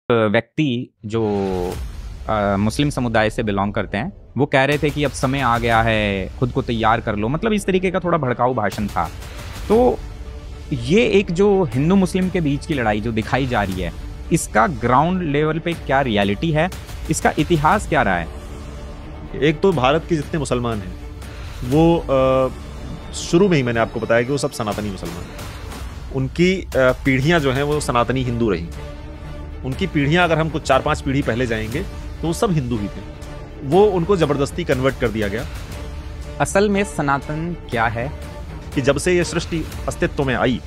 व्यक्ति जो मुस्लिम समुदाय से बिलोंग करते हैं वो कह रहे थे कि अब समय आ गया है, खुद को तैयार कर लो, मतलब इस तरीके का थोड़ा भड़काऊ भाषण था। तो ये एक जो हिंदू मुस्लिम के बीच की लड़ाई जो दिखाई जा रही है, इसका ग्राउंड लेवल पे क्या रियलिटी है, इसका इतिहास क्या रहा है? एक तो भारत के जितने मुसलमान हैं वो शुरू में ही मैंने आपको बताया कि वो सब सनातनी मुसलमान हैं। उनकी पीढ़ियां जो हैं वो सनातनी हिंदू रही। उनकी पीढ़ियां अगर हम कुछ 4-5 पीढ़ी पहले जाएंगे तो वो सब हिंदू ही थे। वो उनको जबरदस्ती कन्वर्ट कर दिया गया। असल में सनातन क्या है कि जब से ये सृष्टि अस्तित्व में आई,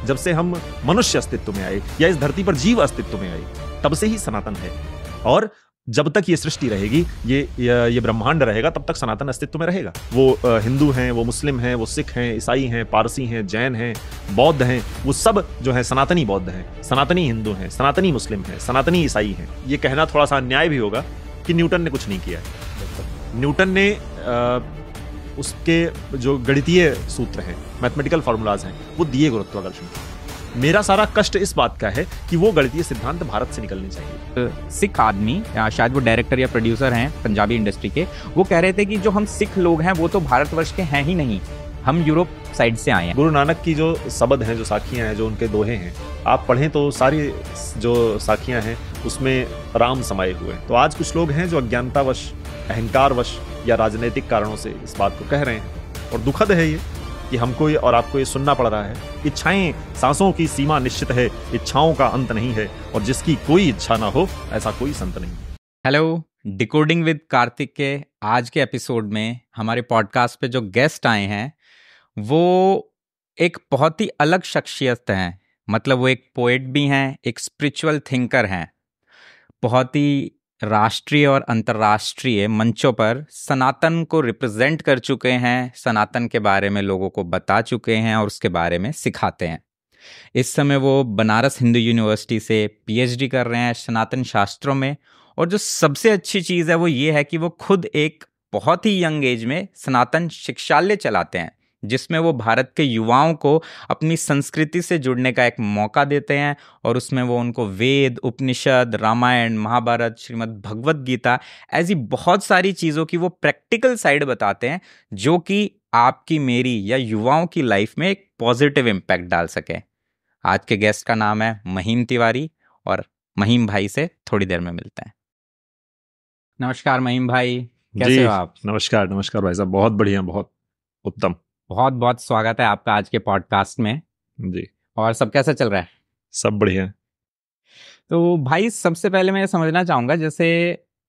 जब से हम मनुष्य अस्तित्व में आए या इस धरती पर जीव अस्तित्व में आए, तब से ही सनातन है। और जब तक ये सृष्टि रहेगी, ये ब्रह्मांड रहेगा, तब तक सनातन अस्तित्व में रहेगा। वो हिंदू हैं, वो मुस्लिम हैं, वो सिख हैं, ईसाई हैं, पारसी हैं, जैन हैं, बौद्ध हैं, वो सब जो है सनातनी बौद्ध हैं, सनातनी हिंदू हैं, सनातनी मुस्लिम हैं, सनातनी ईसाई हैं। ये कहना थोड़ा सा अन्याय भी होगा कि न्यूटन ने कुछ नहीं किया है। न्यूटन ने उसके जो गणितीय सूत्र हैं, मैथमेटिकल फॉर्मूलाज हैं, वो दिए गुरुत्वाकर्षण। मेरा सारा कष्ट इस बात का है कि वो गणितीय सिद्धांत भारत से निकलने चाहिए। सिख आदमी, शायद वो डायरेक्टर या प्रोड्यूसर हैं पंजाबी इंडस्ट्री के, वो कह रहे थे कि जो हम सिख लोग हैं वो तो भारतवर्ष के हैं ही नहीं, हम यूरोप साइड से आए हैं। गुरु नानक की जो शब्द हैं, जो साखियां हैं, जो उनके दोहे हैं, आप पढ़ें तो सारी जो साखियां हैं उसमें राम समाये हुए हैं। तो आज कुछ लोग हैं जो अज्ञानतावश, अहंकारवश या राजनीतिक कारणों से इस बात को कह रहे हैं, और दुखद है ये कि हमको और आपको ये सुनना पड़ रहा है। इच्छाएं सांसों की सीमा निश्चित है, इच्छाओं का अंत नहीं है, और जिसकी कोई इच्छा ना हो ऐसा कोई संत नहीं। हेलो, डिकोडिंग विद कार्तिक के आज के एपिसोड में हमारे पॉडकास्ट पे जो गेस्ट आए हैं वो एक बहुत ही अलग शख्सियत हैं। मतलब वो एक पोएट भी हैं, एक स्पिरिचुअल थिंकर हैं, बहुत ही राष्ट्रीय और अंतर्राष्ट्रीय मंचों पर सनातन को रिप्रेजेंट कर चुके हैं, सनातन के बारे में लोगों को बता चुके हैं और उसके बारे में सिखाते हैं। इस समय वो बनारस हिंदू यूनिवर्सिटी से पीएचडी कर रहे हैं सनातन शास्त्रों में, और जो सबसे अच्छी चीज़ है वो ये है कि वो खुद एक बहुत ही यंग एज में सनातन शिक्षालय चलाते हैं, जिसमें वो भारत के युवाओं को अपनी संस्कृति से जुड़ने का एक मौका देते हैं, और उसमें वो उनको वेद, उपनिषद, रामायण, महाभारत, श्रीमद् भगवत गीता ऐसी बहुत सारी चीज़ों की वो प्रैक्टिकल साइड बताते हैं, जो कि आपकी, मेरी या युवाओं की लाइफ में एक पॉजिटिव इम्पैक्ट डाल सके। आज के गेस्ट का नाम है महिम तिवारी, और महिम भाई से थोड़ी देर में मिलते हैं। नमस्कार महिम भाई, कैसे हो आप? नमस्कार भाई साहब, बहुत बढ़िया, बहुत उत्तम। बहुत बहुत स्वागत है आपका आज के पॉडकास्ट में जी। और सब कैसा चल रहा है? सब बढ़िया। तो भाई सबसे पहले मैं समझना चाहूँगा, जैसे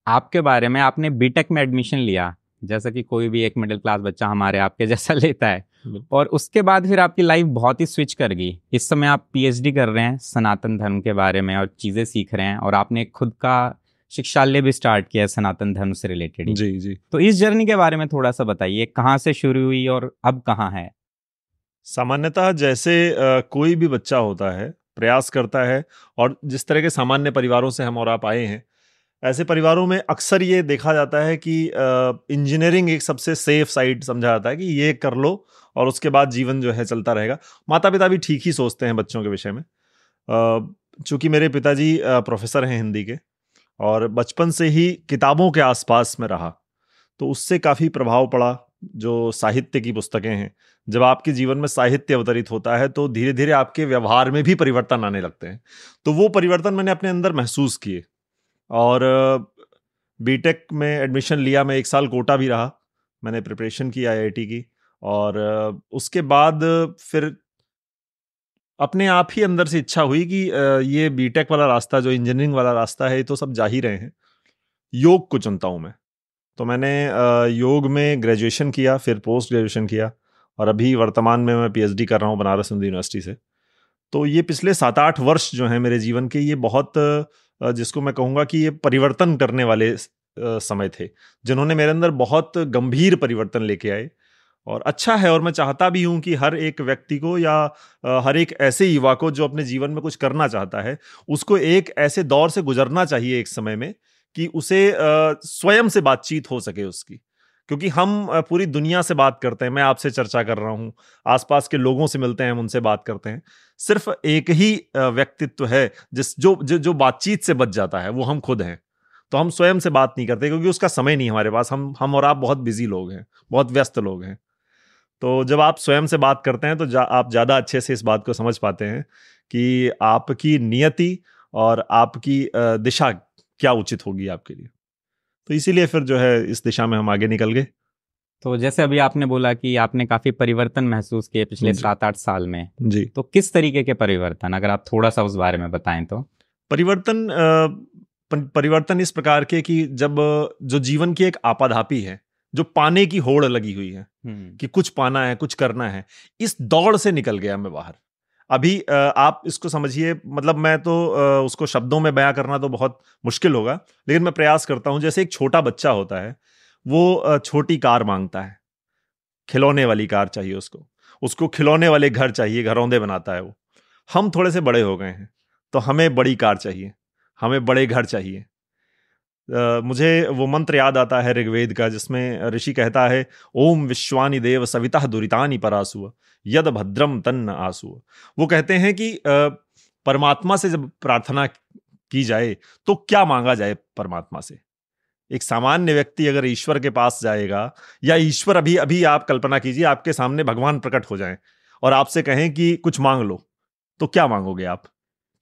आपके बारे में, आपने बीटेक में एडमिशन लिया, जैसा कि कोई भी एक मिडिल क्लास बच्चा हमारे आपके जैसा लेता है, और उसके बाद फिर आपकी लाइफ बहुत ही स्विच कर गई। इस समय आप पीएचडी कर रहे हैं सनातन धर्म के बारे में और चीज़ें सीख रहे हैं, और आपने खुद का शिक्षालय भी स्टार्ट किया है सनातन धर्म से रिलेटेड। जी। तो इस जर्नी के बारे में थोड़ा सा बताइए, कहाँ से शुरू हुई और अब कहाँ है? सामान्यतः जैसे कोई भी बच्चा होता है, प्रयास करता है, और जिस तरह के सामान्य परिवारों से हम और आप आए हैं, ऐसे परिवारों में अक्सर ये देखा जाता है कि इंजीनियरिंग एक सबसे सेफ साइड समझा जाता है कि ये कर लो और उसके बाद जीवन जो है चलता रहेगा। माता पिता भी ठीक ही सोचते हैं बच्चों के विषय में। चूँकि मेरे पिताजी प्रोफेसर हैं हिंदी के, और बचपन से ही किताबों के आसपास में रहा, तो उससे काफ़ी प्रभाव पड़ा। जो साहित्य की पुस्तकें हैं, जब आपके जीवन में साहित्य अवतरित होता है तो धीरे धीरे आपके व्यवहार में भी परिवर्तन आने लगते हैं। तो वो परिवर्तन मैंने अपने अंदर महसूस किए, और बीटेक में एडमिशन लिया। मैं 1 साल कोटा भी रहा, मैंने प्रिपरेशन की आईआईटी की, और उसके बाद फिर अपने आप ही अंदर से इच्छा हुई कि ये बीटेक वाला रास्ता, जो इंजीनियरिंग वाला रास्ता है, ये तो सब जा ही रहे हैं, योग को चुनता हूँ मैं। तो मैंने योग में ग्रेजुएशन किया, फिर पोस्ट ग्रेजुएशन किया, और अभी वर्तमान में मैं पीएचडी कर रहा हूँ बनारस हिंदू यूनिवर्सिटी से। तो ये पिछले 7-8 वर्ष जो हैं मेरे जीवन के, ये बहुत जिसको मैं कहूँगा कि ये परिवर्तन करने वाले समय थे, जिन्होंने मेरे अंदर बहुत गंभीर परिवर्तन लेके आए। और अच्छा है, और मैं चाहता भी हूं कि हर एक व्यक्ति को या हर एक ऐसे युवा को जो अपने जीवन में कुछ करना चाहता है, उसको एक ऐसे दौर से गुजरना चाहिए एक समय में कि उसे स्वयं से बातचीत हो सके उसकी। क्योंकि हम पूरी दुनिया से बात करते हैं, मैं आपसे चर्चा कर रहा हूं, आसपास के लोगों से मिलते हैं, हम उनसे बात करते हैं, सिर्फ एक ही व्यक्तित्व है जो बातचीत से बच जाता है, वो हम खुद हैं। तो हम स्वयं से बात नहीं करते क्योंकि उसका समय नहीं हमारे पास, हम और आप बहुत बिजी लोग हैं, बहुत व्यस्त लोग हैं। तो जब आप स्वयं से बात करते हैं तो आप ज़्यादा अच्छे से इस बात को समझ पाते हैं कि आपकी नियति और आपकी दिशा क्या उचित होगी आपके लिए। तो इसीलिए फिर जो है इस दिशा में हम आगे निकल गए। तो जैसे अभी आपने बोला कि आपने काफी परिवर्तन महसूस किए पिछले 7-8 साल में जी, तो किस तरीके के परिवर्तन, अगर आप थोड़ा सा उस बारे में बताएं तो। परिवर्तन इस प्रकार के कि जब जो जीवन की एक आपाधापी है, जो पाने की होड़ लगी हुई है कि कुछ पाना है, कुछ करना है, इस दौड़ से निकल गया मैं बाहर। अभी आप इसको समझिए, मतलब मैं तो उसको शब्दों में बयां करना तो बहुत मुश्किल होगा, लेकिन मैं प्रयास करता हूं। जैसे एक छोटा बच्चा होता है, वो छोटी कार मांगता है, खिलौने वाली कार चाहिए उसको खिलौने वाले घर चाहिए, घरौंदे बनाता है वो। हम थोड़े से बड़े हो गए हैं तो हमें बड़ी कार चाहिए, हमें बड़े घर चाहिए। मुझे वो मंत्र याद आता है ऋग्वेद का, जिसमें ऋषि कहता है, ओम विश्वानि देव सविता दुरितानि परासुव यद भद्रम तन्न आसुव। वो कहते हैं कि परमात्मा से जब प्रार्थना की जाए तो क्या मांगा जाए परमात्मा से। एक सामान्य व्यक्ति अगर ईश्वर के पास जाएगा, या ईश्वर अभी अभी आप कल्पना कीजिए आपके सामने भगवान प्रकट हो जाएं और आपसे कहें कि कुछ मांग लो, तो क्या मांगोगे आप?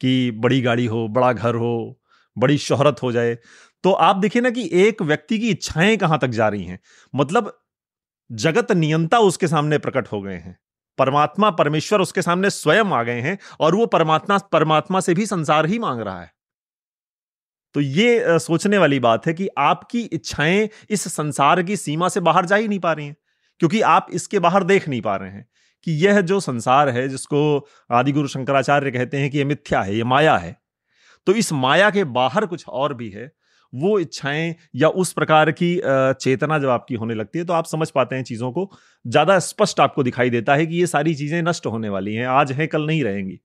कि बड़ी गाड़ी हो, बड़ा घर हो, बड़ी शोहरत हो जाए। तो आप देखिए ना कि एक व्यक्ति की इच्छाएं कहां तक जा रही हैं। मतलब जगत नियंता उसके सामने प्रकट हो गए हैं, परमात्मा परमेश्वर उसके सामने स्वयं आ गए हैं, और वो परमात्मा से भी संसार ही मांग रहा है। तो ये सोचने वाली बात है कि आपकी इच्छाएं इस संसार की सीमा से बाहर जा ही नहीं पा रही हैं, क्योंकि आप इसके बाहर देख नहीं पा रहे हैं कि यह जो संसार है, जिसको आदि गुरु शंकराचार्य कहते हैं कि यह मिथ्या है, यह माया है, तो इस माया के बाहर कुछ और भी है। वो इच्छाएं या उस प्रकार की चेतना जब आपकी होने लगती है तो आप समझ पाते हैं चीजों को, ज्यादा स्पष्ट आपको दिखाई देता है कि ये सारी चीजें नष्ट होने वाली हैं, आज हैं कल नहीं रहेंगी।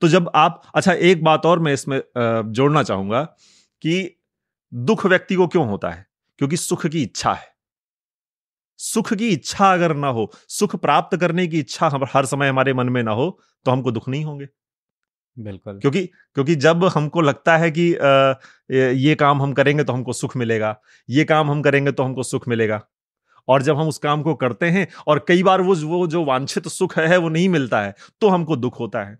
तो जब आप, अच्छा एक बात और मैं इसमें जोड़ना चाहूंगा कि दुख व्यक्ति को क्यों होता है? क्योंकि सुख की इच्छा है। सुख की इच्छा अगर ना हो, सुख प्राप्त करने की इच्छा हर समय हमारे मन में ना हो, तो हमको दुख नहीं होंगे। बिल्कुल। क्योंकि जब हमको लगता है कि ये काम हम करेंगे तो हमको सुख मिलेगा, ये काम हम करेंगे तो हमको सुख मिलेगा, और जब हम उस काम को करते हैं और कई बार वो जो वांछित सुख है वो नहीं मिलता है, तो हमको दुख होता है।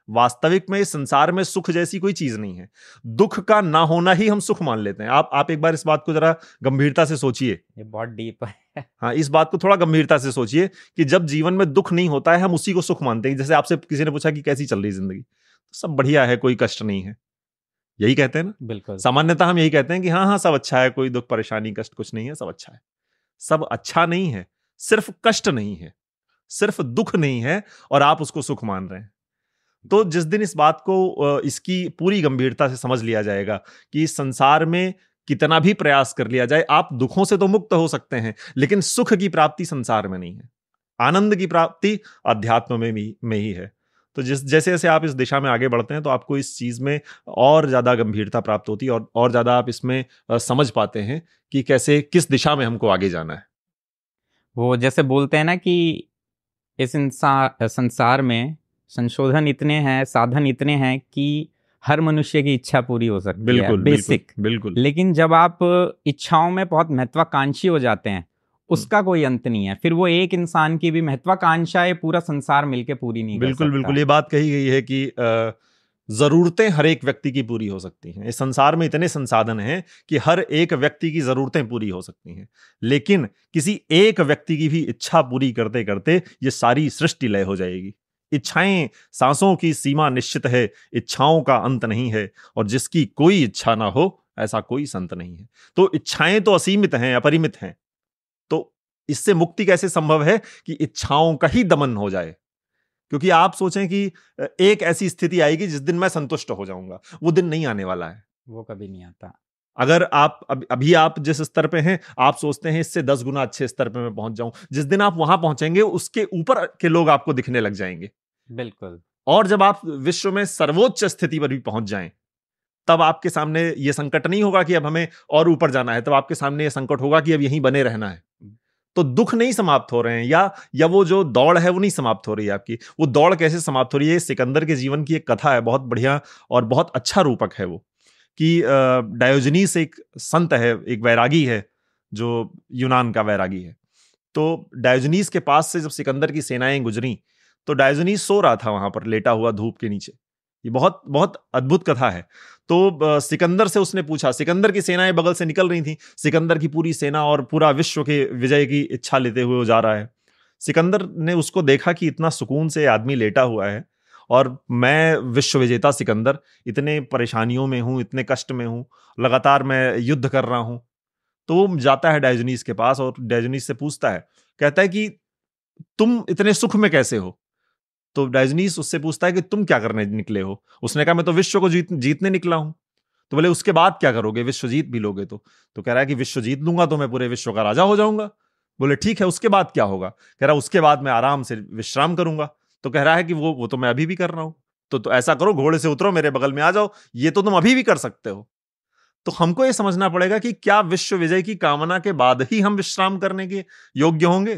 वास्तविक में इस संसार में सुख जैसी कोई चीज नहीं है, दुख का ना होना ही हम सुख मान लेते हैं। आप एक बार इस बात को जरा गंभीरता से सोचिए। ये बहुत डीप है। हाँ, इस बात को थोड़ा गंभीरता से सोचिए कि जब जीवन में दुख नहीं होता है, हम उसी को सुख मानते हैं। जैसे आपसे किसी ने पूछा कि कैसी चल रही जिंदगी, सब बढ़िया है, कोई कष्ट नहीं है, यही कहते हैं ना। बिल्कुल। सामान्यतः हम यही कहते हैं कि हाँ हाँ सब अच्छा है, कोई दुख परेशानी कष्ट कुछ नहीं है, सब अच्छा है। सब अच्छा नहीं है, सिर्फ कष्ट नहीं है, सिर्फ दुख नहीं है, और आप उसको सुख मान रहे हैं। तो जिस दिन इस बात को इसकी पूरी गंभीरता से समझ लिया जाएगा कि इस संसार में कितना भी प्रयास कर लिया जाए, आप दुखों से तो मुक्त हो सकते हैं, लेकिन सुख की प्राप्ति संसार में नहीं है, आनंद की प्राप्ति अध्यात्म में ही है। तो जैसे जैसे आप इस दिशा में आगे बढ़ते हैं तो आपको इस चीज में और ज्यादा गंभीरता प्राप्त होती है, और ज्यादा आप इसमें समझ पाते हैं कि कैसे, किस दिशा में हमको आगे जाना है। वो जैसे बोलते हैं ना कि इस संसार में संशोधन इतने हैं, साधन इतने हैं कि हर मनुष्य की इच्छा पूरी हो सकती है, बिल्कुल बेसिक। बिल्कुल। लेकिन जब आप इच्छाओं में बहुत महत्वाकांक्षी हो जाते हैं, उसका कोई अंत नहीं है। फिर वो एक इंसान की भी महत्वाकांक्षाएं पूरा संसार मिलके पूरी नहीं कर सकता। बिल्कुल, ये बात कही गई है कि जरूरतें हर एक व्यक्ति की पूरी हो सकती हैं। इस संसार में इतने संसाधन हैं कि हर एक व्यक्ति की जरूरतें पूरी हो सकती हैं, लेकिन किसी एक व्यक्ति की भी इच्छा पूरी करते करते ये सारी सृष्टि लय हो जाएगी। इच्छाएं, सांसों की सीमा निश्चित है, इच्छाओं का अंत नहीं है, और जिसकी कोई इच्छा ना हो ऐसा कोई संत नहीं है। तो इच्छाएं तो असीमित हैं, अपरिमित हैं। तो इससे मुक्ति कैसे संभव है कि इच्छाओं का ही दमन हो जाए। क्योंकि आप सोचें कि एक ऐसी स्थिति आएगी जिस दिन मैं संतुष्ट हो जाऊंगा, वो दिन नहीं आने वाला है, वो कभी नहीं आता। अगर आप अभी आप जिस स्तर पे हैं, आप सोचते हैं इससे 10 गुना अच्छे स्तर पे मैं पहुंच जाऊं, जिस दिन आप वहां पहुंचेंगे उसके ऊपर के लोग आपको दिखने लग जाएंगे। बिल्कुल। और जब आप विश्व में सर्वोच्च स्थिति पर भी पहुंच जाएं, तब आपके सामने यह संकट नहीं होगा कि अब हमें और ऊपर जाना है, तब आपके सामने यह संकट होगा कि अब यहीं बने रहना है। तो दुख नहीं समाप्त हो रहे हैं, या वो जो दौड़ है वो नहीं समाप्त हो रही है आपकी। वो दौड़ कैसे समाप्त हो रही है? सिकंदर के जीवन की एक कथा है, बहुत बढ़िया और बहुत अच्छा रूपक है वो, कि डायोजनीस एक संत है, एक वैरागी है, जो यूनान का वैरागी है। तो डायोजनीस के पास से जब सिकंदर की सेनाएं गुजरी, तो डायोजनीस सो रहा था वहां पर लेटा हुआ धूप के नीचे। ये बहुत बहुत अद्भुत कथा है। तो सिकंदर से उसने पूछा, सिकंदर की सेनाएं बगल से निकल रही थी, सिकंदर की पूरी सेना और पूरा विश्व के विजय की इच्छा लेते हुए वो जा रहा है। सिकंदर ने उसको देखा कि इतना सुकून से आदमी लेटा हुआ है, और मैं विश्व विजेता सिकंदर इतने परेशानियों में हूं, इतने कष्ट में हूं, लगातार मैं युद्ध कर रहा हूं। तो वो जाता है डायोजनीस के पास और डायोजनीस से पूछता है, कहता है कि तुम इतने सुख में कैसे हो? तो डायोजनीस उससे पूछता है कि तुम क्या करने निकले हो? उसने कहा, मैं तो विश्व को जीतने निकला हूं। तो बोले, उसके बाद क्या करोगे? विश्व जीत भी लोगे तो कह रहा है कि विश्व जीत लूंगा तो मैं पूरे विश्व का राजा हो जाऊंगा। बोले, ठीक है, उसके बाद क्या होगा? कह रहा, उसके बाद मैं आराम से विश्राम करूंगा। तो कह रहा है कि वो तो मैं अभी भी कर रहा हूं। तो ऐसा करो, घोड़े से उतरो, मेरे बगल में आ जाओ, ये तो तुम अभी भी कर सकते हो। तो हमको ये समझना पड़ेगा कि क्या विश्व विजय की कामना के बाद ही हम विश्राम करने के योग्य होंगे?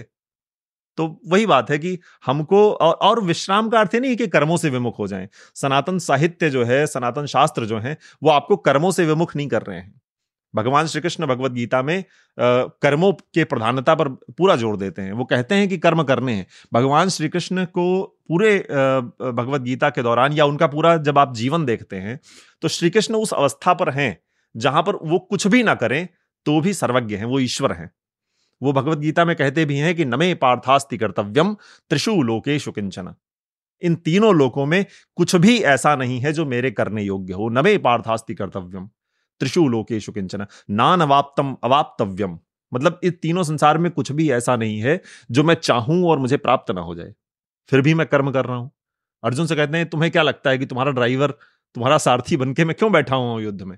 तो वही बात है कि हमको, और विश्राम का अर्थ है नहीं कि कर्मों से विमुख हो जाएं। सनातन साहित्य जो है, सनातन शास्त्र जो है, वो आपको कर्मों से विमुख नहीं कर रहे हैं। भगवान श्री कृष्ण भगवत गीता में कर्मों के प्रधानता पर पूरा जोर देते हैं। वो कहते हैं कि कर्म करने हैं। भगवान श्री कृष्ण को पूरे भगवत गीता के दौरान, या उनका पूरा जब आप जीवन देखते हैं, तो श्री कृष्ण उस अवस्था पर हैं जहां पर वो कुछ भी ना करें तो भी सर्वज्ञ हैं, वो ईश्वर हैं। वो भगवत गीता में कहते भी हैं कि नमे पार्थास्ति कर्तव्यम त्रिषु लोकेषु किंचन। इन तीनों लोकों में कुछ भी ऐसा नहीं है जो मेरे करने योग्य हो। नमे पार्थास्ति कर्तव्यम त्रिषु लोकेषु किंचन नान अवाप्तम अवाप्तव्यम। मतलब इस तीनों संसार में कुछ भी ऐसा नहीं है जो मैं चाहूं और मुझे प्राप्त ना हो जाए, फिर भी मैं कर्म कर रहा हूं। अर्जुन से कहते हैं, तुम्हें क्या लगता है कि तुम्हारा ड्राइवर, तुम्हारा सारथी बनके मैं क्यों बैठा हूं युद्ध में,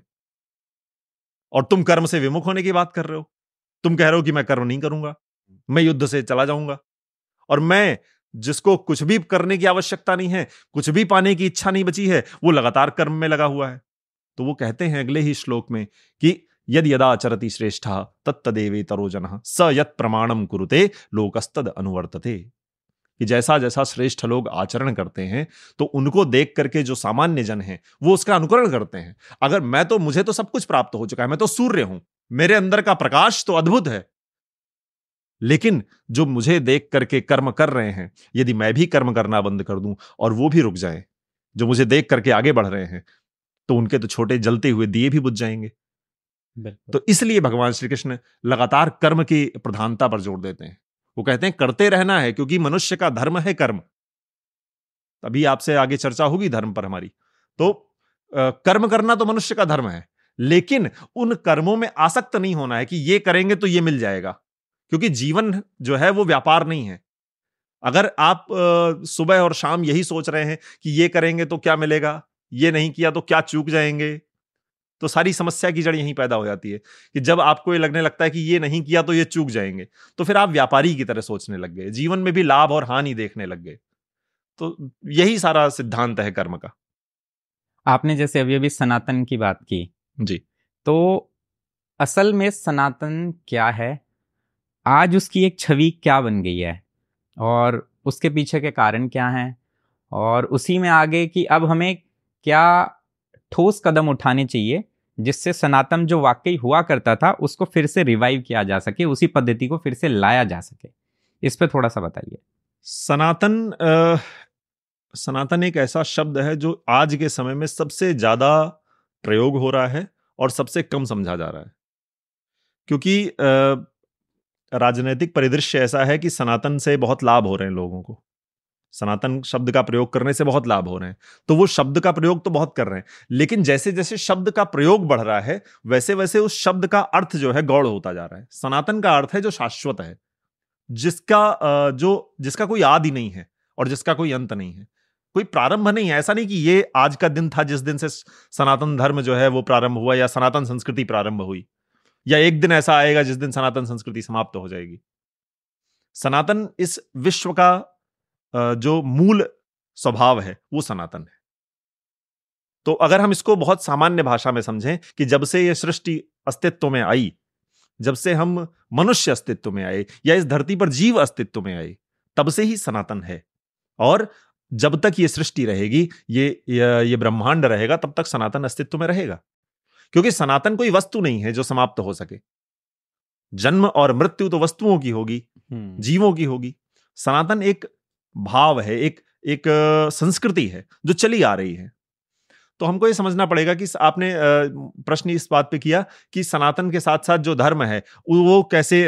और तुम कर्म से विमुख होने की बात कर रहे हो? तुम कह रहे हो कि मैं कर्म नहीं करूंगा, मैं युद्ध से चला जाऊंगा। और मैं, जिसको कुछ भी करने की आवश्यकता नहीं है, कुछ भी पाने की इच्छा नहीं बची है, वो लगातार कर्म में लगा हुआ है। तो वो कहते हैं अगले ही श्लोक में कि यद यदा चरति श्रेष्ठः तत्तदेवेतरो जनः स यत् प्रमाणम कुरुते लोकस्तद अनुवर्तते। कि जैसा जैसा श्रेष्ठ लोग आचरण करते हैं, तो उनको देख करके जो सामान्य जन हैं वो उसका अनुकरण करते हैं। अगर मुझे तो सब कुछ प्राप्त हो चुका है, मैं तो सूर्य हूं, मेरे अंदर का प्रकाश तो अद्भुत है, लेकिन जो मुझे देख करके कर्म कर रहे हैं, यदि मैं भी कर्म करना बंद कर दूं और वो भी रुक जाए, जो मुझे देख करके आगे बढ़ रहे हैं, तो उनके तो छोटे जलते हुए दिए भी बुझ जाएंगे। तो इसलिए भगवान श्री कृष्ण लगातार कर्म की प्रधानता पर जोर देते हैं। वो कहते हैं करते रहना है, क्योंकि मनुष्य का धर्म है कर्म। अभी आपसे आगे चर्चा होगी धर्म पर हमारी। तो कर्म करना तो मनुष्य का धर्म है, लेकिन उन कर्मों में आसक्त नहीं होना है कि ये करेंगे तो ये मिल जाएगा, क्योंकि जीवन जो है वो व्यापार नहीं है। अगर आप सुबह और शाम यही सोच रहे हैं कि ये करेंगे तो क्या मिलेगा, ये नहीं किया तो क्या चूक जाएंगे, तो सारी समस्या की जड़ यहीं पैदा हो जाती है कि जब आपको ये लगने लगता है कि ये नहीं किया तो ये चूक जाएंगे, तो फिर आप व्यापारी की तरह सोचने लग गए, जीवन में भी लाभ और हानि देखने लग गए। तो यही सारा सिद्धांत है कर्म का। आपने जैसे अभी अभी सनातन की बात की जी। तो असल में सनातन क्या है, आज उसकी एक छवि क्या बन गई है और उसके पीछे के कारण क्या हैं, और उसी में आगे कि अब हमें क्या ठोस कदम उठाने चाहिए जिससे सनातन जो वाकई हुआ करता था उसको फिर से रिवाइव किया जा सके, उसी पद्धति को फिर से लाया जा सके। इस पे थोड़ा सा बताइए। सनातन एक ऐसा शब्द है जो आज के समय में सबसे ज्यादा प्रयोग हो रहा है और सबसे कम समझा जा रहा है, क्योंकि राजनीतिक परिदृश्य ऐसा है कि सनातन से बहुत लाभ हो रहे हैं लोगों को, सनातन शब्द का प्रयोग करने से बहुत लाभ हो रहे हैं, तो वो शब्द का प्रयोग तो बहुत कर रहे हैं, लेकिन जैसे जैसे शब्द का प्रयोग बढ़ रहा है वैसे वैसे उस शब्द का अर्थ जो है गौड़ होता जा रहा है। सनातन का अर्थ है जो शाश्वत है, जिसका कोई आदि नहीं है और जिसका कोई अंत नहीं है, कोई प्रारंभ नहीं है। ऐसा नहीं कि ये आज का दिन था जिस दिन से सनातन धर्म जो है वो प्रारंभ हुआ, या सनातन संस्कृति प्रारंभ हुई, या एक दिन ऐसा आएगा जिस दिन सनातन संस्कृति समाप्त हो जाएगी। सनातन इस विश्व का जो मूल स्वभाव है वो सनातन है। तो अगर हम इसको बहुत सामान्य भाषा में समझें कि जब से ये सृष्टि अस्तित्व में आई, जब से हम मनुष्य अस्तित्व में आए या इस धरती पर जीव अस्तित्व में आए, तब से ही सनातन है। और जब तक ये सृष्टि रहेगी, ये ब्रह्मांड रहेगा, तब तक सनातन अस्तित्व में रहेगा। क्योंकि सनातन कोई वस्तु नहीं है जो समाप्त हो सके। जन्म और मृत्यु तो वस्तुओं की होगी, जीवों की होगी। सनातन एक भाव है, एक संस्कृति है जो चली आ रही है। तो हमको ये समझना पड़ेगा कि आपने प्रश्न इस बात पे किया कि सनातन के साथ साथ जो धर्म है वो कैसे,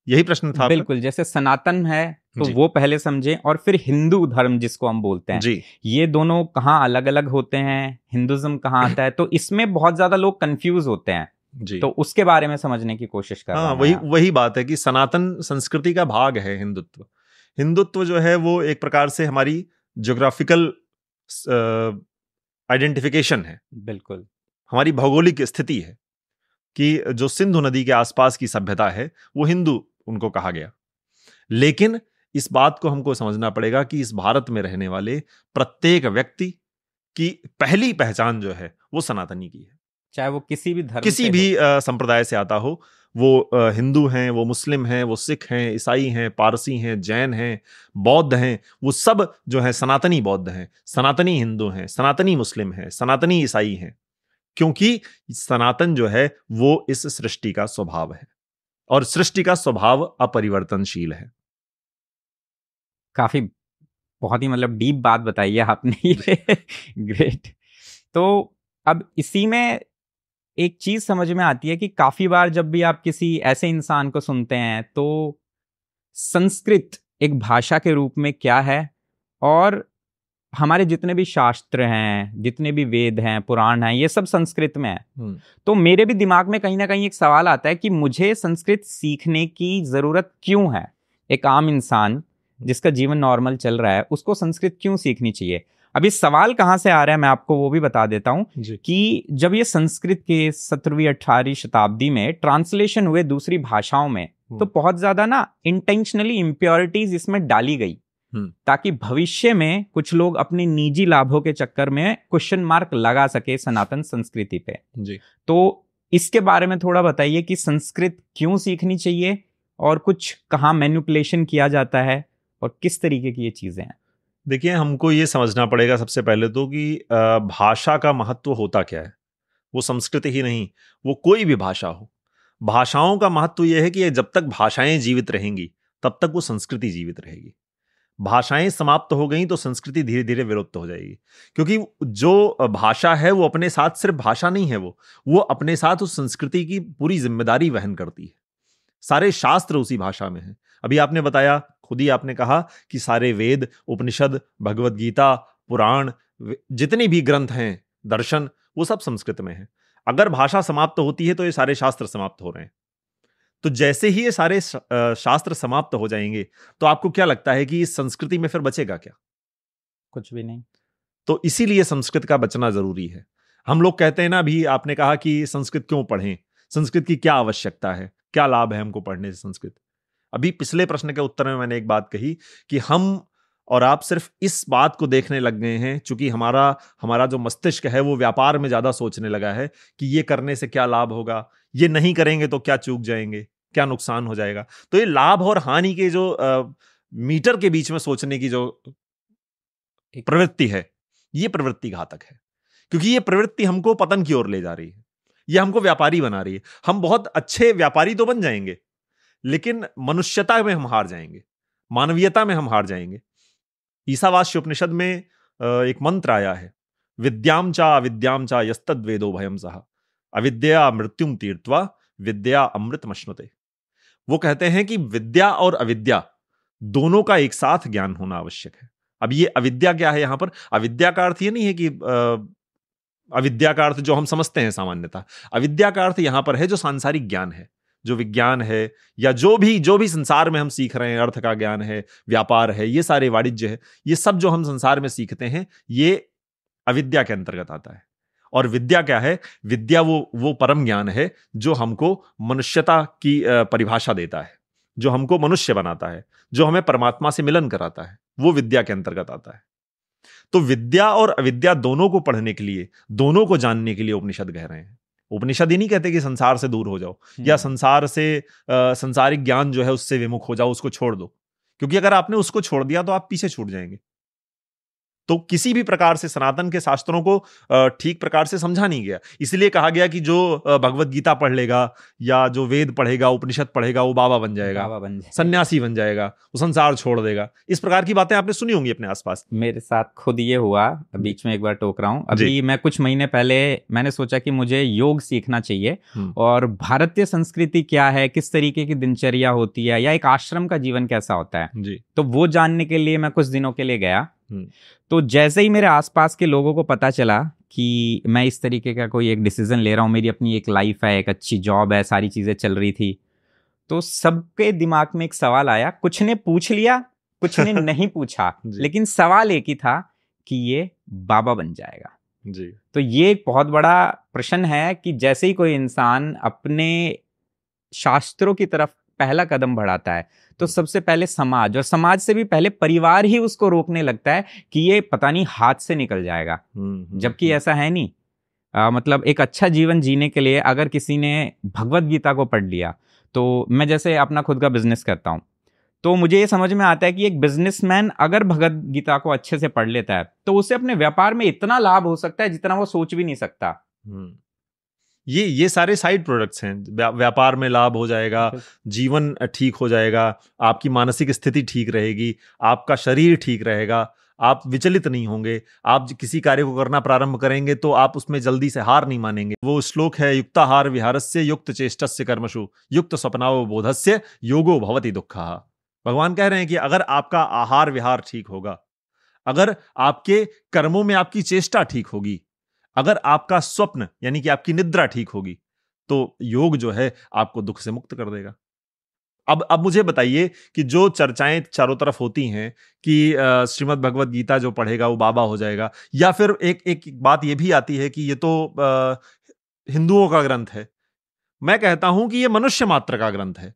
यही प्रश्न था। बिल्कुल, जैसे सनातन है तो वो पहले समझें, और फिर हिंदू धर्म जिसको हम बोलते हैं जी, ये दोनों कहाँ अलग अलग होते हैं, हिंदुज्म कहाँ आता है, तो इसमें बहुत ज्यादा लोग कंफ्यूज होते हैं जी। तो उसके बारे में समझने की कोशिश कर रहा हूं। वही बात है कि सनातन संस्कृति का भाग है हिंदुत्व। हिंदुत्व जो है वो एक प्रकार से हमारी ज्योग्राफिकल आइडेंटिफिकेशन है। बिल्कुल, हमारी भौगोलिक स्थिति है कि जो सिंधु नदी के आसपास की सभ्यता है वो हिंदू उनको कहा गया। लेकिन इस बात को हमको समझना पड़ेगा कि इस भारत में रहने वाले प्रत्येक व्यक्ति की पहली पहचान जो है वो सनातनी की है, चाहे वो किसी भी धर्म किसी भी संप्रदाय से आता हो। वो हिंदू हैं, वो मुस्लिम हैं, वो सिख हैं, ईसाई हैं, पारसी हैं, जैन हैं, बौद्ध हैं, वो सब जो है सनातनी बौद्ध हैं, सनातनी हिंदू हैं, सनातनी मुस्लिम हैं, सनातनी ईसाई हैं। क्योंकि सनातन जो है वो इस सृष्टि का स्वभाव है और सृष्टि का स्वभाव अपरिवर्तनशील है। काफी बहुत ही मतलब डीप बात बताई है आपने ये ग्रेट। तो अब इसी में एक चीज समझ में आती है कि काफी बार जब भी आप किसी ऐसे इंसान को सुनते हैं तो संस्कृत एक भाषा के रूप में क्या है, और हमारे जितने भी शास्त्र हैं, जितने भी वेद हैं, पुराण हैं, ये सब संस्कृत में है। तो मेरे भी दिमाग में कहीं ना कहीं एक सवाल आता है कि मुझे संस्कृत सीखने की जरूरत क्यों है। एक आम इंसान जिसका जीवन नॉर्मल चल रहा है उसको संस्कृत क्यों सीखनी चाहिए। अभी सवाल कहाँ से आ रहा है मैं आपको वो भी बता देता हूँ कि जब ये संस्कृत के 17वीं 18वीं शताब्दी में ट्रांसलेशन हुए दूसरी भाषाओं में, तो बहुत ज्यादा ना इंटेंशनली इम्प्योरिटीज इसमें डाली गई ताकि भविष्य में कुछ लोग अपने निजी लाभों के चक्कर में क्वेश्चन मार्क लगा सके सनातन संस्कृति पे जी। तो इसके बारे में थोड़ा बताइए कि संस्कृत क्यों सीखनी चाहिए और कुछ कहाँ मैनिपुलेशन किया जाता है और किस तरीके की ये चीजें हैं। देखिए, हमको ये समझना पड़ेगा सबसे पहले तो कि भाषा का महत्व होता क्या है। वो संस्कृत ही नहीं, वो कोई भी भाषा हो, भाषाओं का महत्व यह है कि जब तक भाषाएं जीवित रहेंगी तब तक वो संस्कृति जीवित रहेगी। भाषाएं समाप्त हो गई तो संस्कृति धीरे धीरे विलुप्त हो जाएगी। क्योंकि जो भाषा है वो अपने साथ सिर्फ भाषा नहीं है, वो अपने साथ उस संस्कृति की पूरी जिम्मेदारी वहन करती है। सारे शास्त्र उसी भाषा में हैं। अभी आपने बताया, खुद ही आपने कहा कि सारे वेद, उपनिषद, भगवत गीता, पुराण, जितने भी ग्रंथ हैं, दर्शन, वो सब संस्कृत में हैं। अगर भाषा समाप्त होती है तो ये सारे शास्त्र समाप्त हो रहे हैं। तो जैसे ही ये सारे शास्त्र समाप्त हो जाएंगे तो आपको क्या लगता है कि इस संस्कृति में फिर बचेगा क्या? कुछ भी नहीं। तो इसीलिए संस्कृत का बचना जरूरी है। हम लोग कहते हैं ना, अभी आपने कहा कि संस्कृत क्यों पढ़ें, संस्कृत की क्या आवश्यकता है, क्या लाभ है हमको पढ़ने से संस्कृत। अभी पिछले प्रश्न के उत्तर में मैंने एक बात कही कि हम और आप सिर्फ इस बात को देखने लग गए हैं, चूंकि हमारा जो मस्तिष्क है वो व्यापार में ज्यादा सोचने लगा है कि ये करने से क्या लाभ होगा, ये नहीं करेंगे तो क्या चूक जाएंगे, क्या नुकसान हो जाएगा। तो ये लाभ और हानि के जो मीटर के बीच में सोचने की जो प्रवृत्ति है, ये प्रवृत्ति घातक है। क्योंकि ये प्रवृत्ति हमको पतन की ओर ले जा रही है, ये हमको व्यापारी बना रही है। हम बहुत अच्छे व्यापारी तो बन जाएंगे लेकिन मनुष्यता में हम हार जाएंगे, मानवीयता में हम हार जाएंगे। ईसावास्य उपनिषद में एक मंत्र आया है, विद्याम चा अविद्याम चा यस्तद वेदो भयम सह अविद्या मृत्युम तीर्थवा विद्या अमृतमश्नुते। वो कहते हैं कि विद्या और अविद्या दोनों का एक साथ ज्ञान होना आवश्यक है। अब ये अविद्या क्या है? यहां पर अविद्या का अर्थ ये नहीं है कि अविद्या का अर्थ जो हम समझते हैं सामान्यतः, अविद्या का अर्थ यहां पर है जो सांसारिक ज्ञान है, जो विज्ञान है, या जो भी संसार में हम सीख रहे हैं, अर्थ का ज्ञान है, व्यापार है, ये सारे वाणिज्य है, ये सब जो हम संसार में सीखते हैं ये अविद्या के अंतर्गत आता है। और विद्या क्या है? विद्या वो परम ज्ञान है जो हमको मनुष्यता की परिभाषा देता है, जो हमको मनुष्य बनाता है, जो हमें परमात्मा से मिलन कराता है, वो विद्या के अंतर्गत आता है। तो विद्या और अविद्या दोनों को पढ़ने के लिए, दोनों को जानने के लिए उपनिषद कह रहे हैं। उपनिषद ही नहीं कहते कि संसार से दूर हो जाओ या संसार से संसारिक ज्ञान जो है उससे विमुख हो जाओ, उसको छोड़ दो, क्योंकि अगर आपने उसको छोड़ दिया तो आप पीछे छूट जाएंगे। तो किसी भी प्रकार से सनातन के शास्त्रों को ठीक प्रकार से समझा नहीं गया। इसलिए कहा गया कि जो भगवत गीता पढ़ लेगा या जो वेद पढ़ेगा, उपनिषद पढ़ेगा, वो बाबा बन जाएगा, सन्यासी बन जाएगा, वो संसार छोड़ देगा। इस प्रकार की बातें आपने सुनी होंगी अपने आसपास। मेरे साथ खुद ये हुआ, बीच में एक बार टोक रहा हूँ, अभी मैं कुछ महीने पहले मैंने सोचा कि मुझे योग सीखना चाहिए और भारतीय संस्कृति क्या है, किस तरीके की दिनचर्या होती है, या एक आश्रम का जीवन कैसा होता है जी। तो वो जानने के लिए मैं कुछ दिनों के लिए गया। तो जैसे ही मेरे आसपास के लोगों को पता चला कि मैं इस तरीके का कोई एक डिसीजन ले रहा हूँ, मेरी अपनी एक लाइफ है, एक अच्छी जॉब है, सारी चीजें चल रही थी, तो सबके दिमाग में एक सवाल आया। कुछ ने पूछ लिया, कुछ ने नहीं पूछा, लेकिन सवाल एक ही था कि ये बाबा बन जाएगा जी। तो ये एक बहुत बड़ा प्रश्न है कि जैसे ही कोई इंसान अपने शास्त्रों की तरफ पहला कदम बढ़ाता है तो सबसे पहले समाज, और समाज से भी पहले परिवार ही उसको रोकने लगता है कि ये पता नहीं हाथ से निकल जाएगा, जबकि ऐसा है नहीं। मतलब एक अच्छा जीवन जीने के लिए अगर किसी ने भगवत गीता को पढ़ लिया, तो मैं जैसे अपना खुद का बिजनेस करता हूँ, तो मुझे ये समझ में आता है कि एक बिजनेसमैन अगर भगवत गीता को अच्छे से पढ़ लेता है तो उसे अपने व्यापार में इतना लाभ हो सकता है जितना वो सोच भी नहीं सकता। ये सारे साइड प्रोडक्ट्स हैं। व्यापार में लाभ हो जाएगा, जीवन ठीक हो जाएगा, आपकी मानसिक स्थिति ठीक रहेगी, आपका शरीर ठीक रहेगा, आप विचलित नहीं होंगे, आप किसी कार्य को करना प्रारंभ करेंगे तो आप उसमें जल्दी से हार नहीं मानेंगे। वो श्लोक है, युक्ताहार विहारस्य युक्त चेष्टस्य कर्मसु युक्त स्वप्नावो बोधस्य योगो भवति दुःखः। भगवान कह रहे हैं कि अगर आपका आहार विहार ठीक होगा, अगर आपके कर्मों में आपकी चेष्टा ठीक होगी, अगर आपका स्वप्न यानी कि आपकी निद्रा ठीक होगी, तो योग जो है आपको दुख से मुक्त कर देगा। अब मुझे बताइए कि जो चर्चाएं चारों तरफ होती हैं कि श्रीमद् भगवत गीता जो पढ़ेगा वो बाबा हो जाएगा, या फिर एक बात ये भी आती है कि ये तो हिंदुओं का ग्रंथ है। मैं कहता हूं कि ये मनुष्य मात्र का ग्रंथ है।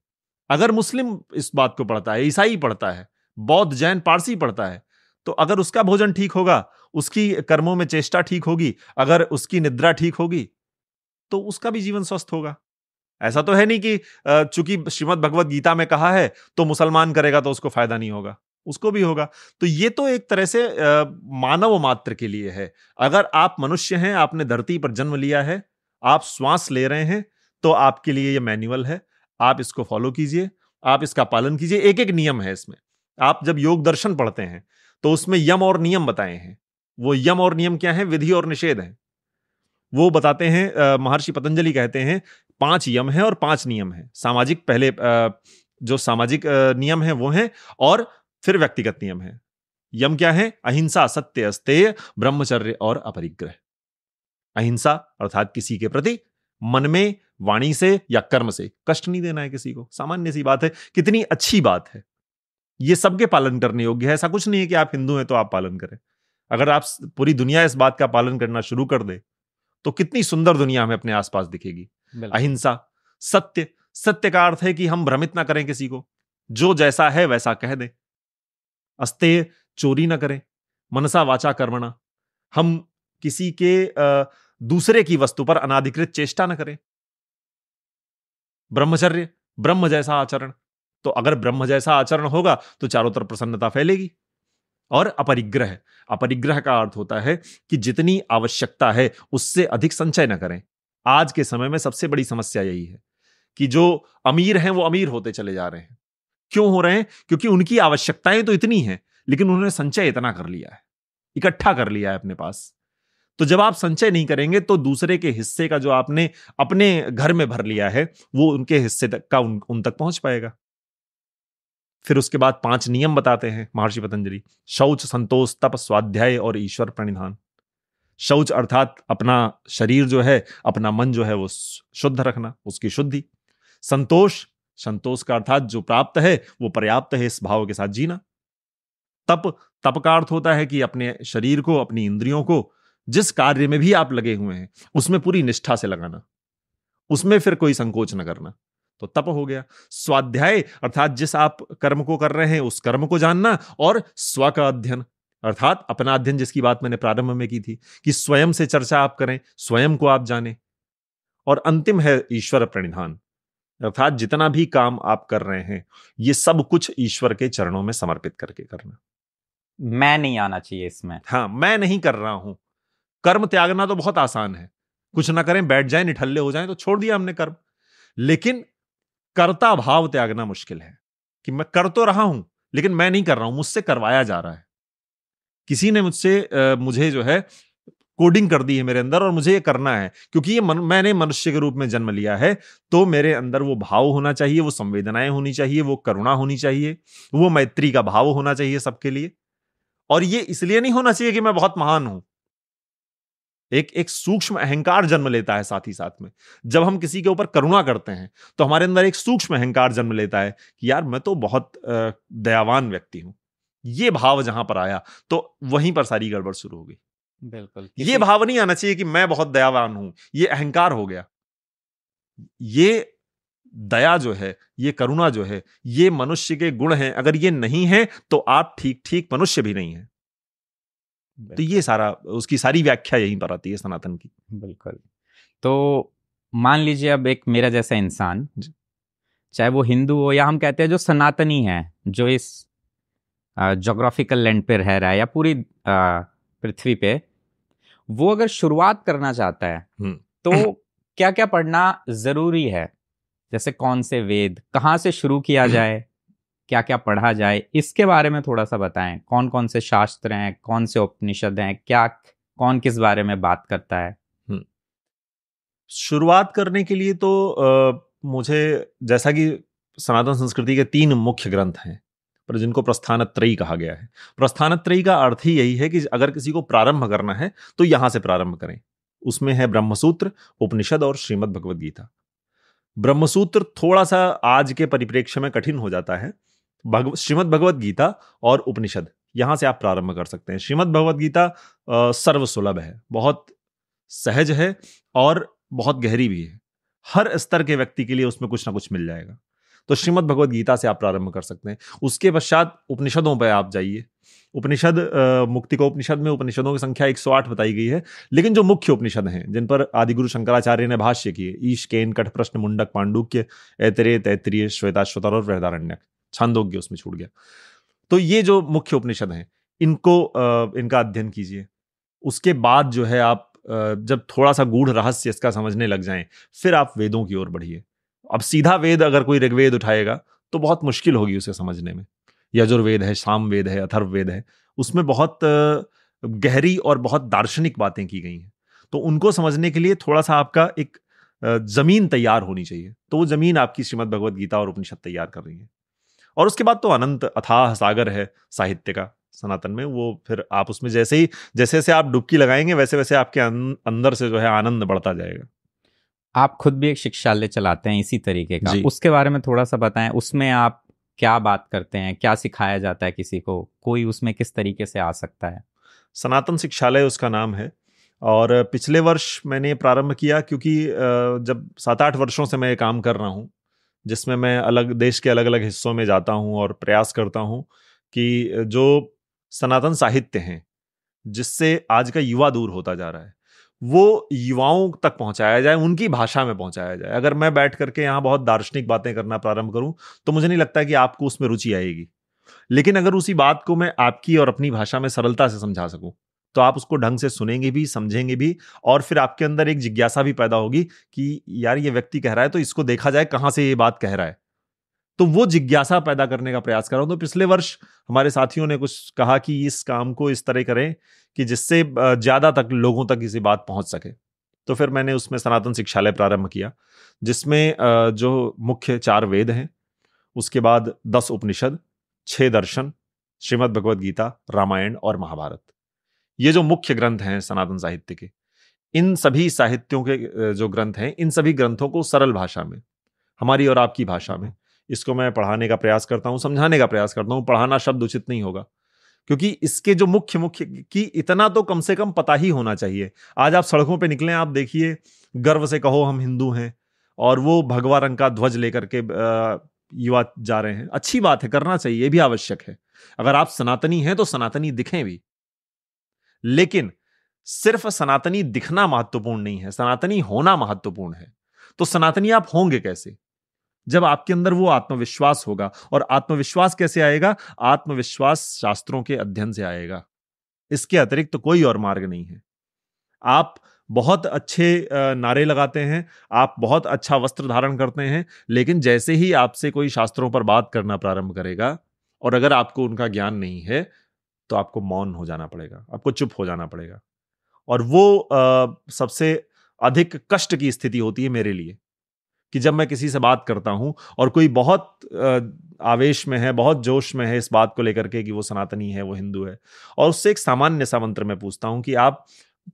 अगर मुस्लिम इस बात को पढ़ता है, ईसाई पढ़ता है, बौद्ध, जैन, पारसी पढ़ता है, तो अगर उसका भोजन ठीक होगा, उसकी कर्मों में चेष्टा ठीक होगी, अगर उसकी निद्रा ठीक होगी, तो उसका भी जीवन स्वस्थ होगा। ऐसा तो है नहीं कि चूंकि श्रीमद् भगवत गीता में कहा है तो मुसलमान करेगा तो उसको फायदा नहीं होगा, उसको भी होगा। तो ये तो एक तरह से मानव मात्र के लिए है। अगर आप मनुष्य हैं, आपने धरती पर जन्म लिया है, आप श्वास ले रहे हैं, तो आपके लिए ये मैनुअल है, आप इसको फॉलो कीजिए, आप इसका पालन कीजिए। एक एक नियम है इसमें। आप जब योग दर्शन पढ़ते हैं तो उसमें यम और नियम बताए हैं। वो यम और नियम क्या है? विधि और निषेध है। वो बताते हैं, महर्षि पतंजलि कहते हैं 5 यम है और 5 नियम है। सामाजिक पहले जो सामाजिक नियम है वो है, और फिर व्यक्तिगत नियम है। यम क्या है? अहिंसा, सत्य, अस्तेय, ब्रह्मचर्य और अपरिग्रह। अहिंसा अर्थात किसी के प्रति मन में, वाणी से या कर्म से कष्ट नहीं देना है किसी को। सामान्य सी बात है, कितनी अच्छी बात है। ये सबके पालन करने योग्य है। ऐसा कुछ नहीं है कि आप हिंदू हैं तो आप पालन करें। अगर आप पूरी दुनिया इस बात का पालन करना शुरू कर दे तो कितनी सुंदर दुनिया हमें अपने आसपास दिखेगी। अहिंसा, सत्य, सत्य का अर्थ है कि हम भ्रमित ना करें किसी को, जो जैसा है वैसा कह दें। अस्तेय, चोरी ना करें। मनसा वाचा कर्मणा, हम किसी के दूसरे की वस्तु पर अनाधिकृत चेष्टा ना करें। ब्रह्मचर्य, ब्रह्म जैसा आचरण। तो अगर ब्रह्म जैसा आचरण होगा तो चारों तरफ प्रसन्नता फैलेगी। और अपरिग्रह, अपरिग्रह का अर्थ होता है कि जितनी आवश्यकता है उससे अधिक संचय न करें। आज के समय में सबसे बड़ी समस्या यही है कि जो अमीर हैं वो अमीर होते चले जा रहे हैं। क्यों हो रहे हैं? क्योंकि उनकी आवश्यकताएं तो इतनी हैं, लेकिन उन्होंने संचय इतना कर लिया है, इकट्ठा कर लिया है अपने पास। तो जब आप संचय नहीं करेंगे तो दूसरे के हिस्से का जो आपने अपने घर में भर लिया है वो उनके हिस्से तक का उन तक पहुंच पाएगा। फिर उसके बाद 5 नियम बताते हैं महर्षि पतंजलि। शौच, संतोष, तप, स्वाध्याय और ईश्वर प्रणिधान। शौच अर्थात अपना शरीर जो है, अपना मन जो है वो शुद्ध रखना, उसकी शुद्धि। संतोष, संतोष का अर्थात जो प्राप्त है वो पर्याप्त है, इस भाव के साथ जीना। तप, तप का अर्थ होता है कि अपने शरीर को, अपनी इंद्रियों को जिस कार्य में भी आप लगे हुए हैं उसमें पूरी निष्ठा से लगाना, उसमें फिर कोई संकोच न करना, तो तप हो गया। स्वाध्याय अर्थात जिस आप कर्म को कर रहे हैं उस कर्म को जानना, और स्व का अध्ययन अर्थात अपना अध्ययन, जिसकी बात मैंने प्रारंभ में की थी कि स्वयं से चर्चा आप करें, स्वयं को आप जानें। और अंतिम है ईश्वर प्रणिधान, अर्थात जितना भी काम आप कर रहे हैं ये सब कुछ ईश्वर के चरणों में समर्पित करके करना। मैं नहीं आना चाहिए इसमें। हाँ, मैं नहीं कर रहा हूं। कर्म त्यागना तो बहुत आसान है, कुछ ना करें, बैठ जाएं, निठल्ले हो जाएं तो छोड़ दिया हमने कर्म। लेकिन कर्ता भाव त्यागना मुश्किल है कि मैं कर तो रहा हूं लेकिन मैं नहीं कर रहा हूं, मुझसे करवाया जा रहा है। किसी ने मुझे जो है कोडिंग कर दी है मेरे अंदर और मुझे ये करना है, क्योंकि मैंने मनुष्य के रूप में जन्म लिया है, तो मेरे अंदर वो भाव होना चाहिए, वो संवेदनाएं होनी चाहिए, वो करुणा होनी चाहिए, वो मैत्री का भाव होना चाहिए सबके लिए। और ये इसलिए नहीं होना चाहिए कि मैं बहुत महान हूं। एक सूक्ष्म अहंकार जन्म लेता है साथ ही साथ में। जब हम किसी के ऊपर करुणा करते हैं तो हमारे अंदर एक सूक्ष्म अहंकार जन्म लेता है कि यार मैं तो बहुत दयावान व्यक्ति हूं। ये भाव जहां पर आया तो वहीं पर सारी गड़बड़ शुरू हो गई। बिल्कुल। ये भाव नहीं आना चाहिए कि मैं बहुत दयावान हूं, ये अहंकार हो गया। ये दया जो है, ये करुणा जो है, ये मनुष्य के गुण हैं। अगर ये नहीं है तो आप ठीक ठीक मनुष्य भी नहीं है। तो ये सारा, उसकी सारी व्याख्या यहीं पर आती है सनातन की। बिल्कुल। तो मान लीजिए अब एक मेरा जैसा इंसान, चाहे वो हिंदू हो या हम कहते हैं जो सनातनी है, जो इस जोग्राफिकल लैंड पे रह रहा है या पूरी पृथ्वी पे, वो अगर शुरुआत करना चाहता है तो क्या क्या पढ़ना जरूरी है? जैसे कौन से वेद, कहाँ से शुरू किया जाए, क्या क्या पढ़ा जाए, इसके बारे में थोड़ा सा बताएं। कौन कौन से शास्त्र हैं, कौन से उपनिषद हैं, क्या कौन किस बारे में बात करता है? शुरुआत करने के लिए तो मुझे, जैसा कि सनातन संस्कृति के 3 मुख्य ग्रंथ हैं पर जिनको प्रस्थानत्रयी कहा गया है। प्रस्थानत्रयी का अर्थ ही यही है कि अगर किसी को प्रारंभ करना है तो यहां से प्रारंभ करें। उसमें है ब्रह्मसूत्र, उपनिषद और श्रीमद् भगवद गीता। ब्रह्मसूत्र थोड़ा सा आज के परिप्रेक्ष्य में कठिन हो जाता है। श्रीमद् भगवद गीता और उपनिषद, यहां से आप प्रारंभ कर सकते हैं। श्रीमद् भगवद गीता सर्वसुलभ है, बहुत सहज है और बहुत गहरी भी है। हर स्तर के व्यक्ति के लिए उसमें कुछ ना कुछ मिल जाएगा। तो श्रीमद् भगवद गीता से आप प्रारंभ कर सकते हैं। उसके पश्चात उपनिषदों पर आप जाइए। उपनिषद, मुक्तिकोपनिषद में उपनिषदों की संख्या 108 बताई गई है, लेकिन जो मुख्य उपनिषद हैं जिन पर आदिगुरु शंकराचार्य ने भाष्य किए, ईश, केन, कठ, प्रश्न, मुंडक, पांडुक्य, ऐतरेय, तैत्तिरीय, श्वेताश्वतर और बृहदारण्यक, छांदोग्य उसमें छूट गया। तो ये जो मुख्य उपनिषद हैं इनका अध्ययन कीजिए। उसके बाद जो है आप जब थोड़ा सा गूढ़ रहस्य इसका समझने लग जाएं, फिर आप वेदों की ओर बढ़िए। अब सीधा वेद अगर कोई ऋग्वेद उठाएगा तो बहुत मुश्किल होगी उसे समझने में। यजुर्वेद है, सामवेद है, अथर्ववेद है, उसमें बहुत गहरी और बहुत दार्शनिक बातें की गई हैं। तो उनको समझने के लिए थोड़ा सा आपका एक जमीन तैयार होनी चाहिए। तो वो जमीन आपकी श्रीमद् भगवद गीता और उपनिषद तैयार कर रही है। और उसके बाद तो अनंत अथाह सागर है साहित्य का सनातन में। वो फिर आप उसमें जैसे जैसे आप डुबकी लगाएंगे वैसे वैसे आपके अंदर से जो है आनंद बढ़ता जाएगा। आप खुद भी एक शिक्षालय चलाते हैं इसी तरीके का, उसके बारे में थोड़ा सा बताएं। उसमें आप क्या बात करते हैं, क्या सिखाया जाता है किसी को, कोई उसमें किस तरीके से आ सकता है? सनातन शिक्षालय उसका नाम है। और पिछले वर्ष मैंने प्रारंभ किया क्योंकि जब 7-8 वर्षों से मैं ये काम कर रहा हूँ, जिसमें मैं अलग देश के अलग अलग हिस्सों में जाता हूँ और प्रयास करता हूँ कि जो सनातन साहित्य हैं जिससे आज का युवा दूर होता जा रहा है, वो युवाओं तक पहुंचाया जाए, उनकी भाषा में पहुंचाया जाए। अगर मैं बैठ करके यहाँ बहुत दार्शनिक बातें करना प्रारंभ करूं तो मुझे नहीं लगता कि आपको उसमें रुचि आएगी। लेकिन अगर उसी बात को मैं आपकी और अपनी भाषा में सरलता से समझा सकूं तो आप उसको ढंग से सुनेंगे भी, समझेंगे भी, और फिर आपके अंदर एक जिज्ञासा भी पैदा होगी कि यार ये व्यक्ति कह रहा है तो इसको देखा जाए कहां से ये बात कह रहा है। तो वो जिज्ञासा पैदा करने का प्रयास कर रहा हूं। तो पिछले वर्ष हमारे साथियों ने कुछ कहा कि इस काम को इस तरह करें कि जिससे ज्यादा तक लोगों तक इसी बात पहुंच सके। तो फिर मैंने उसमें सनातन शिक्षालय प्रारंभ किया, जिसमें जो मुख्य 4 वेद हैं, उसके बाद 10 उपनिषद, 6 दर्शन, श्रीमद् भगवद गीता, रामायण और महाभारत, ये जो मुख्य ग्रंथ हैं सनातन साहित्य के, इन सभी साहित्यों के जो ग्रंथ हैं, इन सभी ग्रंथों को सरल भाषा में, हमारी और आपकी भाषा में, इसको मैं पढ़ाने का प्रयास करता हूं, समझाने का प्रयास करता हूं। पढ़ाना शब्द उचित नहीं होगा क्योंकि इसके जो मुख्य कि इतना तो कम से कम पता ही होना चाहिए। आज आप सड़कों पे निकलें, आप देखिए, गर्व से कहो हम हिंदू हैं, और वो भगवा रंग का ध्वज लेकर के युवा जा रहे हैं। अच्छी बात है, करना चाहिए, ये भी आवश्यक है। अगर आप सनातनी हैं तो सनातनी दिखें भी, लेकिन सिर्फ सनातनी दिखना महत्वपूर्ण नहीं है, सनातनी होना महत्वपूर्ण है। तो सनातनी आप होंगे कैसे? जब आपके अंदर वो आत्मविश्वास होगा। और आत्मविश्वास कैसे आएगा? आत्मविश्वास शास्त्रों के अध्ययन से आएगा। इसके अतिरिक्त तो कोई और मार्ग नहीं है। आप बहुत अच्छे नारे लगाते हैं, आप बहुत अच्छा वस्त्र धारण करते हैं, लेकिन जैसे ही आपसे कोई शास्त्रों पर बात करना प्रारंभ करेगा और अगर आपको उनका ज्ञान नहीं है तो आपको मौन हो जाना पड़ेगा, आपको चुप हो जाना पड़ेगा। और वो सबसे अधिक कष्ट की स्थिति होती है मेरे लिए कि जब मैं किसी से बात करता हूं और कोई बहुत आवेश में है, बहुत जोश में है इस बात को लेकर के कि वो सनातनी है, वो हिंदू है, और उससे एक सामान्य सा मंत्र मैं पूछता हूं कि आप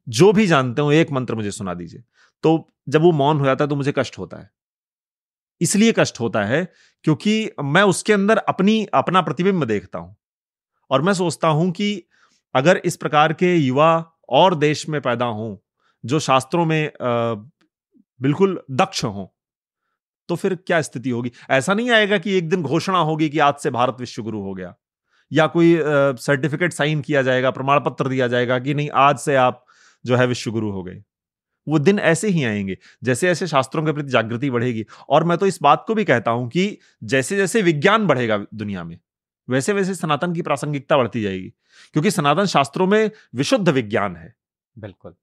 जो भी जानते हो एक मंत्र मुझे सुना दीजिए, तो जब वो मौन हो जाता है तो मुझे कष्ट होता है। इसलिए कष्ट होता है क्योंकि मैं उसके अंदर अपना प्रतिबिंब देखता हूं और मैं सोचता हूं कि अगर इस प्रकार के युवा और देश में पैदा हों जो शास्त्रों में बिल्कुल दक्ष हों, तो फिर क्या स्थिति होगी। ऐसा नहीं आएगा कि एक दिन घोषणा होगी कि आज से भारत विश्व गुरु हो गया, या कोई सर्टिफिकेट साइन किया जाएगा, प्रमाण पत्र दिया जाएगा कि नहीं आज से आप जो है विश्व गुरु हो गए। वो दिन ऐसे ही आएंगे जैसे जैसे शास्त्रों के प्रति जागृति बढ़ेगी। और मैं तो इस बात को भी कहता हूं कि जैसे जैसे विज्ञान बढ़ेगा दुनिया में, वैसे वैसे सनातन की प्रासंगिकता बढ़ती जाएगी, क्योंकि सनातन शास्त्रों में विशुद्ध विज्ञान है। बिल्कुल।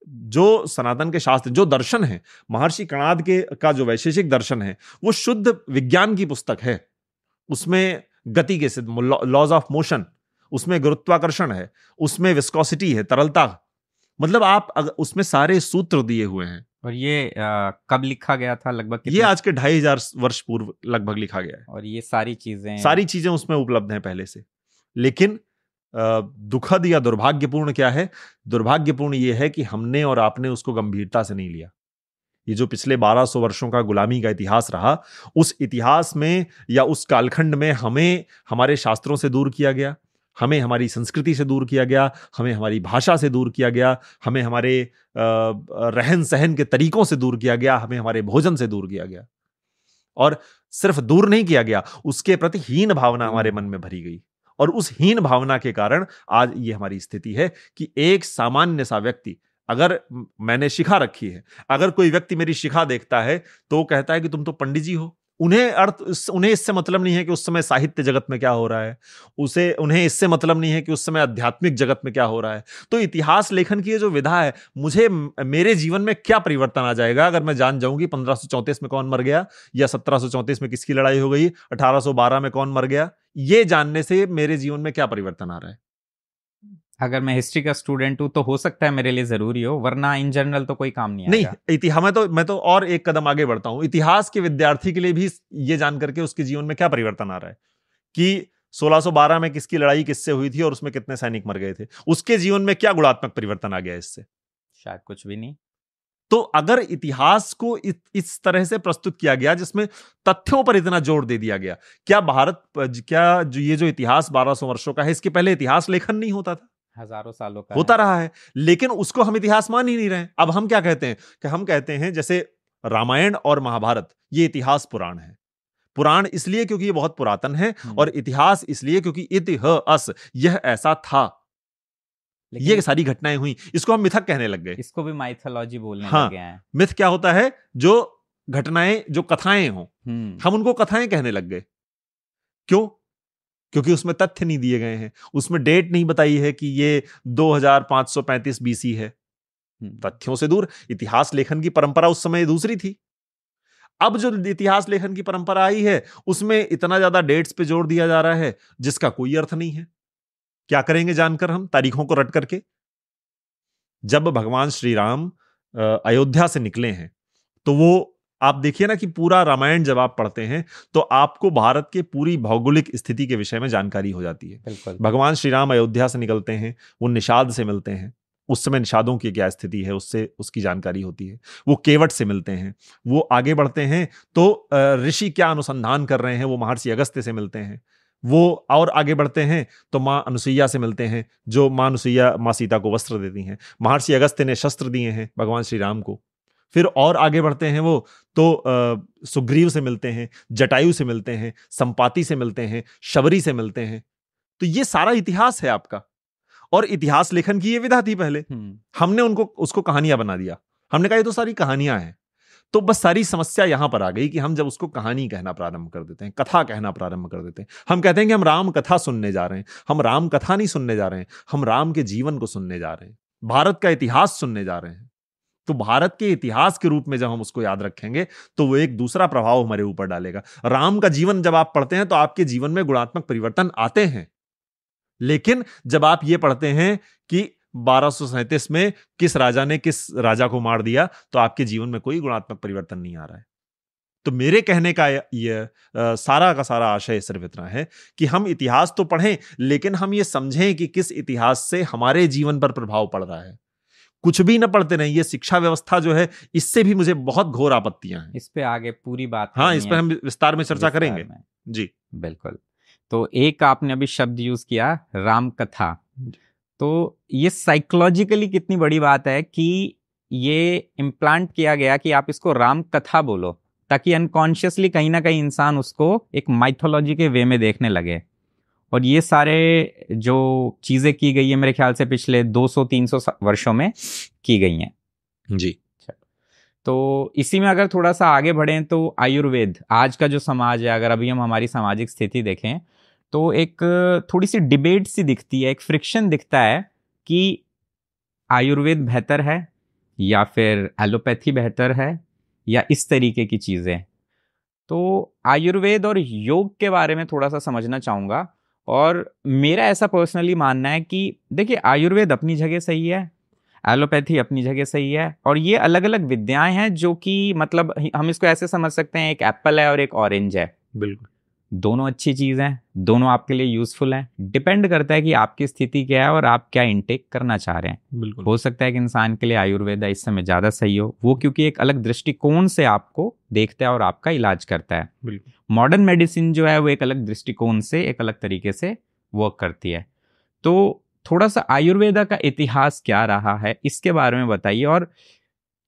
जो सनातन के शास्त्र, जो दर्शन है, महर्षि कणाद के का जो वैशेषिक दर्शन है, वो शुद्ध विज्ञान की पुस्तक है। उसमें गति के सिद्ध लॉज ऑफ मोशन, उसमें गुरुत्वाकर्षण है, उसमें विस्कोसिटी है, तरलता, मतलब आप उसमें सारे सूत्र दिए हुए हैं। और ये कब लिखा गया था लगभग? ये आज के 2500 वर्ष पूर्व लगभग लिखा गया है। और ये सारी चीजें उसमें उपलब्ध हैं पहले से। लेकिन दुखद या दुर्भाग्यपूर्ण क्या है? दुर्भाग्यपूर्ण ये है कि हमने और आपने उसको गंभीरता से नहीं लिया। ये जो पिछले 1200 वर्षों का गुलामी का इतिहास रहा, उस इतिहास में या उस कालखंड में हमें हमारे शास्त्रों से दूर किया गया, हमें हमारी संस्कृति से दूर किया गया, हमें हमारी भाषा से दूर किया गया, हमें हमारे रहन सहन के तरीकों से दूर किया गया, हमें हमारे भोजन से दूर किया गया। और सिर्फ दूर नहीं किया गया, उसके प्रति हीन भावना हमारे मन में भरी गई। और उस हीन भावना के कारण आज ये हमारी स्थिति है कि एक सामान्य सा व्यक्ति, अगर मैंने शिखा रखी है, अगर कोई व्यक्ति मेरी शिखा देखता है तो वो कहता है कि तुम तो पंडित जी हो। उन्हें इससे मतलब नहीं है कि उस समय साहित्य जगत में क्या हो रहा है, उन्हें इससे मतलब नहीं है कि उस समय आध्यात्मिक जगत में क्या हो रहा है। तो इतिहास लेखन की ये जो विधा है, मेरे जीवन में क्या परिवर्तन आ जाएगा अगर मैं जान जाऊं कि 1534 में कौन मर गया, या 1734 में किसकी लड़ाई हो गई, 1812 में कौन मर गया, ये जानने से मेरे जीवन में क्या परिवर्तन आ रहा है। अगर मैं हिस्ट्री का स्टूडेंट हूं तो हो सकता है मेरे लिए जरूरी हो, वरना इन जनरल तो कोई काम नहीं आएगा। नहीं, मैं तो और एक कदम आगे बढ़ता हूं। इतिहास के विद्यार्थी के लिए भी ये जान करके उसके जीवन में क्या परिवर्तन आ रहा है कि 1612 में किसकी लड़ाई किससे हुई थी और उसमें कितने सैनिक मर गए थे, उसके जीवन में क्या गुणात्मक परिवर्तन आ गया इससे? शायद कुछ भी नहीं। तो अगर इतिहास को इस तरह से प्रस्तुत किया गया जिसमें तथ्यों पर इतना जोर दे दिया गया, क्या ये जो इतिहास 1200 वर्षों का है, इसके पहले इतिहास लेखन नहीं होता था? हजारों सालों का होता रहा है, लेकिन उसको हम इतिहास मान ही नहीं रहे। अब हम क्या कहते हैं कि हम कहते हैं जैसे रामायण और महाभारत ये इतिहास पुराण है। पुराण इसलिए क्योंकि ये बहुत पुरातन है, और इतिहास इसलिए क्योंकि इतिहास यह ऐसा था, ये सारी घटनाएं हुई। इसको हम मिथक कहने लग गए, इसको भी माइथोलॉजी बोलने लग गए हैं। मिथ क्या होता है? जो घटनाएं, जो कथाएं हो, हम उनको कथाएं कहने लग गए। क्यों? क्योंकि उसमें तथ्य नहीं दिए गए हैं, उसमें डेट नहीं बताई है कि ये 2535 बीसी है। तथ्यों से दूर। इतिहास लेखन की परंपरा उस समय दूसरी थी। अब जो इतिहास लेखन की परंपरा आई है उसमें इतना ज्यादा डेट्स पे जोर दिया जा रहा है जिसका कोई अर्थ नहीं है। क्या करेंगे जानकर हम, तारीखों को रट करके? जब भगवान श्री राम अयोध्या से निकले हैं तो वो, आप देखिए ना कि पूरा रामायण जब आप पढ़ते हैं तो आपको भारत के पूरी भौगोलिक स्थिति के विषय में जानकारी हो जाती है। भगवान श्री राम अयोध्या से निकलते हैं, वो निषाद से मिलते हैं, उस समय निषादों की क्या स्थिति है उससे उसकी जानकारी होती है। वो केवट से मिलते हैं, वो आगे बढ़ते हैं तो ऋषि क्या अनुसंधान कर रहे हैं, वो महर्षि अगस्त्य से मिलते हैं। वो और आगे बढ़ते हैं तो माँ अनुसुईया से मिलते हैं, जो माँ अनुसुईया माँ सीता को वस्त्र देती हैं। महर्षि अगस्त्य ने शस्त्र दिए हैं भगवान श्री राम को। फिर और आगे बढ़ते हैं वो तो सुग्रीव से मिलते हैं, जटायु से मिलते हैं, संपाति से मिलते हैं, शबरी से मिलते हैं। तो ये सारा इतिहास है आपका। और इतिहास लेखन की ये विधा थी पहले। हमने उसको कहानियां बना दिया। हमने कहा ये तो सारी कहानियां हैं। तो बस सारी समस्या यहां पर आ गई कि हम जब उसको कहानी कहना प्रारंभ कर देते हैं, कथा कहना प्रारंभ कर देते हैं, हम कहते हैं कि हम राम कथा सुनने जा रहे हैं। हम राम कथा नहीं सुनने जा रहे हैं, हम राम के जीवन को सुनने जा रहे हैं, भारत का इतिहास सुनने जा रहे हैं। तो भारत के इतिहास के रूप में जब हम उसको याद रखेंगे तो वो एक दूसरा प्रभाव हमारे ऊपर डालेगा। राम का जीवन जब आप पढ़ते हैं तो आपके जीवन में गुणात्मक परिवर्तन आते हैं, लेकिन जब आप ये पढ़ते हैं कि 1237 में किस राजा ने किस राजा को मार दिया, तो आपके जीवन में कोई गुणात्मक परिवर्तन नहीं आ रहा है। तो मेरे कहने का ये सारा का सारा आशय सिर्फ इतना है कि हम इतिहास तो पढ़ें, लेकिन हम ये समझें कि किस इतिहास से हमारे जीवन पर प्रभाव पड़ रहा है। कुछ भी न पढ़ते नहीं। ये शिक्षा व्यवस्था जो है, इससे भी मुझे बहुत घोर आपत्तियां हैं। इस पे आगे पूरी बात हाँ, इस पर हम विस्तार में चर्चा करेंगे। जी बिल्कुल। तो एक आपने अभी शब्द यूज किया, राम कथा। तो ये साइकोलॉजिकली कितनी बड़ी बात है कि ये इम्प्लांट किया गया कि आप इसको राम कथा बोलो, ताकि अनकॉन्शियसली कहीं ना कहीं इंसान उसको एक माइथोलॉजी के वे में देखने लगे। और ये सारे जो चीजें की गई है मेरे ख्याल से पिछले 200-300 वर्षों में की गई हैं। जी। तो इसी में अगर थोड़ा सा आगे बढ़ें तो आयुर्वेद, आज का जो समाज है, अगर अभी हम हमारी सामाजिक स्थिति देखें तो एक थोड़ी सी डिबेट सी दिखती है, एक फ्रिक्शन दिखता है कि आयुर्वेद बेहतर है या फिर एलोपैथी बेहतर है या इस तरीके की चीज़ें। तो आयुर्वेद और योग के बारे में थोड़ा सा समझना चाहूँगा। और मेरा ऐसा पर्सनली मानना है कि देखिए, आयुर्वेद अपनी जगह सही है, एलोपैथी अपनी जगह सही है, और ये अलग अलग विद्याएं हैं जो कि मतलब हम इसको ऐसे समझ सकते हैं, एक एप्पल है और एक ऑरेंज है। बिल्कुल, दोनों अच्छी चीज़ हैं, दोनों आपके लिए यूजफुल हैं। डिपेंड करता है कि आपकी स्थिति क्या है और आप क्या इनटेक करना चाह रहे हैं। बिल्कुल। हो सकता है कि इंसान के लिए आयुर्वेद इस समय ज़्यादा सही हो, वो क्योंकि एक अलग दृष्टिकोण से आपको देखता है और आपका इलाज करता है। बिल्कुल। मॉडर्न मेडिसिन जो है वो एक अलग दृष्टिकोण से, एक अलग तरीके से वर्क करती है। तो थोड़ा सा आयुर्वेदा का इतिहास क्या रहा है इसके बारे में बताइए, और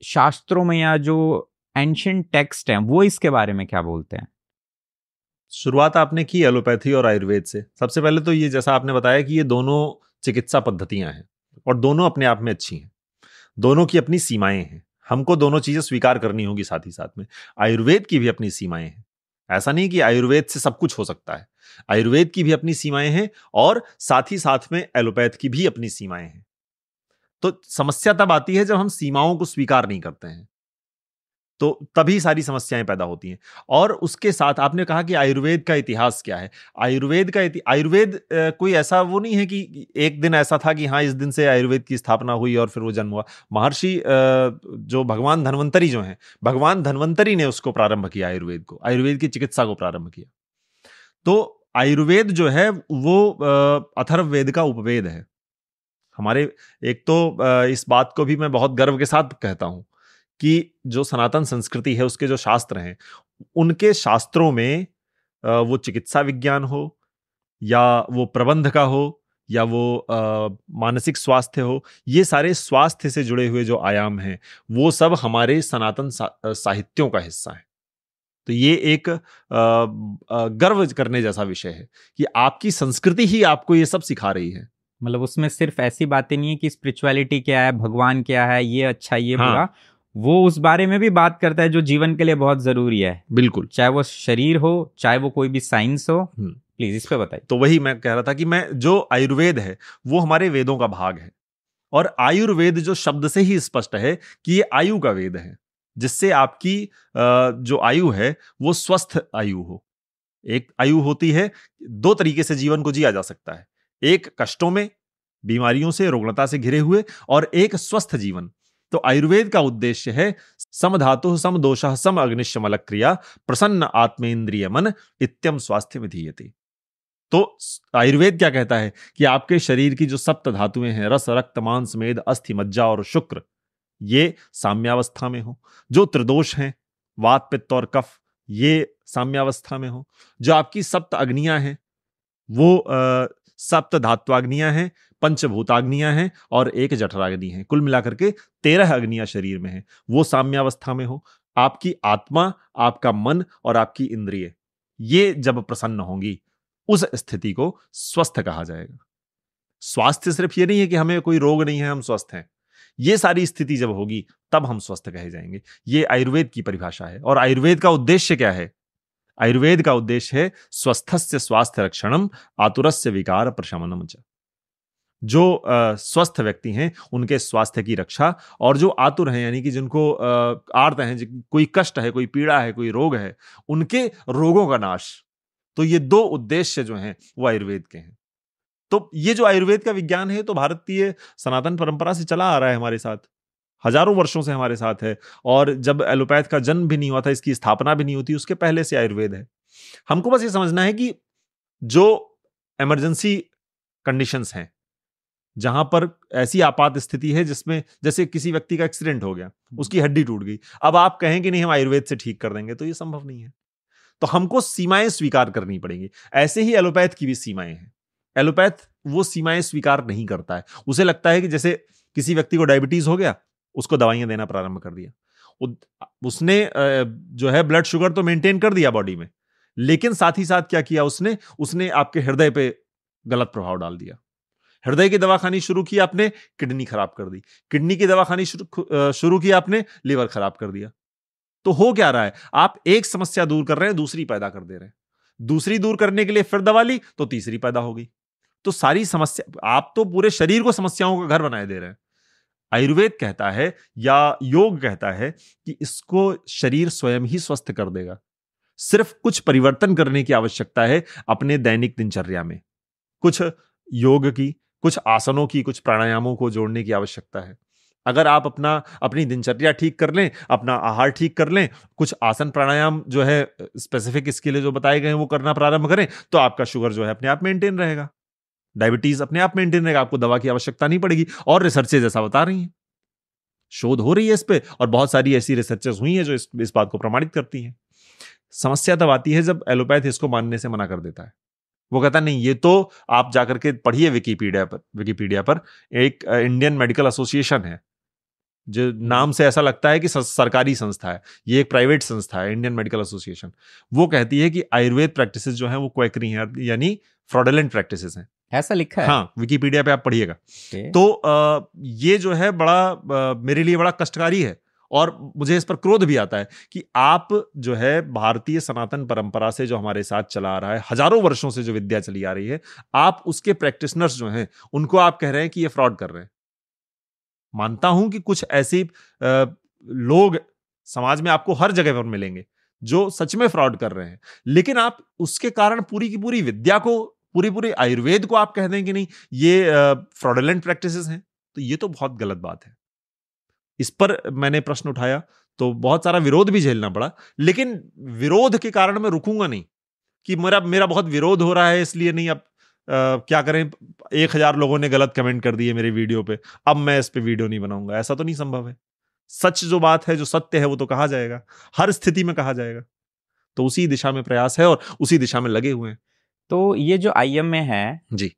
शास्त्रों में या जो एंशिएंट टेक्स्ट हैं वो इसके बारे में क्या बोलते हैं। शुरुआत आपने की एलोपैथी और आयुर्वेद से। सबसे पहले तो ये, जैसा आपने बताया कि ये दोनों चिकित्सा पद्धतियां हैं और दोनों अपने आप में अच्छी हैं, दोनों की अपनी सीमाएं हैं। हमको दोनों चीजें स्वीकार करनी होगी। साथ ही साथ में आयुर्वेद की भी अपनी सीमाएं हैं। ऐसा नहीं कि आयुर्वेद से सब कुछ हो सकता है। आयुर्वेद की भी अपनी सीमाएं हैं और साथ ही साथ में एलोपैथ की भी अपनी सीमाएं हैं। तो समस्या तब आती है जब हम सीमाओं को स्वीकार नहीं करते हैं, तो तभी सारी समस्याएं पैदा होती हैं। और उसके साथ आपने कहा कि आयुर्वेद का इतिहास क्या है। आयुर्वेद कोई ऐसा वो नहीं है कि एक दिन ऐसा था कि हाँ इस दिन से आयुर्वेद की स्थापना हुई और फिर वो जन्म हुआ। महर्षि जो भगवान धन्वंतरी जो हैं, भगवान धन्वंतरी ने उसको प्रारंभ किया, आयुर्वेद को, आयुर्वेद की चिकित्सा को प्रारंभ किया। तो आयुर्वेद जो है वो अथर्ववेद का उपवेद है हमारे। एक तो इस बात को भी मैं बहुत गर्व के साथ कहता हूं कि जो सनातन संस्कृति है उसके जो शास्त्र हैं, उनके शास्त्रों में वो चिकित्सा विज्ञान हो या वो प्रबंध का हो या वो मानसिक स्वास्थ्य हो, ये सारे स्वास्थ्य से जुड़े हुए जो आयाम हैं वो सब हमारे सनातन साहित्यों का हिस्सा है। तो ये एक गर्व करने जैसा विषय है कि आपकी संस्कृति ही आपको ये सब सिखा रही है। मतलब उसमें सिर्फ ऐसी बातें नहीं है कि स्पिरिचुअलिटी क्या है, भगवान क्या है, ये अच्छा ये बुरा, वो उस बारे में भी बात करता है जो जीवन के लिए बहुत जरूरी है। बिल्कुल, चाहे वो शरीर हो, चाहे वो कोई भी साइंस हो। प्लीज इस पे बताइए। तो वही मैं कह रहा था कि मैं जो आयुर्वेद है वो हमारे वेदों का भाग है, और आयुर्वेद जो शब्द से ही स्पष्ट है कि ये आयु का वेद है, जिससे आपकी जो आयु है वो स्वस्थ आयु हो। एक आयु होती है, दो तरीके से जीवन को जिया जा सकता है, एक कष्टों में, बीमारियों से, रुग्णता से घिरे हुए, और एक स्वस्थ जीवन। तो आयुर्वेद का उद्देश्य है सम धातु सम दोषः सम अग्निशमल क्रिया प्रसन्न आत्मेन्द्रिय मन इत्यम स्वास्थ्य विधीयते। तो आयुर्वेद क्या कहता है कि आपके शरीर की जो सप्त धातुएं हैं, रस, रक्त, मांस, मेद, अस्थि, मज्जा और शुक्र, ये साम्यावस्था में हो। जो त्रिदोष हैं, वात, पित्त और कफ, ये साम्यावस्था में हो। जो आपकी सप्त अग्नियां हैं वो सप्त धात्वाग्नियां हैं, पंचभूताग्नियां हैं और एक जठराग्नि है। कुल मिलाकर के 13 अग्नियां शरीर में हैं, वो साम्यावस्था में हो। आपकी आत्मा, आपका मन और आपकी इंद्रिय, ये जब प्रसन्न होंगी, उस स्थिति को स्वस्थ कहा जाएगा। स्वास्थ्य सिर्फ ये नहीं है कि हमें कोई रोग नहीं है, हम स्वस्थ हैं। ये सारी स्थिति जब होगी तब हम स्वस्थ कहे जाएंगे। ये आयुर्वेद की परिभाषा है। और आयुर्वेद का उद्देश्य क्या है? आयुर्वेद का उद्देश्य है स्वस्थस्य स्वास्थ्य रक्षणम आतुरस्य विकार प्रशमनम च। जो स्वस्थ व्यक्ति हैं उनके स्वास्थ्य की रक्षा, और जो आतुर हैं यानी कि जिनको आर्त हैं, कोई कष्ट है, कोई पीड़ा है, कोई रोग है, उनके रोगों का नाश। तो ये दो उद्देश्य जो हैं वो आयुर्वेद के हैं। तो ये जो आयुर्वेद का विज्ञान है तो भारतीय सनातन परंपरा से चला आ रहा है, हमारे साथ हजारों वर्षों से हमारे साथ है। और जब एलोपैथ का जन्म भी नहीं हुआ था, इसकी स्थापना भी नहीं होती, उसके पहले से आयुर्वेद है। हमको बस ये समझना है कि जो इमरजेंसी कंडीशंस हैं, जहां पर ऐसी आपात स्थिति है जिसमें जैसे किसी व्यक्ति का एक्सीडेंट हो गया, उसकी हड्डी टूट गई, अब आप कहें कि नहीं हम आयुर्वेद से ठीक कर देंगे, तो ये संभव नहीं है। तो हमको सीमाएं स्वीकार करनी पड़ेंगी। ऐसे ही एलोपैथ की भी सीमाएं हैं। एलोपैथ वो सीमाएं स्वीकार नहीं करता है। उसे लगता है कि जैसे किसी व्यक्ति को डायबिटीज हो गया, उसको दवाइयां देना प्रारंभ कर दिया, उसने जो है ब्लड शुगर तो मेंटेन कर दिया बॉडी में, लेकिन साथ ही साथ क्या किया उसने आपके हृदय पे गलत प्रभाव डाल दिया। हृदय की दवा खानी शुरू की आपने, किडनी खराब कर दी। किडनी की दवा खानी शुरू की आपने, लीवर खराब कर दिया। तो हो क्या रहा है? आप एक समस्या दूर कर रहे हैं, दूसरी पैदा कर दे रहे हैं। दूसरी दूर करने के लिए फिर दवा ली तो तीसरी पैदा हो गई। तो सारी समस्या, आप तो पूरे शरीर को समस्याओं का घर बनाए दे रहे हैं। आयुर्वेद कहता है या योग कहता है कि इसको शरीर स्वयं ही स्वस्थ कर देगा। सिर्फ कुछ परिवर्तन करने की आवश्यकता है अपने दैनिक दिनचर्या में। कुछ योग की, कुछ आसनों की, कुछ प्राणायामों को जोड़ने की आवश्यकता है। अगर आप अपनी दिनचर्या ठीक कर लें, अपना आहार ठीक कर लें, कुछ आसन प्राणायाम जो है स्पेसिफिक इसके लिए जो बताए गए हैं वो करना प्रारंभ करें, तो आपका शुगर जो है अपने आप मेंटेन रहेगा, डायबिटीज अपने आप मेंटेन रहेगा, आपको दवा की आवश्यकता नहीं पड़ेगी। और रिसर्चेज ऐसा बता रही हैं, शोध हो रही है इस पे, और बहुत सारी ऐसी रिसर्चेस हुई हैं जो इस बात को प्रमाणित करती हैं। समस्या तब आती है जब एलोपैथ इसको मानने से मना कर देता है। वो कहता नहीं, ये तो आप जाकर के पढ़िए विकिपीडिया पर एक इंडियन मेडिकल एसोसिएशन है, जो नाम से ऐसा लगता है कि सरकारी संस्था है, ये एक प्राइवेट संस्था है, इंडियन मेडिकल एसोसिएशन। वो कहती है कि आयुर्वेद प्रैक्टिसेस जो हैं वो क्वैकरी हैं, यानी फ्रॉडुलेंट प्रैक्टिसेस हैं। ऐसा लिखा है? हाँ, विकिपीडिया पे आप पढ़िएगा। तो ये जो है बड़ा मेरे लिए बड़ा कष्टकारी है, और मुझे इस पर क्रोध भी आता है कि आप जो है भारतीय सनातन परंपरा से जो हमारे साथ चला आ रहा है, हजारों वर्षों से जो विद्या चली आ रही है, आप उसके प्रैक्टिशनर्स जो हैं उनको आप कह रहे हैं कि ये फ्रॉड कर रहे हैं। मानता हूं कि कुछ ऐसे लोग समाज में आपको हर जगह पर मिलेंगे जो सच में फ्रॉड कर रहे हैं, लेकिन आप उसके कारण पूरी की पूरी विद्या को, पूरी आयुर्वेद को आप कह दें कि नहीं ये फ्रॉडुलेंट प्रैक्टिसेस हैं, तो ये तो बहुत गलत बात है। इस पर मैंने प्रश्न उठाया तो बहुत सारा विरोध भी झेलना पड़ा, लेकिन विरोध के कारण मैं रुकूंगा नहीं कि मेरा बहुत विरोध हो रहा है इसलिए नहीं, अब क्या करें, 1000 लोगों ने गलत कमेंट कर दिए मेरे वीडियो पे, अब मैं इस पे वीडियो नहीं बनाऊंगा, ऐसा तो नहीं संभव है। सच जो बात है, जो सत्य है, वो तो कहा जाएगा, हर स्थिति में कहा जाएगा। तो उसी दिशा में प्रयास है और उसी दिशा में लगे हुए हैं। तो ये जो आईएम में है जी,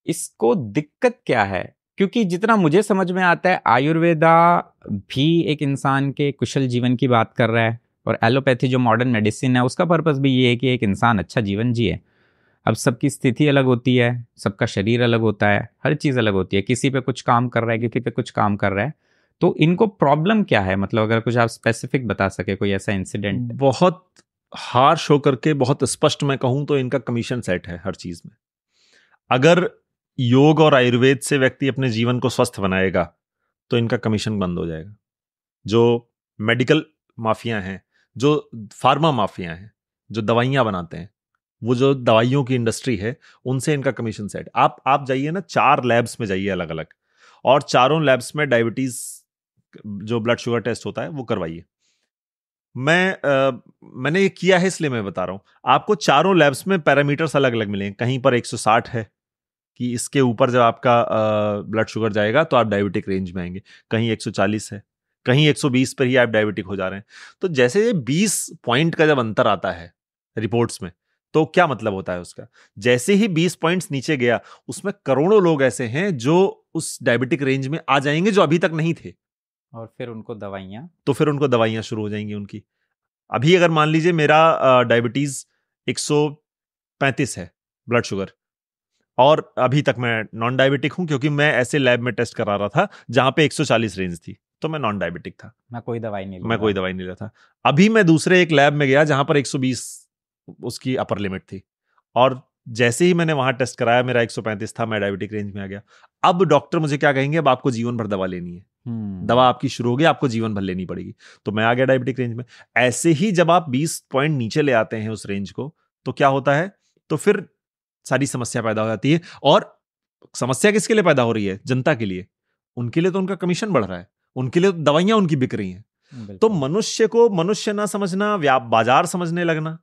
इसको दिक्कत क्या है? क्योंकि जितना मुझे समझ में आता है आयुर्वेदा भी एक इंसान के कुशल जीवन की बात कर रहा है, और एलोपैथी जो मॉडर्न मेडिसिन है उसका पर्पस भी ये है कि एक इंसान अच्छा जीवन जिए। अब सबकी स्थिति अलग होती है, सबका शरीर अलग होता है, हर चीज़ अलग होती है, किसी पे कुछ काम कर रहा है, किसी पे कुछ काम कर रहा है। तो इनको प्रॉब्लम क्या है? मतलब अगर कुछ आप स्पेसिफिक बता सके, कोई ऐसा इंसिडेंट। बहुत हार्श होकर के बहुत स्पष्ट मैं कहूं तो इनका कमीशन सेट है हर चीज में। अगर योग और आयुर्वेद से व्यक्ति अपने जीवन को स्वस्थ बनाएगा तो इनका कमीशन बंद हो जाएगा। जो मेडिकल माफिया हैं, जो फार्मा माफिया हैं, जो दवाइयां बनाते हैं, वो जो दवाइयों की इंडस्ट्री है, उनसे इनका कमीशन सेट। आप जाइए ना, 4 लैब्स में जाइए अलग अलग, और चारों लैब्स में डायबिटीज जो ब्लड शुगर टेस्ट होता है वो करवाइए। मैंने ये किया है इसलिए मैं बता रहा हूं आपको। चारों लैब्स में पैरामीटर्स अलग अलग मिलेंगे। कहीं पर 160 है कि इसके ऊपर जब आपका ब्लड शुगर जाएगा तो आप डायबिटिक रेंज में आएंगे, कहीं 140 है, कहीं 120 पर ही आप डायबिटिक हो जा रहे हैं। तो जैसे 20 पॉइंट का जब अंतर आता है रिपोर्ट्स में, तो क्या मतलब होता है उसका? जैसे ही 20 पॉइंट्स नीचे गया, उसमें करोड़ों लोग ऐसे हैं जो उस डायबिटिक रेंज में आ जाएंगे जो अभी तक नहीं थे, और फिर उनको दवाइयां शुरू हो जाएंगी उनकी। अभी अगर मान लीजिए मेरा डायबिटीज 135 है ब्लड शुगर, और अभी तक मैं नॉन डायबिटिक हूं, क्योंकि मैं ऐसे लैब में टेस्ट करा रहा था जहां पे 140 रेंज थी, तो मैं नॉन डायबिटिक था। मैं कोई दवाई नहीं ले मैं रहा। कोई दवाई नहीं लेता। अभी मैं दूसरे एक लैब में गया जहां पर 120 उसकी अपर लिमिट थी, और जैसे ही मैंने वहां टेस्ट कराया मेरा 135 था, मैं डायबिटिक रेंज में आ गया। अब डॉक्टर मुझे क्या कहेंगे, अब आपको जीवन भर दवा लेनी है, दवा आपकी शुरू होगी, आपको जीवन भर लेनी पड़ेगी। तो मैं आ गया डायबिटिक रेंज में। ऐसे ही जब आप 20 पॉइंट नीचे ले आते हैं उस रेंज को, तो क्या होता है, तो फिर सारी समस्या पैदा हो जाती है। और समस्या किसके लिए पैदा हो रही है? जनता के लिए। उनके लिए तो उनका कमीशन बढ़ रहा है, उनके लिए तो दवाइयां उनकी बिक रही हैं। तो मनुष्य को मनुष्य ना समझना, बाजार समझने लगना,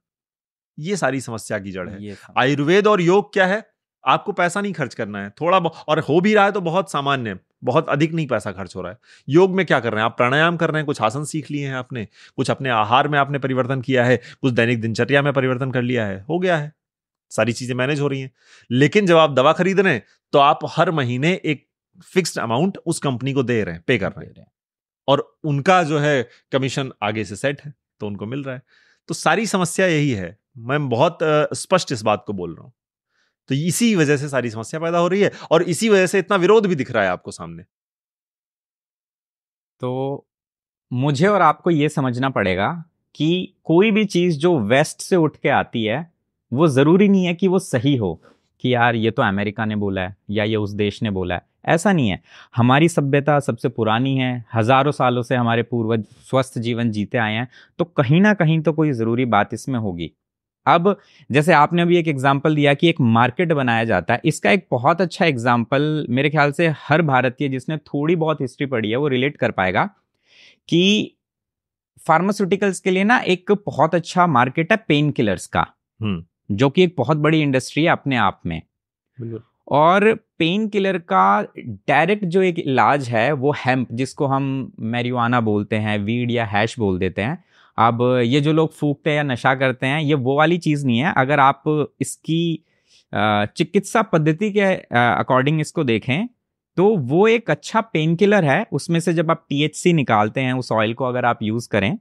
ये सारी समस्या की जड़ है। आयुर्वेद और योग क्या है? आपको पैसा नहीं खर्च करना है, थोड़ा और हो भी रहा है तो बहुत सामान्य, बहुत अधिक नहीं पैसा खर्च हो रहा है। योग में क्या कर रहे हैं आप? प्राणायाम कर रहे हैं, कुछ आसन सीख लिए हैं आपने, कुछ अपने आहार में आपने परिवर्तन किया है, कुछ दैनिक दिनचर्या में परिवर्तन कर लिया है, हो गया है, सारी चीजें मैनेज हो रही हैं। लेकिन जब आप दवा खरीद रहे हैं तो आप हर महीने एक फिक्स्ड अमाउंट उस कंपनी को दे रहे हैं, पे कर रहे हैं, और उनका जो है कमीशन आगे से सेट है, तो उनको मिल रहा है। तो सारी समस्या यही है, मैं बहुत स्पष्ट इस बात को बोल रहा हूं। तो इसी वजह से सारी समस्या पैदा हो रही है, और इसी वजह से इतना विरोध भी दिख रहा है आपको सामने। तो मुझे और आपको ये समझना पड़ेगा कि कोई भी चीज जो वेस्ट से उठ के आती है, वो जरूरी नहीं है कि वो सही हो, कि यार ये तो अमेरिका ने बोला है या ये उस देश ने बोला है। ऐसा नहीं है। हमारी सभ्यता सबसे पुरानी है, हजारों सालों से हमारे पूर्वज स्वस्थ जीवन जीते आए हैं, तो कहीं ना कहीं तो कोई जरूरी बात इसमें होगी। अब जैसे आपने अभी एक एग्जाम्पल दिया कि एक मार्केट बनाया जाता है, इसका एक बहुत अच्छा एग्जाम्पल मेरे ख्याल से हर भारतीय जिसने थोड़ी बहुत हिस्ट्री पढ़ी है वो रिलेट कर पाएगा, कि फार्मास्यूटिकल्स के लिए ना एक बहुत अच्छा मार्केट है पेन किलर्स का, जो कि एक बहुत बड़ी इंडस्ट्री है अपने आप में। और पेन किलर का डायरेक्ट जो एक इलाज है वो हेम्प, जिसको हम मैरिजुआना बोलते हैं, वीड या हैश बोल देते हैं। अब ये जो लोग फूकते हैं या नशा करते हैं, ये वो वाली चीज़ नहीं है। अगर आप इसकी चिकित्सा पद्धति के अकॉर्डिंग इसको देखें तो वो एक अच्छा पेन किलर है। उसमें से जब आप THC निकालते हैं, उस ऑयल को अगर आप यूज़ करें,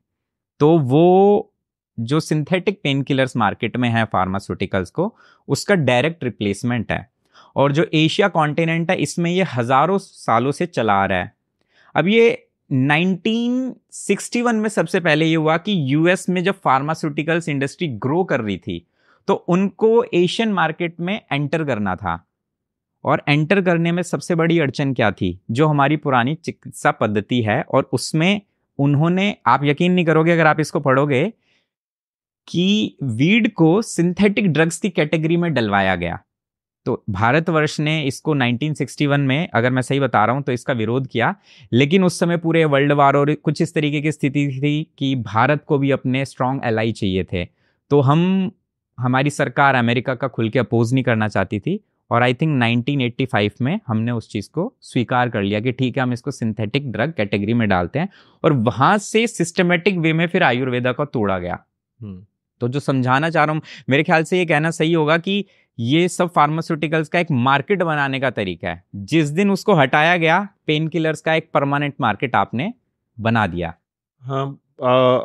तो वो जो सिंथेटिक पेन किलर्स मार्केट में है फार्मास्यूटिकल्स को, उसका डायरेक्ट रिप्लेसमेंट है। और जो एशिया कॉन्टिनेंट है, इसमें ये हजारों सालों से चला आ रहा है। अब ये 1961 में सबसे पहले ये हुआ कि यूएस में जब फार्मास्यूटिकल्स इंडस्ट्री ग्रो कर रही थी, तो उनको एशियन मार्केट में एंटर करना था। और एंटर करने में सबसे बड़ी अड़चन क्या थी? जो हमारी पुरानी चिकित्सा पद्धति है, और उसमें उन्होंने, आप यकीन नहीं करोगे अगर आप इसको पढ़ोगे, कि वीड को सिंथेटिक ड्रग्स की कैटेगरी में डलवाया गया। तो भारतवर्ष ने इसको 1961 में, अगर मैं सही बता रहा हूं, तो इसका विरोध किया। लेकिन उस समय पूरे वर्ल्ड वार और कुछ इस तरीके की स्थिति थी कि भारत को भी अपने स्ट्रॉन्ग एलाई चाहिए थे। तो हमारी सरकार अमेरिका का खुल के अपोज नहीं करना चाहती थी। और आई थिंक 1985 में हमने उस चीज़ को स्वीकार कर लिया कि ठीक है, हम इसको सिंथेटिक ड्रग कैटेगरी में डालते हैं। और वहां से सिस्टमेटिक वे में फिर आयुर्वेदा को तोड़ा गया। तो जो समझाना चाह रहा हूं, मेरे ख्याल से ये कहना सही होगा कि ये सब फार्मास्यूटिकल्स का एक मार्केट बनाने का तरीका है। जिस दिन उसको हटाया गया, पेन किलर्स का एक परमानेंट मार्केट आपने बना दिया। हाँ,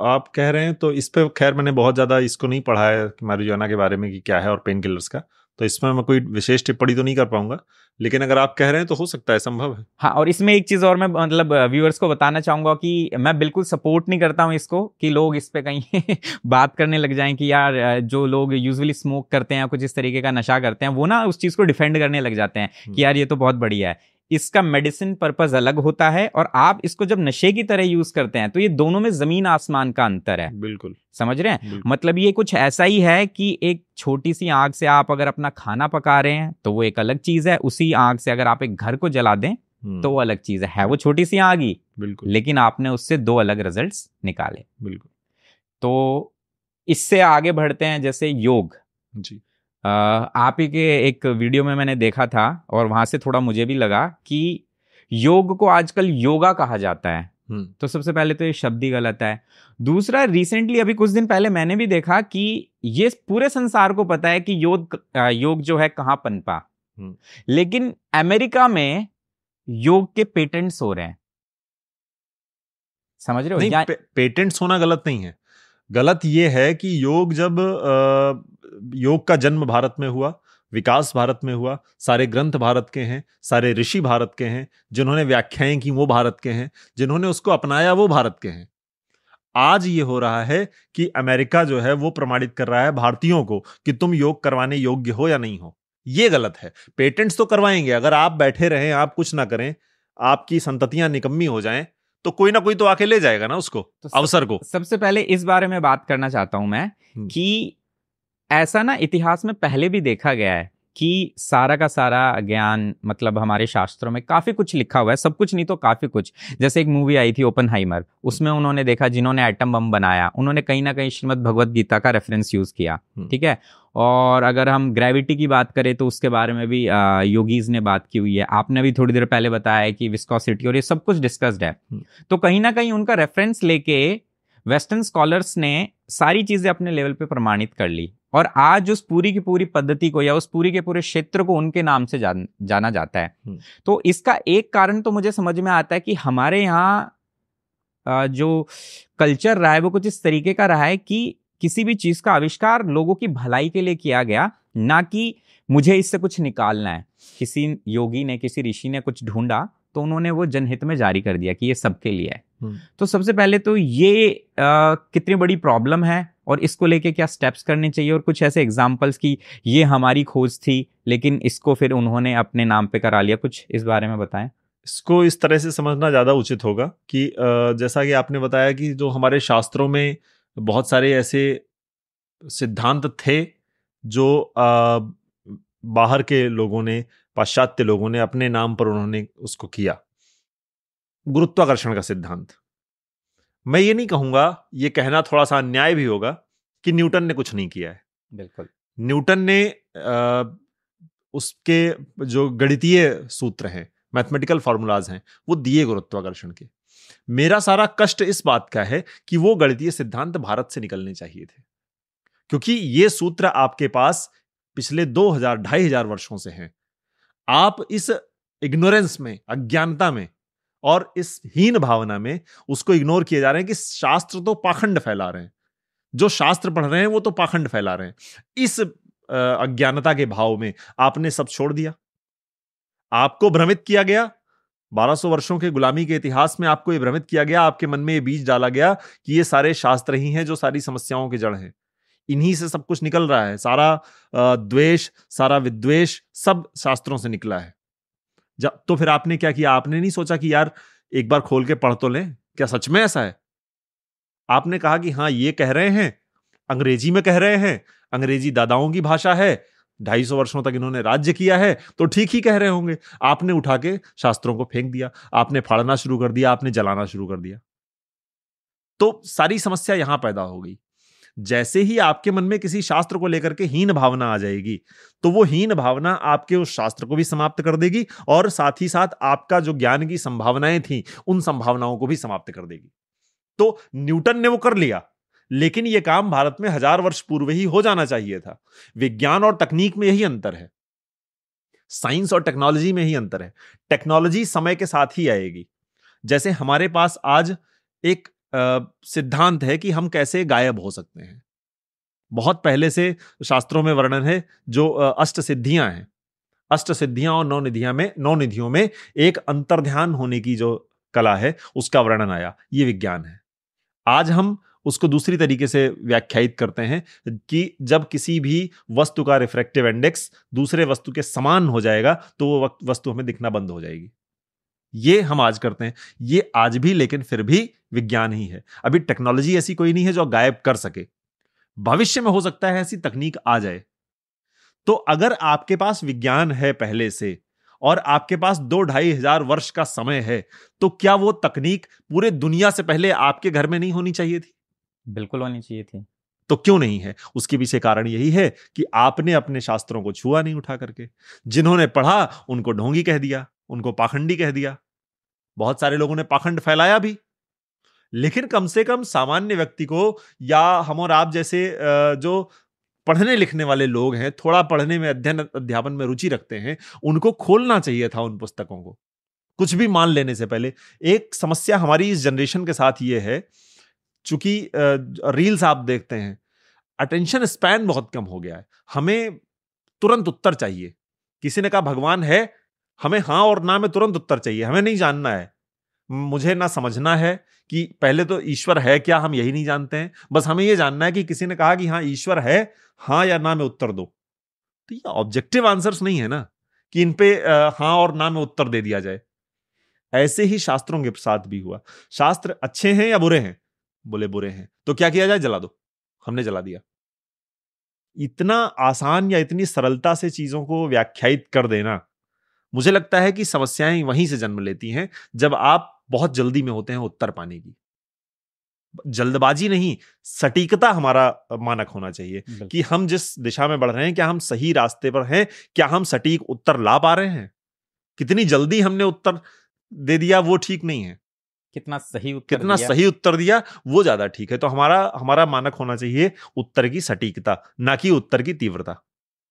आप कह रहे हैं तो इस पे खैर मैंने बहुत ज़्यादा इसको नहीं पढ़ा है मैरिजुआना के बारे में कि क्या है और पेन किलर्स का, तो इसमें मैं कोई विशेष टिप्पणी तो नहीं कर पाऊंगा। लेकिन अगर आप कह रहे हैं तो हो सकता है, संभव है। हाँ, और इसमें एक चीज़ और मैं मतलब व्यूअर्स को बताना चाहूंगा कि मैं बिल्कुल सपोर्ट नहीं करता हूँ इसको, कि लोग इस पे कहीं बात करने लग जाएं कि यार जो लोग यूजुअली स्मोक करते हैं, कुछ इस तरीके का नशा करते हैं, वो ना उस चीज़ को डिफेंड करने लग जाते हैं कि यार ये तो बहुत बढ़िया है। इसका मेडिसिन पर्पस अलग होता है, और आप इसको जब नशे की तरह यूज करते हैं तो ये दोनों में जमीन आसमान का अंतर है। बिल्कुल समझ रहे हैं? मतलब ये कुछ ऐसा ही है कि एक छोटी सी आग से आप अगर अपना खाना पका रहे हैं तो वो एक अलग चीज है, उसी आग से अगर आप एक घर को जला दें तो वो अलग चीज है वो छोटी सी आग ही, बिल्कुल, लेकिन आपने उससे दो अलग रिजल्ट्स निकाले। बिल्कुल। तो इससे आगे बढ़ते हैं, जैसे योग जी। आप ही के एक वीडियो में मैंने देखा था, और वहां से थोड़ा मुझे भी लगा कि योग को आजकल योगा कहा जाता है। तो सबसे पहले तो ये शब्द ही गलत है। दूसरा, रिसेंटली अभी कुछ दिन पहले मैंने भी देखा कि ये पूरे संसार को पता है कि योग जो है कहाँ पनपा, लेकिन अमेरिका में योग के पेटेंट्स हो रहे हैं। समझ रहे हो? नहीं, पेटेंट्स होना गलत नहीं है। गलत ये है कि योग जब योग का जन्म भारत में हुआ, विकास भारत में हुआ, सारे ग्रंथ भारत के हैं, सारे ऋषि भारत के हैं, जिन्होंने व्याख्याएं की वो भारत के हैं, जिन्होंने उसको अपनाया वो भारत के हैं। आज ये हो रहा है कि अमेरिका जो है वो प्रमाणित कर रहा है भारतीयों को कि तुम योग करवाने योग्य हो या नहीं हो। ये गलत है। पेटेंट्स तो करवाएंगे, अगर आप बैठे रहें, आप कुछ ना करें, आपकी संततियां निकम्मी हो जाएं, तो कोई ना कोई तो आके ले जाएगा ना उसको, तो अवसर को। सबसे पहले इस बारे में बात करना चाहता हूं मैं कि ऐसा ना इतिहास में पहले भी देखा गया है कि सारा का सारा ज्ञान, मतलब हमारे शास्त्रों में काफी कुछ लिखा हुआ है, सब कुछ नहीं तो काफी कुछ। जैसे एक मूवी आई थी ओपनहाइमर, उसमें उन्होंने देखा, जिन्होंने एटम बम बनाया उन्होंने कहीं ना कहीं श्रीमद् भगवत गीता का रेफरेंस यूज किया, ठीक है। और अगर हम ग्रेविटी की बात करें तो उसके बारे में भी योगीज ने बात की हुई है। आपने भी थोड़ी देर पहले बताया कि विस्कोसिटी और ये सब कुछ डिस्कस्ड है। तो कहीं ना कहीं उनका रेफरेंस लेके वेस्टर्न स्कॉलर्स ने सारी चीजें अपने लेवल पे प्रमाणित कर ली, और आज उस पूरी की पूरी पद्धति को या उस पूरी के पूरे क्षेत्र को उनके नाम से जाना जाता है। तो इसका एक कारण तो मुझे समझ में आता है कि हमारे यहाँ जो कल्चर रहा है वो कुछ इस तरीके का रहा है कि किसी भी चीज का आविष्कार लोगों की भलाई के लिए किया गया, ना कि मुझे इससे कुछ निकालना है। किसी योगी ने, किसी ऋषि ने कुछ ढूंढा तो उन्होंने वो जनहित में जारी कर दिया कि ये सबके लिए है। तो सबसे पहले तो ये कितनी बड़ी प्रॉब्लम है और इसको लेके क्या स्टेप्स करने चाहिए, और कुछ ऐसे एग्जांपल्स की ये हमारी खोज थी लेकिन इसको फिर उन्होंने अपने नाम पे करा लिया, कुछ इस बारे में बताएं। इसको इस तरह से समझना ज़्यादा उचित होगा कि जैसा कि आपने बताया कि जो हमारे शास्त्रों में बहुत सारे ऐसे सिद्धांत थे जो बाहर के लोगों ने, पाश्चात्य लोगों ने अपने नाम पर उन्होंने उसको किया। गुरुत्वाकर्षण का सिद्धांत, मैं ये नहीं कहूंगा, ये कहना थोड़ा सा अन्याय भी होगा कि न्यूटन ने कुछ नहीं किया है। बिल्कुल, न्यूटन ने उसके जो गणितीय सूत्र हैं, मैथमेटिकल फॉर्मूलाज हैं, वो दिए गुरुत्वाकर्षण के। मेरा सारा कष्ट इस बात का है कि वो गणितीय सिद्धांत भारत से निकलने चाहिए थे, क्योंकि ये सूत्र आपके पास पिछले 2000-2500 वर्षों से हैं। आप इस इग्नोरेंस में, अज्ञानता में और इस हीन भावना में उसको इग्नोर किए जा रहे हैं कि शास्त्र तो पाखंड फैला रहे हैं, जो शास्त्र पढ़ रहे हैं वो तो पाखंड फैला रहे हैं। इस अज्ञानता के भाव में आपने सब छोड़ दिया। आपको भ्रमित किया गया, 1200 वर्षों के गुलामी के इतिहास में आपको ये भ्रमित किया गया, आपके मन में ये बीज डाला गया कि ये सारे शास्त्र ही हैं जो सारी समस्याओं के जड़ हैं, इन्हीं से सब कुछ निकल रहा है, सारा द्वेष, सारा विद्वेष सब शास्त्रों से निकला है। तो फिर आपने क्या किया? आपने नहीं सोचा कि यार एक बार खोल के पढ़ तो लें, क्या सच में ऐसा है? आपने कहा कि हाँ ये कह रहे हैं, अंग्रेजी में कह रहे हैं, अंग्रेजी दादाओं की भाषा है, 250 वर्षों तक इन्होंने राज्य किया है, तो ठीक ही कह रहे होंगे। आपने उठा के शास्त्रों को फेंक दिया, आपने फाड़ना शुरू कर दिया, आपने जलाना शुरू कर दिया। तो सारी समस्या यहां पैदा हो गई। जैसे ही आपके मन में किसी शास्त्र को लेकर के हीन भावना आ जाएगी, तो वो हीन भावना आपके उस शास्त्र को भी समाप्त कर देगी और साथ ही साथ आपका जो ज्ञान की संभावनाएं थी, उन संभावनाओं को भी समाप्त कर देगी। तो न्यूटन ने वो कर लिया, लेकिन यह काम भारत में 1000 वर्ष पूर्व ही हो जाना चाहिए था। विज्ञान और तकनीक में यही अंतर है, साइंस और टेक्नोलॉजी में ही अंतर है। टेक्नोलॉजी समय के साथ ही आएगी। जैसे हमारे पास आज एक सिद्धांत है कि हम कैसे गायब हो सकते हैं। बहुत पहले से शास्त्रों में वर्णन है, जो अष्ट सिद्धियां हैं, अष्ट सिद्धियां और नौ निधियों में एक अंतर्ध्यान होने की जो कला है, उसका वर्णन आया। ये विज्ञान है। आज हम उसको दूसरी तरीके से व्याख्यायित करते हैं कि जब किसी भी वस्तु का रिफ्रैक्टिव इंडेक्स दूसरे वस्तु के समान हो जाएगा तो वो वस्तु हमें दिखना बंद हो जाएगी। ये हम आज करते हैं, ये आज भी, लेकिन फिर भी विज्ञान ही है। अभी टेक्नोलॉजी ऐसी कोई नहीं है जो गायब कर सके। भविष्य में हो सकता है ऐसी तकनीक आ जाए। तो अगर आपके पास विज्ञान है पहले से और आपके पास 2-2.5 वर्ष का समय है, तो क्या वो तकनीक पूरे दुनिया से पहले आपके घर में नहीं होनी चाहिए थी? बिल्कुल होनी चाहिए थी। तो क्यों नहीं है? उसके पीछे कारण यही है कि आपने अपने शास्त्रों को छुआ नहीं उठा करके। जिन्होंने पढ़ा उनको ढोंगी कह दिया, उनको पाखंडी कह दिया। बहुत सारे लोगों ने पाखंड फैलाया भी, लेकिन कम से कम सामान्य व्यक्ति को, या हम और आप जैसे जो पढ़ने लिखने वाले लोग हैं, थोड़ा पढ़ने में, अध्ययन अध्यापन में रुचि रखते हैं, उनको खोलना चाहिए था उन पुस्तकों को, कुछ भी मान लेने से पहले। एक समस्या हमारी इस जनरेशन के साथ ये है, चूंकि रील्स आप देखते हैं, अटेंशन स्पैन बहुत कम हो गया है। हमें तुरंत उत्तर चाहिए। किसी ने कहा भगवान है, हमें हाँ और ना में तुरंत उत्तर चाहिए, हमें नहीं जानना है, मुझे ना समझना है कि पहले तो ईश्वर है क्या, हम यही नहीं जानते हैं, बस हमें यह जानना है कि किसी ने कहा कि हाँ ईश्वर है, हाँ या ना में उत्तर दो। तो ये ऑब्जेक्टिव आंसर्स नहीं है ना कि इन पे हाँ और ना में उत्तर दे दिया जाए। ऐसे ही शास्त्रों के साथ भी हुआ। शास्त्र अच्छे हैं या बुरे हैं? बोले बुरे हैं, तो क्या किया जाए? जला दो। हमने जला दिया। इतना आसान या इतनी सरलता से चीजों को व्याख्यायित कर देना, मुझे लगता है कि समस्याएं वहीं से जन्म लेती हैं जब आप बहुत जल्दी में होते हैं उत्तर पाने की। जल्दबाजी नहीं, सटीकता हमारा मानक होना चाहिए कि हम जिस दिशा में बढ़ रहे हैं, क्या हम सही रास्ते पर हैं, क्या हम सटीक उत्तर ला पा रहे हैं। कितनी जल्दी हमने उत्तर दे दिया वो ठीक नहीं है, कितना सही उत्तर दिया वो ज्यादा ठीक है। तो हमारा मानक होना चाहिए उत्तर की सटीकता, ना कि उत्तर की तीव्रता।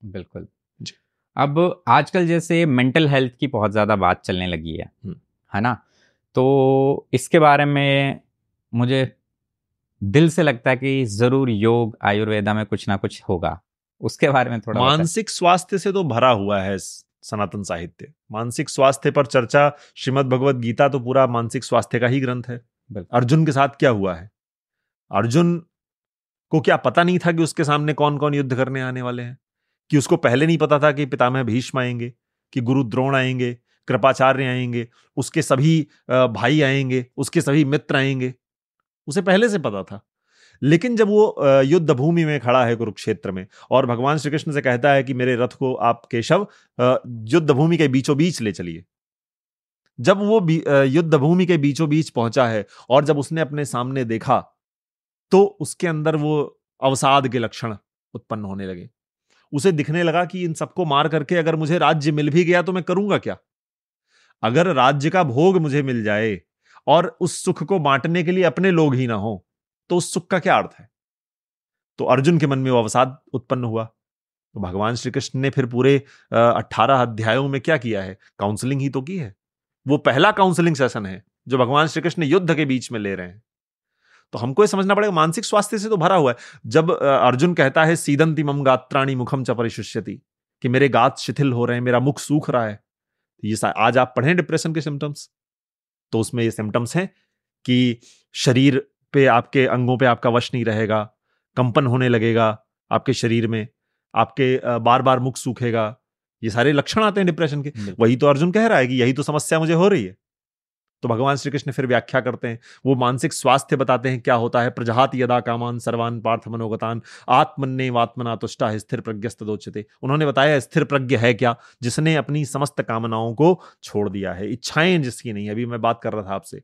बिल्कुल जी। अब आजकल जैसे मेंटल हेल्थ की बहुत ज्यादा बात चलने लगी है ना, तो इसके बारे में मुझे दिल से लगता है कि जरूर योग आयुर्वेदा में कुछ ना कुछ होगा, उसके बारे में थोड़ा मानसिक स्वास्थ्य से तो भरा हुआ है सनातन साहित्य। मानसिक स्वास्थ्य पर चर्चा, श्रीमद् भगवत गीता तो पूरा मानसिक स्वास्थ्य का ही ग्रंथ है। अर्जुन के साथ क्या हुआ है? अर्जुन को क्या पता नहीं था कि उसके सामने कौन कौन युद्ध करने आने वाले हैं? कि उसको पहले नहीं पता था कि पितामह भीष्म आएंगे, कि गुरु द्रोण आएंगे, कृपाचार्य आएंगे, उसके सभी भाई आएंगे, उसके सभी मित्र आएंगे? उसे पहले से पता था। लेकिन जब वो युद्ध भूमि में खड़ा है कुरुक्षेत्र में, और भगवान श्री कृष्ण से कहता है कि मेरे रथ को आप केशव युद्ध भूमि के बीचों बीच ले चलिए, जब वो युद्ध भूमि के बीचों बीच पहुंचा है और जब उसने अपने सामने देखा, तो उसके अंदर वो अवसाद के लक्षण उत्पन्न होने लगे। उसे दिखने लगा कि इन सबको मार करके अगर मुझे राज्य मिल भी गया तो मैं करूंगा क्या? अगर राज्य का भोग मुझे मिल जाए और उस सुख को बांटने के लिए अपने लोग ही ना हो, तो उस सुख का क्या अर्थ है? तो अर्जुन के मन में वो अवसाद उत्पन्न हुआ। तो भगवान श्री कृष्ण ने फिर पूरे 18 अध्यायों में क्या किया है? काउंसलिंग ही तो की है। वो पहला काउंसलिंग सेशन है जो भगवान श्री कृष्ण युद्ध के बीच में ले रहे हैं। तो हमको ये समझना पड़ेगा मानसिक स्वास्थ्य से तो भरा हुआ है। जब अर्जुन कहता है सीदंति मम गात्राणि मुखम च परिशुष्यति, कि मेरे गात शिथिल हो रहे हैं, मेरा मुख सूख रहा है, ये आज आप पढ़ें डिप्रेशन के सिम्टम्स, तो उसमें ये सिम्टम्स हैं कि शरीर पे, आपके अंगों पे आपका वश नहीं रहेगा, कंपन होने लगेगा आपके शरीर में, आपके बार बार मुख सूखेगा, ये सारे लक्षण आते हैं डिप्रेशन के। वही तो अर्जुन कह रहा है कि यही तो समस्या मुझे हो रही है। तो भगवान श्री कृष्ण फिर व्याख्या करते हैं, वो मानसिक स्वास्थ्य बताते हैं क्या होता है। प्रजहाति यदा कामान सर्वान पार्थ मनोगतान आत्मन्नेवात्मना तुष्टा स्थिर प्रज्ञस्तदोच्यते। उन्होंने बताया स्थिर प्रज्ञ है क्या? जिसने अपनी समस्त कामनाओं को छोड़ दिया है, इच्छाएं जिसकी नहीं। अभी मैं बात कर रहा था आपसे,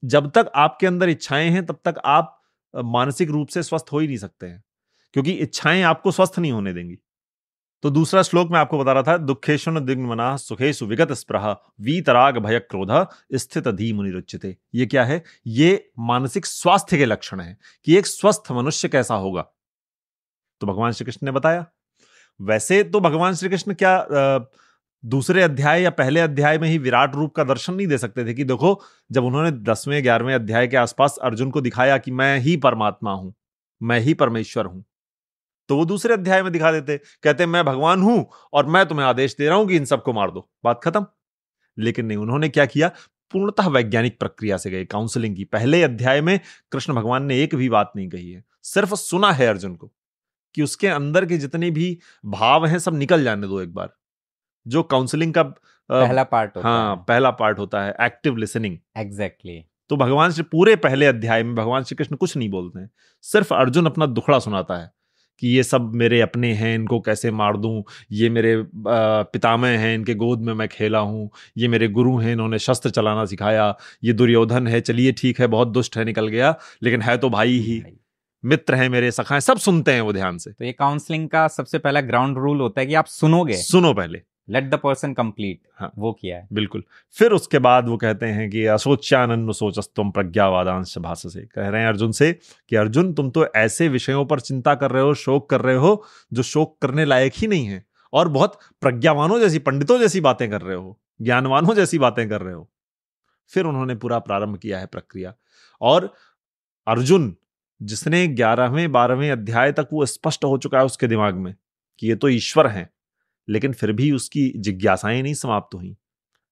जब तक आपके अंदर इच्छाएं हैं तब तक आप मानसिक रूप से स्वस्थ हो ही नहीं सकते हैं, क्योंकि इच्छाएं आपको स्वस्थ नहीं होने देंगी। तो दूसरा श्लोक मैं आपको बता रहा था, दुखेशु न दिग्मना सुखेशु विगत स्पृह वीतराग भय क्रोध स्थित धी मुनिरुच्यते। ये क्या है? ये मानसिक स्वास्थ्य के लक्षण है कि एक स्वस्थ मनुष्य कैसा होगा। तो भगवान श्री कृष्ण ने बताया। वैसे तो भगवान श्री कृष्ण क्या दूसरे अध्याय या पहले अध्याय में ही विराट रूप का दर्शन नहीं दे सकते थे? कि देखो, जब उन्होंने 10वें 11वें अध्याय के आसपास अर्जुन को दिखाया कि मैं ही परमात्मा हूं, मैं ही परमेश्वर हूं, तो वो दूसरे अध्याय में दिखा देते, कहते मैं भगवान हूं और मैं तुम्हें आदेश दे रहा हूं कि इन सबको मार दो, बात खत्म। लेकिन नहीं, उन्होंने क्या किया? पूर्णतः वैज्ञानिक प्रक्रिया से गए, काउंसलिंग की। पहले अध्याय में कृष्ण भगवान ने एक भी बात नहीं कही है, सिर्फ सुना है अर्जुन को कि उसके अंदर के जितने भी भाव हैं सब निकल जाने दो एक बार। जो काउंसलिंग का पहला पार्ट होता है। पहला पार्ट होता है एक्टिव लिसनिंग। एग्जैक्टली। तो भगवान से पूरे पहले अध्याय में भगवान श्री कृष्ण कुछ नहीं बोलते हैं, सिर्फ अर्जुन अपना दुखड़ा सुनाता है कि ये सब मेरे अपने हैं, इनको कैसे मार दूं, ये मेरे पितामह हैं, इनके गोद में मैं खेला हूं, ये मेरे गुरु हैं, इन्होंने शस्त्र चलाना सिखाया, ये दुर्योधन है, चलिए ठीक है बहुत दुष्ट है, निकल गया, लेकिन है तो भाई ही, मित्र हैं मेरे, सखा हैं, सब सुनते हैं वो ध्यान से। तो ये काउंसलिंग का सबसे पहला ग्राउंड रूल होता है कि आप सुनोगे, सुनो पहले, लेट द पर्सन कंप्लीट। हाँ, वो किया है बिल्कुल। फिर उसके बाद वो कहते हैं कि असोच्यानन्नु सोचस्तुम प्रज्ञावादांश भाष से, कह रहे हैं अर्जुन से कि अर्जुन तुम तो ऐसे विषयों पर चिंता कर रहे हो, शोक कर रहे हो जो शोक करने लायक ही नहीं है, और बहुत प्रज्ञावानों जैसी, पंडितों जैसी बातें कर रहे हो, ज्ञानवानों जैसी बातें कर रहे हो। फिर उन्होंने पूरा प्रारंभ किया है प्रक्रिया। और अर्जुन जिसने 11वें 12वें अध्याय तक वो स्पष्ट हो चुका है उसके दिमाग में कि ये तो ईश्वर हैं, लेकिन फिर भी उसकी जिज्ञासाएं नहीं समाप्त हुई।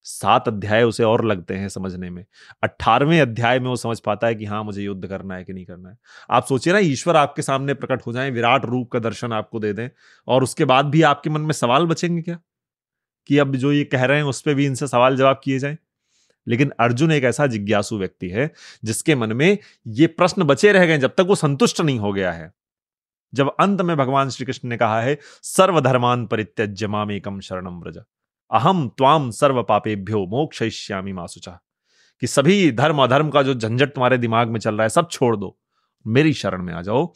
7 अध्याय उसे और लगते हैं समझने में। 18वें अध्याय में वो समझ पाता है कि हाँ, मुझे युद्ध करना है कि नहीं करना है। आप सोचिए ना, ईश्वर आपके सामने प्रकट हो जाए, विराट रूप का दर्शन आपको दे दें, और उसके बाद भी आपके मन में सवाल बचेंगे क्या कि अब जो ये कह रहे हैं उस पर भी इनसे सवाल जवाब किए जाएं? लेकिन अर्जुन एक ऐसा जिज्ञासु व्यक्ति है जिसके मन में ये प्रश्न बचे रह गए जब तक वो संतुष्ट नहीं हो गया है। जब अंत में भगवान श्री कृष्ण ने कहा है, सर्वधर्मान परित्यज्य मामेकम शरणम व्रज अहम त्वाम सर्व पापेभ्यो मोक्षयिष्यामि मा शुचः, कि सभी धर्म अधर्म का जो झंझट तुम्हारे दिमाग में चल रहा है सब छोड़ दो, मेरी शरण में आ जाओ।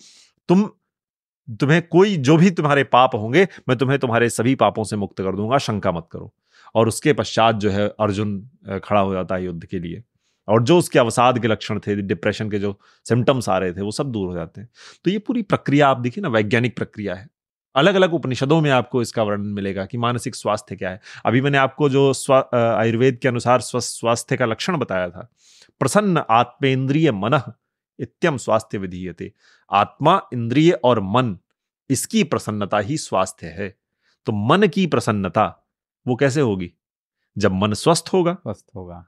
तुम्हें कोई जो भी तुम्हारे पाप होंगे मैं तुम्हें तुम्हारे सभी पापों से मुक्त कर दूंगा, शंका मत करो। और उसके पश्चात जो है अर्जुन खड़ा हो जाता है युद्ध के लिए, और जो उसके अवसाद के लक्षण थे, डिप्रेशन के जो सिम्टम्स आ रहे थे, वो सब दूर हो जाते हैं। तो ये पूरी प्रक्रिया आप देखिए ना, वैज्ञानिक प्रक्रिया है। अलग अलग उपनिषदों में आपको इसका वर्णन मिलेगा कि मानसिक स्वास्थ्य क्या है। अभी मैंने आपको जो आयुर्वेद के अनुसार स्वास्थ्य का लक्षण बताया था, प्रसन्न आत्मेन्द्रिय मनः इत्यम स्वास्थ्य विधीयते। आत्मा, इंद्रिय और मन, इसकी प्रसन्नता ही स्वास्थ्य है। तो मन की प्रसन्नता वो कैसे होगी? जब मन स्वस्थ होगा।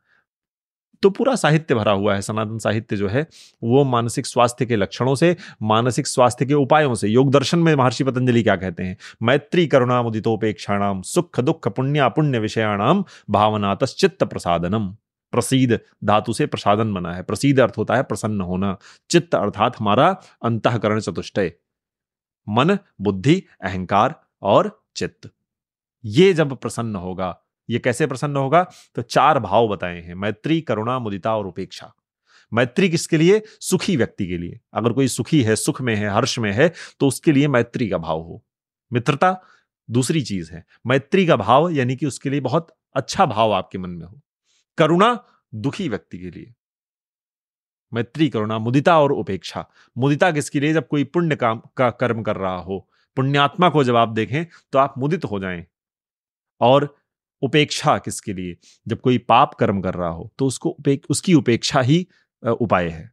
तो पूरा साहित्य भरा हुआ है, सनातन साहित्य जो है वो मानसिक स्वास्थ्य के लक्षणों से, मानसिक स्वास्थ्य के उपायों से। योग दर्शन में महर्षि पतंजलि क्या कहते हैं? मैत्री करुणा मुदितोपेक्षाणाम सुख दुख पुण्य पुण्य विषयाणाम भावनातश्चित्त प्रसादनम। प्रसीद धातु से प्रसादन बना है। प्रसीद अर्थ होता है प्रसन्न होना। चित्त अर्थात हमारा अंतःकरण चतुष्टय, मन, बुद्धि, अहंकार और चित्त। ये जब प्रसन्न होगा, ये कैसे प्रसन्न होगा? तो 4 भाव बताए हैं, मैत्री, करुणा, मुदिता और उपेक्षा। मैत्री किसके लिए? सुखी व्यक्ति के लिए। अगर कोई सुखी है, सुख में है, हर्ष में है, तो उसके लिए मैत्री का भाव हो। मित्रता दूसरी चीज है। मैत्री का भाव यानी कि उसके लिए बहुत अच्छा भाव आपके मन में हो। करुणा दुखी व्यक्ति के लिए, मैत्री, करुणा, मुदिता और उपेक्षा। मुदिता किसके लिए? जब कोई पुण्य काम का कर्म कर रहा हो, पुण्यात्मा को जब आप देखें तो आप मुदित हो जाएं। और उपेक्षा किसके लिए? जब कोई पाप कर्म कर रहा हो तो उसकी उपेक्षा ही उपाय है।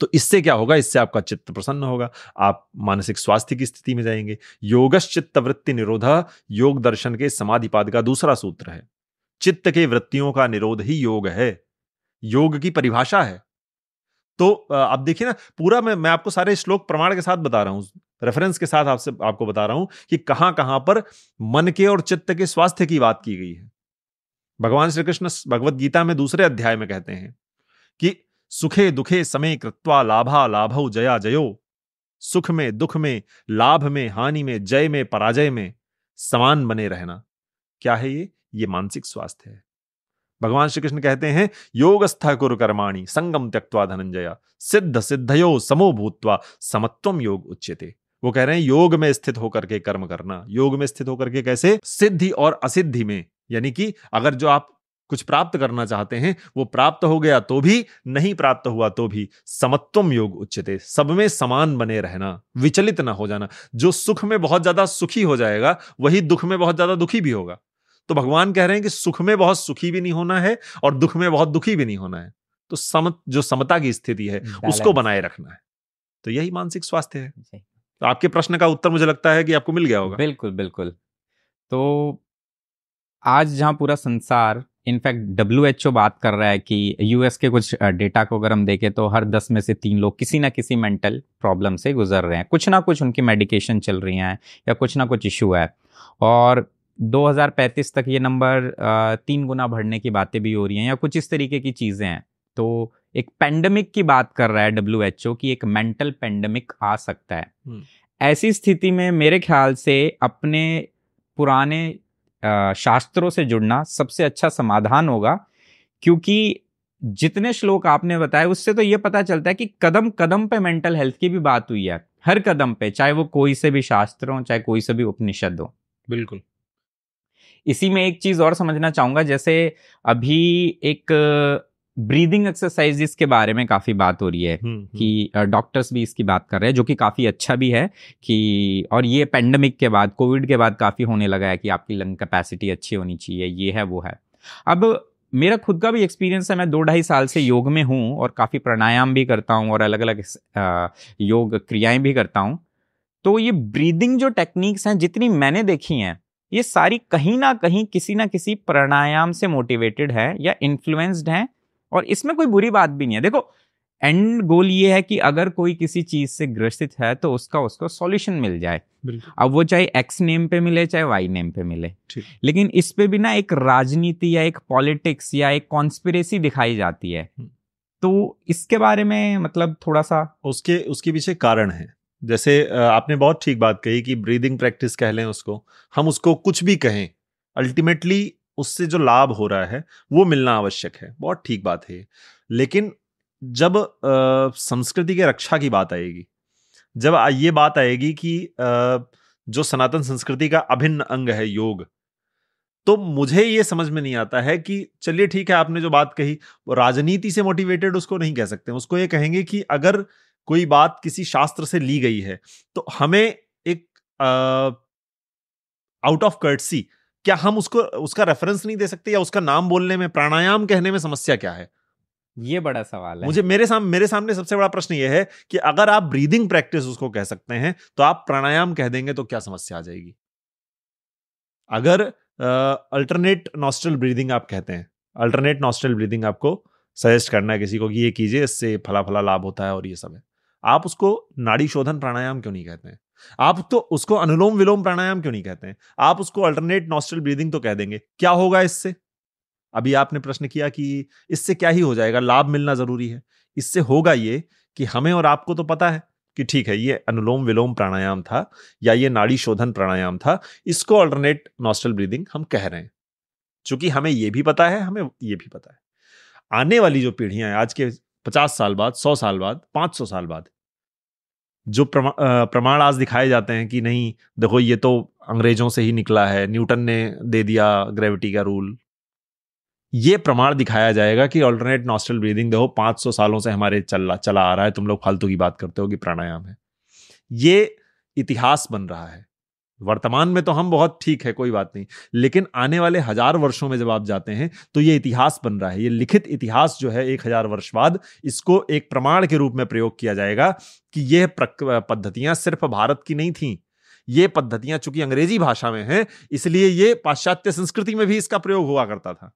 तो इससे क्या होगा? इससे आपका चित्त प्रसन्न होगा, आप मानसिक स्वास्थ्य की स्थिति में जाएंगे। योगश्चित्त वृत्ति निरोधः योग दर्शन के समाधिपाद का दूसरा सूत्र है। चित्त के वृत्तियों का निरोध ही योग है, योग की परिभाषा है। तो आप देखिए ना, पूरा मैं आपको सारे श्लोक प्रमाण के साथ बता रहा हूं, रेफरेंस के साथ आपको बता रहा हूं कि कहां कहां पर मन के और चित्त के स्वास्थ्य की बात की गई है। भगवान श्री कृष्ण भगवत गीता में दूसरे अध्याय में कहते हैं कि सुखे दुखे समे कृत्वा लाभा लाभौ जया जयो। सुख में, दुख में, लाभ में, हानि में, जय में, पराजय में समान बने रहना। क्या है ये? ये मानसिक स्वास्थ्य है। भगवान श्री कृष्ण कहते हैं, योगस्थ कुरु कर्माणि संगम त्यक्त्वा धनंजय सिद्ध सिद्धयो समो भूत्वा समत्वम योग उच्यते। वो कह रहे हैं योग में स्थित होकर के कर्म करना। योग में स्थित होकर के कैसे? सिद्धि और असिद्धि में, यानी कि अगर जो आप कुछ प्राप्त करना चाहते हैं वो प्राप्त हो गया तो भी, नहीं प्राप्त हुआ तो भी, समत्वम योग उच्यते, सब में समान बने रहना, विचलित ना हो जाना। जो सुख में बहुत ज्यादा सुखी हो जाएगा वही दुख में बहुत ज्यादा दुखी भी होगा। तो भगवान कह रहे हैं कि सुख में बहुत सुखी भी नहीं होना है और दुख में बहुत दुखी भी नहीं होना है। तो जो समता की स्थिति है उसको बनाए रखना है। तो यही मानसिक स्वास्थ्य है। तो आपके प्रश्न का उत्तर मुझे लगता है कि आपको मिल गया होगा। बिल्कुल बिल्कुल। तो आज जहां पूरा संसार, इनफैक्ट WHO बात कर रहा है कि US के कुछ डेटा को अगर हम देखें तो हर 10 में से 3 लोग किसी ना किसी मेंटल प्रॉब्लम से गुजर रहे हैं। कुछ ना कुछ उनकी मेडिकेशन चल रही हैं या कुछ ना कुछ इशू है। और 2035 तक ये नंबर 3 गुना बढ़ने की बातें भी हो रही हैं या कुछ इस तरीके की चीज़ें हैं। तो एक पेंडेमिक की बात कर रहा है WHO कि एक मेंटल पेंडेमिक आ सकता है। ऐसी स्थिति में मेरे ख्याल से अपने पुराने शास्त्रों से जुड़ना सबसे अच्छा समाधान होगा, क्योंकि जितने श्लोक आपने बताए उससे तो ये पता चलता है कि कदम कदम पे मेंटल हेल्थ की भी बात हुई है, हर कदम पे, चाहे वो कोई से भी शास्त्र हो, चाहे कोई से भी उपनिषद हो। बिल्कुल। इसी में एक चीज और समझना चाहूंगा, जैसे अभी एक ब्रीदिंग एक्सरसाइजेस के बारे में काफी बात हो रही है कि डॉक्टर्स भी इसकी बात कर रहे हैं, जो कि काफी अच्छा भी है कि, और ये पेंडेमिक के बाद, कोविड के बाद काफी होने लगा है कि आपकी लंग कैपेसिटी अच्छी होनी चाहिए, ये है वो है। अब मेरा खुद का भी एक्सपीरियंस है, मैं 2-2.5 साल से योग में हूँ और काफी प्राणायाम भी करता हूँ और अलग अलग योग क्रियाएं भी करता हूँ। तो ये ब्रीदिंग जो टेक्निक्स हैं जितनी मैंने देखी हैं, ये सारी कहीं ना कहीं किसी ना किसी प्राणायाम से मोटिवेटेड है या इन्फ्लुएंस्ड है। और इसमें कोई बुरी बात भी नहीं है। देखो, एंड गोल ये है कि अगर कोई किसी चीज से ग्रसित है तो उसको सॉल्यूशन मिल जाए। अब वो चाहे एक्स नेम पे मिले चाहे वाई नेम पे मिले, लेकिन इस पे भी ना एक राजनीति या एक पॉलिटिक्स या एक कॉन्स्पिरेसी दिखाई जाती है। तो इसके बारे में मतलब थोड़ा सा उसके पीछे कारण है। जैसे आपने बहुत ठीक बात कही कि ब्रीदिंग प्रैक्टिस कह लें उसको, हम उसको कुछ भी कहें, अल्टीमेटली उससे जो लाभ हो रहा है वो मिलना आवश्यक है। बहुत ठीक बात है। लेकिन जब संस्कृति के रक्षा की बात आएगी, जब ये बात आएगी कि जो सनातन संस्कृति का अभिन्न अंग है योग, तो मुझे ये समझ में नहीं आता है कि चलिए ठीक है, आपने जो बात कही राजनीति से मोटिवेटेड उसको नहीं कह सकते। उसको ये कहेंगे कि अगर कोई बात किसी शास्त्र से ली गई है तो हमें एक आउट ऑफ कर्टसी क्या हम उसका रेफरेंस नहीं दे सकते, या उसका नाम बोलने में, प्राणायाम कहने में समस्या क्या है? ये बड़ा सवाल है। मेरे सामने सबसे बड़ा प्रश्न ये है कि अगर आप ब्रीदिंग प्रैक्टिस उसको कह सकते हैं तो आप प्राणायाम कह देंगे तो क्या समस्या आ जाएगी? अगर अल्टरनेट नॉस्ट्रल ब्रीदिंग आप कहते हैं, अल्टरनेट नॉस्ट्रल ब्रीदिंग आपको सजेस्ट करना है किसी को कि ये कीजिए, इससे फला फला लाभ होता है और ये सब है, आप उसको नाड़ी शोधन प्राणायाम क्यों नहीं कहते हैं? आप तो उसको अनुलोम विलोम प्राणायाम क्यों नहीं कहते हैं? आप उसको अल्टरनेट नॉस्ट्रल ब्रीदिंग तो कह देंगे। क्या होगा इससे? अभी आपने प्रश्न किया कि इससे क्या ही हो जाएगा, लाभ मिलना जरूरी है। इससे होगा ये कि हमें और आपको तो पता है कि ठीक है, ये अनुलोम विलोम प्राणायाम था या ये नाड़ी शोधन प्राणायाम था, इसको अल्टरनेट नॉस्ट्रल ब्रीदिंग हम कह रहे हैं। चूंकि हमें ये भी पता है, हमें ये भी पता है, आने वाली जो पीढ़ियां हैं, आज के 50 साल बाद, 100 साल बाद, 500 साल बाद, जो प्रमाण आज दिखाए जाते हैं कि नहीं देखो ये तो अंग्रेजों से ही निकला है, न्यूटन ने दे दिया ग्रेविटी का रूल, ये प्रमाण दिखाया जाएगा कि अल्टरनेट नॉस्ट्रल ब्रीदिंग देखो 500 सालों से हमारे चला आ रहा है, तुम लोग फालतू की बात करते हो कि प्राणायाम है। ये इतिहास बन रहा है। वर्तमान में तो हम बहुत ठीक है, कोई बात नहीं, लेकिन आने वाले 1000 वर्षों में जब आप जाते हैं तो ये इतिहास बन रहा है। ये लिखित इतिहास जो है 1000 वर्ष बाद इसको एक प्रमाण के रूप में प्रयोग किया जाएगा कि यह पद्धतियां सिर्फ भारत की नहीं थी। ये पद्धतियां चूंकि अंग्रेजी भाषा में हैं, इसलिए ये पाश्चात्य संस्कृति में भी इसका प्रयोग हुआ करता था।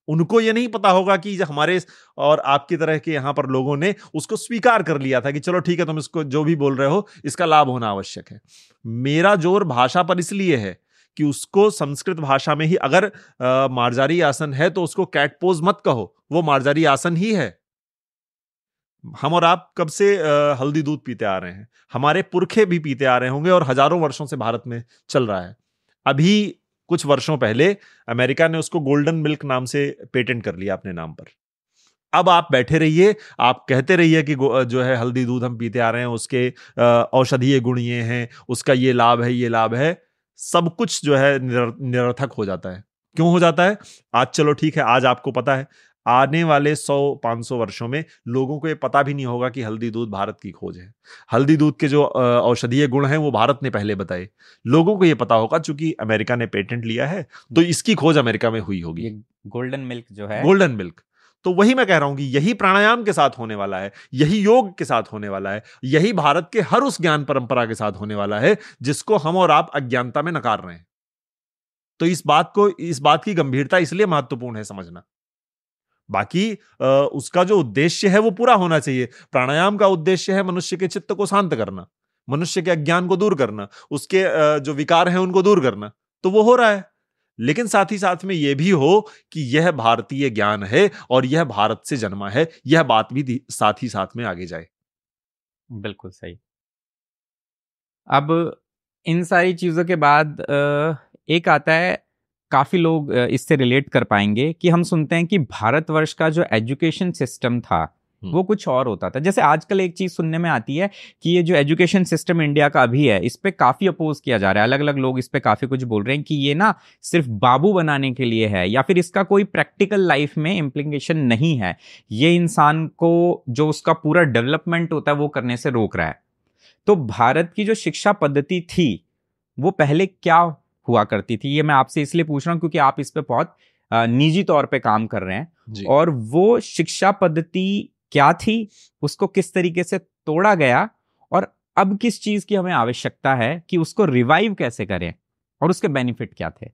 उनको ये नहीं पता होगा कि हमारे और आपकी तरह के यहां पर लोगों ने उसको स्वीकार कर लिया था कि चलो ठीक है, तुम इसको जो भी बोल रहे हो इसका लाभ होना आवश्यक है। मेरा जोर भाषा पर इसलिए है कि उसको संस्कृत भाषा में ही, अगर मार्जारी आसन है तो उसको कैट पोज मत कहो, वो मार्जारी आसन ही है। हम और आप कब से हल्दी दूध पीते आ रहे हैं, हमारे पुरखे भी पीते आ रहे होंगे और हजारों वर्षों से भारत में चल रहा है। अभी कुछ वर्षों पहले अमेरिका ने उसको गोल्डन मिल्क नाम से पेटेंट कर लिया अपने नाम पर। अब आप बैठे रहिए, आप कहते रहिए कि जो है हल्दी दूध हम पीते आ रहे हैं, उसके औषधीय गुण ये हैं, उसका ये लाभ है, ये लाभ है, सब कुछ जो है निरर्थक हो जाता है। क्यों हो जाता है? आज चलो ठीक है, आज आपको पता है, आने वाले 100-500 वर्षों में लोगों को ये पता भी नहीं होगा कि हल्दी दूध भारत की खोज है। हल्दी दूध के जो औषधीय गुण हैं वो भारत ने पहले बताए। लोगों को ये पता होगा चूंकि अमेरिका ने पेटेंट लिया है, तो इसकी खोज अमेरिका में हुई होगी। गोल्डन मिल्क जो है, गोल्डन मिल्क, तो वही मैं कह रहा हूं कि यही प्राणायाम के साथ होने वाला है, यही योग के साथ होने वाला है, यही भारत के हर उस ज्ञान परंपरा के साथ होने वाला है जिसको हम और आप अज्ञानता में नकार रहे हैं। तो इस बात की गंभीरता इसलिए महत्वपूर्ण है समझना। बाकी उसका जो उद्देश्य है वो पूरा होना चाहिए। प्राणायाम का उद्देश्य है मनुष्य के चित्त को शांत करना, मनुष्य के अज्ञान को दूर करना, उसके जो विकार हैं उनको दूर करना, तो वो हो रहा है। लेकिन साथ ही साथ में यह भी हो कि यह भारतीय ज्ञान है और यह भारत से जन्मा है, यह बात भी साथ ही साथ में आगे जाए। बिल्कुल सही। अब इन सारी चीजों के बाद एक आता है, काफी लोग इससे रिलेट कर पाएंगे कि हम सुनते हैं कि भारतवर्ष का जो एजुकेशन सिस्टम था वो कुछ और होता था। जैसे आजकल एक चीज सुनने में आती है कि ये जो एजुकेशन सिस्टम इंडिया का अभी है, इस पे काफी अपोज किया जा रहा है। अलग अलग लोग इस पे काफी कुछ बोल रहे हैं कि ये ना सिर्फ बाबू बनाने के लिए है, या फिर इसका कोई प्रैक्टिकल लाइफ में इम्प्लीकेशन नहीं है, ये इंसान को जो उसका पूरा डेवलपमेंट होता है वो करने से रोक रहा है। तो भारत की जो शिक्षा पद्धति थी वो पहले क्या हुआ करती थी, ये मैं आपसे इसलिए पूछ रहा हूं क्योंकि आप इस पे बहुत निजी तौर पे काम कर रहे हैं। और वो शिक्षा पद्धति क्या थी, उसको किस तरीके से तोड़ा गया, और अब किस चीज की हमें आवश्यकता है कि उसको रिवाइव कैसे करें और उसके बेनिफिट क्या थे?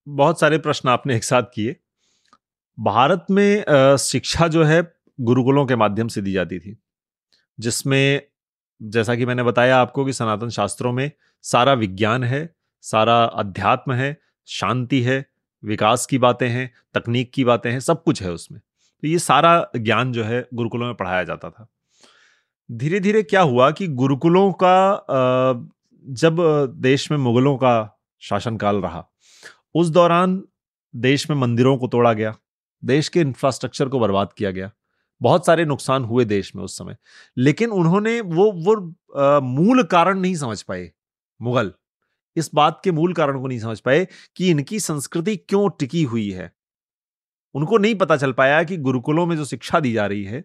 बहुत सारे प्रश्न आपने एक साथ किए। भारत में शिक्षा जो है गुरुकुलों के माध्यम से दी जाती थी, जिसमें जैसा कि मैंने बताया आपको कि सनातन शास्त्रों में सारा विज्ञान है, सारा अध्यात्म है, शांति है, विकास की बातें हैं, तकनीक की बातें हैं, सब कुछ है उसमें। तो ये सारा ज्ञान जो है गुरुकुलों में पढ़ाया जाता था। धीरे धीरे क्या हुआ कि गुरुकुलों का जब देश में मुगलों का शासनकाल रहा, उस दौरान देश में मंदिरों को तोड़ा गया, देश के इंफ्रास्ट्रक्चर को बर्बाद किया गया, बहुत सारे नुकसान हुए देश में उस समय। लेकिन उन्होंने वो मूल कारण नहीं समझ पाए, मुगल इस बात के मूल कारण को नहीं समझ पाए कि इनकी संस्कृति क्यों टिकी हुई है। उनको नहीं पता चल पाया कि गुरुकुलों में जो शिक्षा दी जा रही है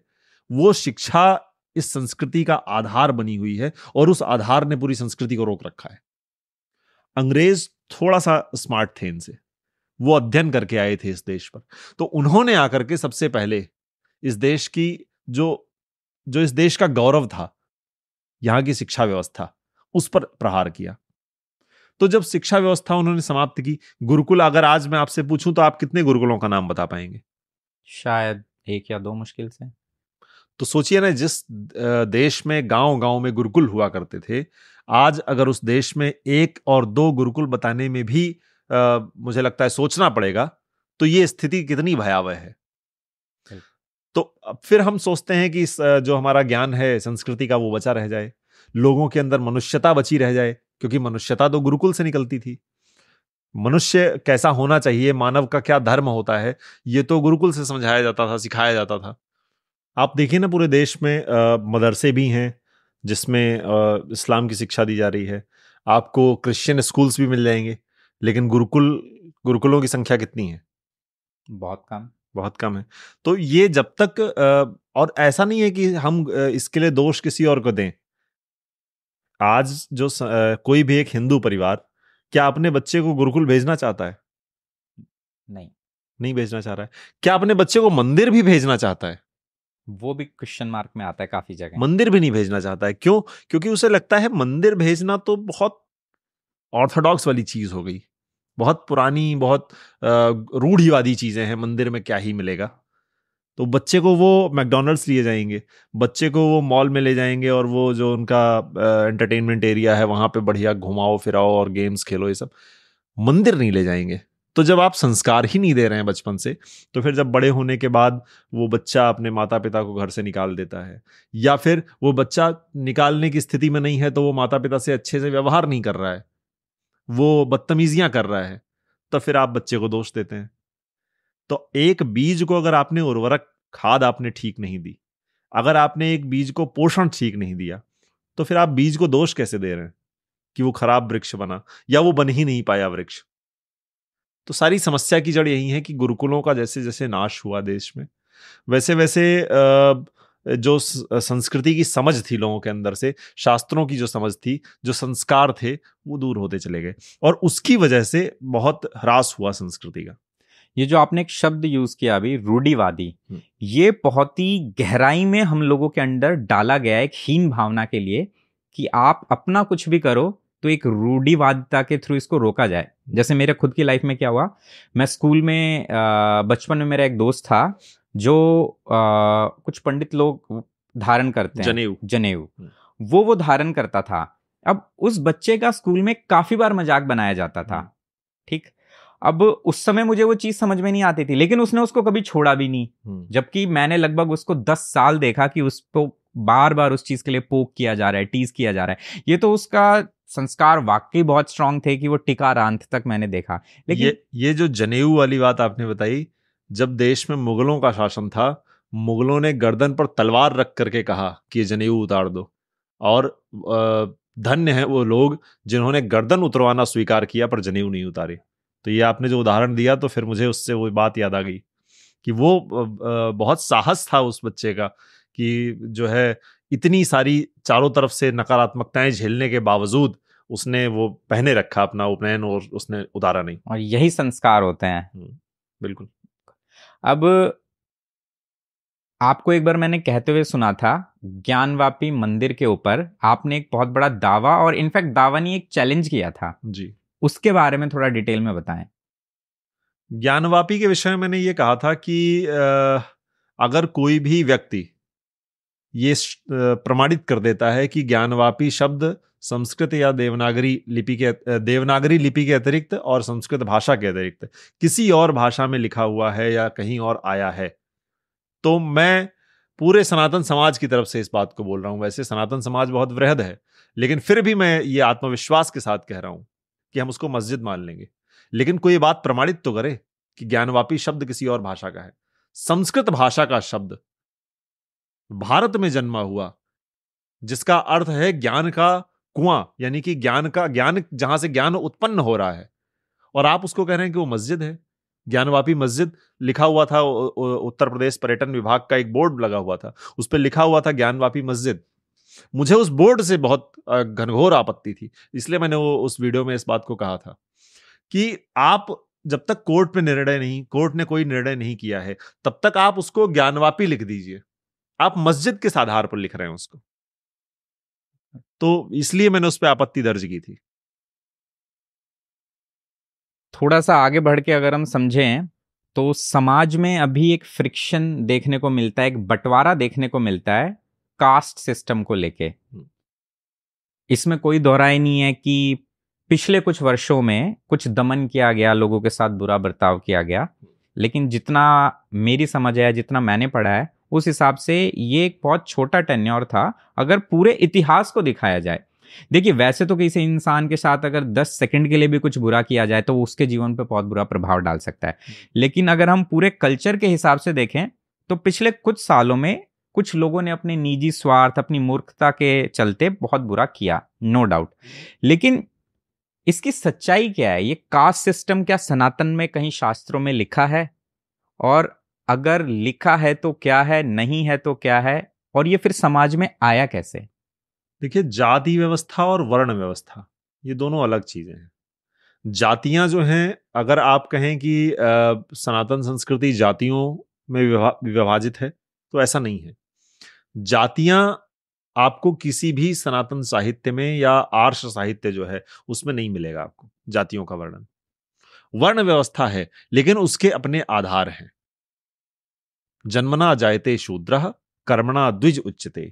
वो शिक्षा इस संस्कृति का आधार बनी हुई है और उस आधार ने पूरी संस्कृति को रोक रखा है। अंग्रेज थोड़ा सा स्मार्ट थे इनसे, वो अध्ययन करके आए थे इस देश पर, तो उन्होंने आकर के सबसे पहले इस देश की जो जो इस देश का गौरव था, यहां की शिक्षा व्यवस्था, उस पर प्रहार किया। तो जब शिक्षा व्यवस्था उन्होंने समाप्त की, गुरुकुल, अगर आज मैं आपसे पूछूं तो आप कितने गुरुकुलों का नाम बता पाएंगे? शायद 1 या 2 मुश्किल से। तो सोचिए ना, जिस देश में गांव गांव में गुरुकुल हुआ करते थे, आज अगर उस देश में 1 और 2 गुरुकुल बताने में भी मुझे लगता है सोचना पड़ेगा, तो ये स्थिति कितनी भयावह है। तो अब फिर हम सोचते हैं कि जो हमारा ज्ञान है संस्कृति का वो बचा रह जाए, लोगों के अंदर मनुष्यता बची रह जाए, क्योंकि मनुष्यता तो गुरुकुल से निकलती थी। मनुष्य कैसा होना चाहिए, मानव का क्या धर्म होता है, ये तो गुरुकुल से समझाया जाता था, सिखाया जाता था। आप देखिए ना, पूरे देश में मदरसे भी हैं जिसमें इस्लाम की शिक्षा दी जा रही है। आपको क्रिश्चियन स्कूल्स भी मिल जाएंगे, लेकिन गुरुकुलों की संख्या कितनी है? बहुत कम। बहुत कम है। तो ये जब तक और ऐसा नहीं है कि हम इसके लिए दोष किसी और को दें। आज जो कोई भी एक हिंदू परिवार क्या अपने बच्चे को गुरुकुल भेजना चाहता है? नहीं। नहीं भेजना चाह रहा है। क्या अपने बच्चे को मंदिर भी भेजना चाहता है? वो भी क्वेश्चन मार्क में आता है काफी जगह। मंदिर भी नहीं भेजना चाहता है। क्यों? क्योंकि उसे लगता है मंदिर भेजना तो बहुत ऑर्थोडॉक्स वाली चीज हो गई, बहुत पुरानी, बहुत रूढ़िवादी चीजें हैं, मंदिर में क्या ही मिलेगा। तो बच्चे को वो मैकडॉनल्ड्स लिए जाएंगे, बच्चे को वो मॉल में ले जाएंगे, और वो जो उनका एंटरटेनमेंट एरिया है वहां पे बढ़िया घुमाओ फिराओ और गेम्स खेलो, ये सब। मंदिर नहीं ले जाएंगे। तो जब आप संस्कार ही नहीं दे रहे हैं बचपन से, तो फिर जब बड़े होने के बाद वो बच्चा अपने माता पिता को घर से निकाल देता है, या फिर वो बच्चा निकालने की स्थिति में नहीं है तो वो माता पिता से अच्छे से व्यवहार नहीं कर रहा है, वो बदतमीजियां कर रहा है, तो फिर आप बच्चे को दोष देते हैं। तो एक बीज को अगर आपने उर्वरक खाद आपने ठीक नहीं दी, अगर आपने एक बीज को पोषण ठीक नहीं दिया, तो फिर आप बीज को दोष कैसे दे रहे हैं कि वो खराब वृक्ष बना या वो बन ही नहीं पाया वृक्ष? तो सारी समस्या की जड़ यही है कि गुरुकुलों का जैसे जैसे नाश हुआ देश में, वैसे वैसे जो संस्कृति की समझ थी लोगों के अंदर से, शास्त्रों की जो समझ थी, जो संस्कार थे, वो दूर होते चले गए, और उसकी वजह से बहुत ह्रास हुआ संस्कृति का। ये जो आपने एक शब्द यूज किया अभी, रूढ़िवादी, ये बहुत ही गहराई में हम लोगों के अंदर डाला गया है एक हीन भावना के लिए कि आप अपना कुछ भी करो तो एक रूढ़िवादिता के थ्रू इसको रोका जाए। जैसे मेरे खुद की लाइफ में क्या हुआ, मैं स्कूल में बचपन में मेरा एक दोस्त था जो कुछ पंडित लोग धारण करते हैं, जनेऊ, वो धारण करता था। अब उस बच्चे का स्कूल में काफी बार मजाक बनाया जाता था, ठीक। अब उस समय मुझे वो चीज समझ में नहीं आती थी, लेकिन उसने उसको कभी छोड़ा भी नहीं, जबकि मैंने लगभग उसको 10 साल देखा कि उसको बार बार उस चीज के लिए पोक किया जा रहा है, टीज किया जा रहा है। ये तो उसका संस्कार वाकई बहुत स्ट्रांग थे कि वो टिका रहा, अंत तक मैंने देखा। लेकिन ये जो जनेऊ वाली बात आपने बताई, जब देश में मुगलों का शासन था, मुगलों ने गर्दन पर तलवार रख करके कहा कि ये जनेऊ उतार दो, और धन्य है वो लोग जिन्होंने गर्दन उतरवाना स्वीकार किया पर जनेऊ नहीं उतारे। तो ये आपने जो उदाहरण दिया, तो फिर मुझे उससे वो बात याद आ गई कि वो बहुत साहस था उस बच्चे का, कि जो है इतनी सारी चारों तरफ से नकारात्मकताएं झेलने के बावजूद उसने वो पहने रखा अपना उपनयन, और उसने उतारा नहीं। और यही संस्कार होते हैं। बिल्कुल। अब आपको एक बार मैंने कहते हुए सुना था, ज्ञानवापी मंदिर के ऊपर आपने एक बहुत बड़ा दावा, और इनफैक्ट दावा नहीं, एक चैलेंज किया था जी। उसके बारे में थोड़ा डिटेल में बताएं। ज्ञानवापी के विषय में मैंने ये कहा था कि अगर कोई भी व्यक्ति ये प्रमाणित कर देता है कि ज्ञानवापी शब्द संस्कृत या देवनागरी लिपि के अतिरिक्त और संस्कृत भाषा के अतिरिक्त किसी और भाषा में लिखा हुआ है या कहीं और आया है, तो मैं पूरे सनातन समाज की तरफ से इस बात को बोल रहा हूं। वैसे सनातन समाज बहुत वृहद है, लेकिन फिर भी मैं ये आत्मविश्वास के साथ कह रहा हूं कि हम उसको मस्जिद मान लेंगे। लेकिन कोई बात प्रमाणित तो करे कि ज्ञानवापी शब्द किसी और भाषा का है। संस्कृत भाषा का शब्द भारत में जन्मा हुआ, जिसका अर्थ है ज्ञान का कुआं, यानी कि ज्ञान जहां से ज्ञान उत्पन्न हो रहा है, और आप उसको कह रहे हैं कि वो मस्जिद है। ज्ञानवापी मस्जिद लिखा हुआ था, उत्तर प्रदेश पर्यटन विभाग का एक बोर्ड लगा हुआ था, उस पर लिखा हुआ था ज्ञानवापी मस्जिद। मुझे उस बोर्ड से बहुत घनघोर आपत्ति थी, इसलिए मैंने उस वीडियो में इस बात को कहा था कि आप जब तक कोर्ट ने कोई निर्णय नहीं किया है, तब तक आप उसको ज्ञानवापी लिख दीजिए। आप मस्जिद किस आधार पर लिख रहे हैं उसको? तो इसलिए मैंने उस पर आपत्ति दर्ज की थी। थोड़ा सा आगे बढ़ के अगर हम समझें तो समाज में अभी एक फ्रिक्शन देखने को मिलता है, एक बंटवारा देखने को मिलता है कास्ट सिस्टम को लेके। इसमें कोई दोहराई नहीं है कि पिछले कुछ वर्षों में कुछ दमन किया गया, लोगों के साथ बुरा बर्ताव किया गया, लेकिन जितना मेरी समझ है, जितना मैंने पढ़ा है, उस हिसाब से ये एक बहुत छोटा टेन्योर था अगर पूरे इतिहास को दिखाया जाए। देखिए, वैसे तो किसी इंसान के साथ अगर 10 सेकंड के लिए भी कुछ बुरा किया जाए तो उसके जीवन पे बहुत बुरा प्रभाव डाल सकता है, लेकिन अगर हम पूरे कल्चर के हिसाब से देखें तो पिछले कुछ सालों में कुछ लोगों ने अपने निजी स्वार्थ, अपनी मूर्खता के चलते बहुत बुरा किया, नो डाउट। लेकिन इसकी सच्चाई क्या है? ये कास्ट सिस्टम क्या सनातन में कहीं शास्त्रों में लिखा है? और अगर लिखा है तो क्या है, नहीं है तो क्या है, और ये फिर समाज में आया कैसे? देखिए, जाति व्यवस्था और वर्ण व्यवस्था ये दोनों अलग चीजें हैं। जातियां जो हैं, अगर आप कहें कि सनातन संस्कृति जातियों में विभाजित है, तो ऐसा नहीं है। जातियां आपको किसी भी सनातन साहित्य में या आर्ष साहित्य जो है उसमें नहीं मिलेगा आपको जातियों का वर्णन। वर्ण व्यवस्था है, लेकिन उसके अपने आधार हैं। जन्मना जायते शूद्रः कर्मणा द्विज उच्यते,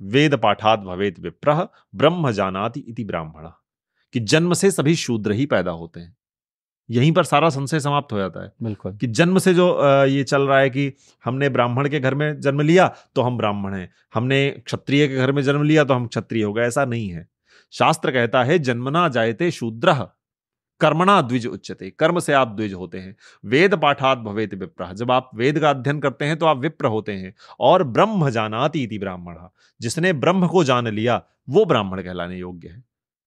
वेद पाठात भवेत विप्रः ब्रह्म जानाति इति ब्राह्मणः। कि जन्म से सभी शूद्र ही पैदा होते हैं। यहीं पर सारा संशय समाप्त हो जाता है। बिल्कुल। कि जन्म से जो ये चल रहा है कि हमने ब्राह्मण के घर में जन्म लिया तो हम ब्राह्मण हैं, हमने क्षत्रिय के घर में जन्म लिया तो हम क्षत्रिय हो गए, ऐसा नहीं है। शास्त्र कहता है जन्मना जायते शूद्रः कर्मणा द्विज उच्यते, कर्म से आप द्विज होते हैं। वेद पाठात भवेत विप्रः, जब आप वेद का अध्ययन करते हैं तो आप विप्र होते हैं। और ब्रह्म जानाति इति ब्राह्मणः, जिसने ब्रह्म को जान लिया वो ब्राह्मण कहलाने योग्य है।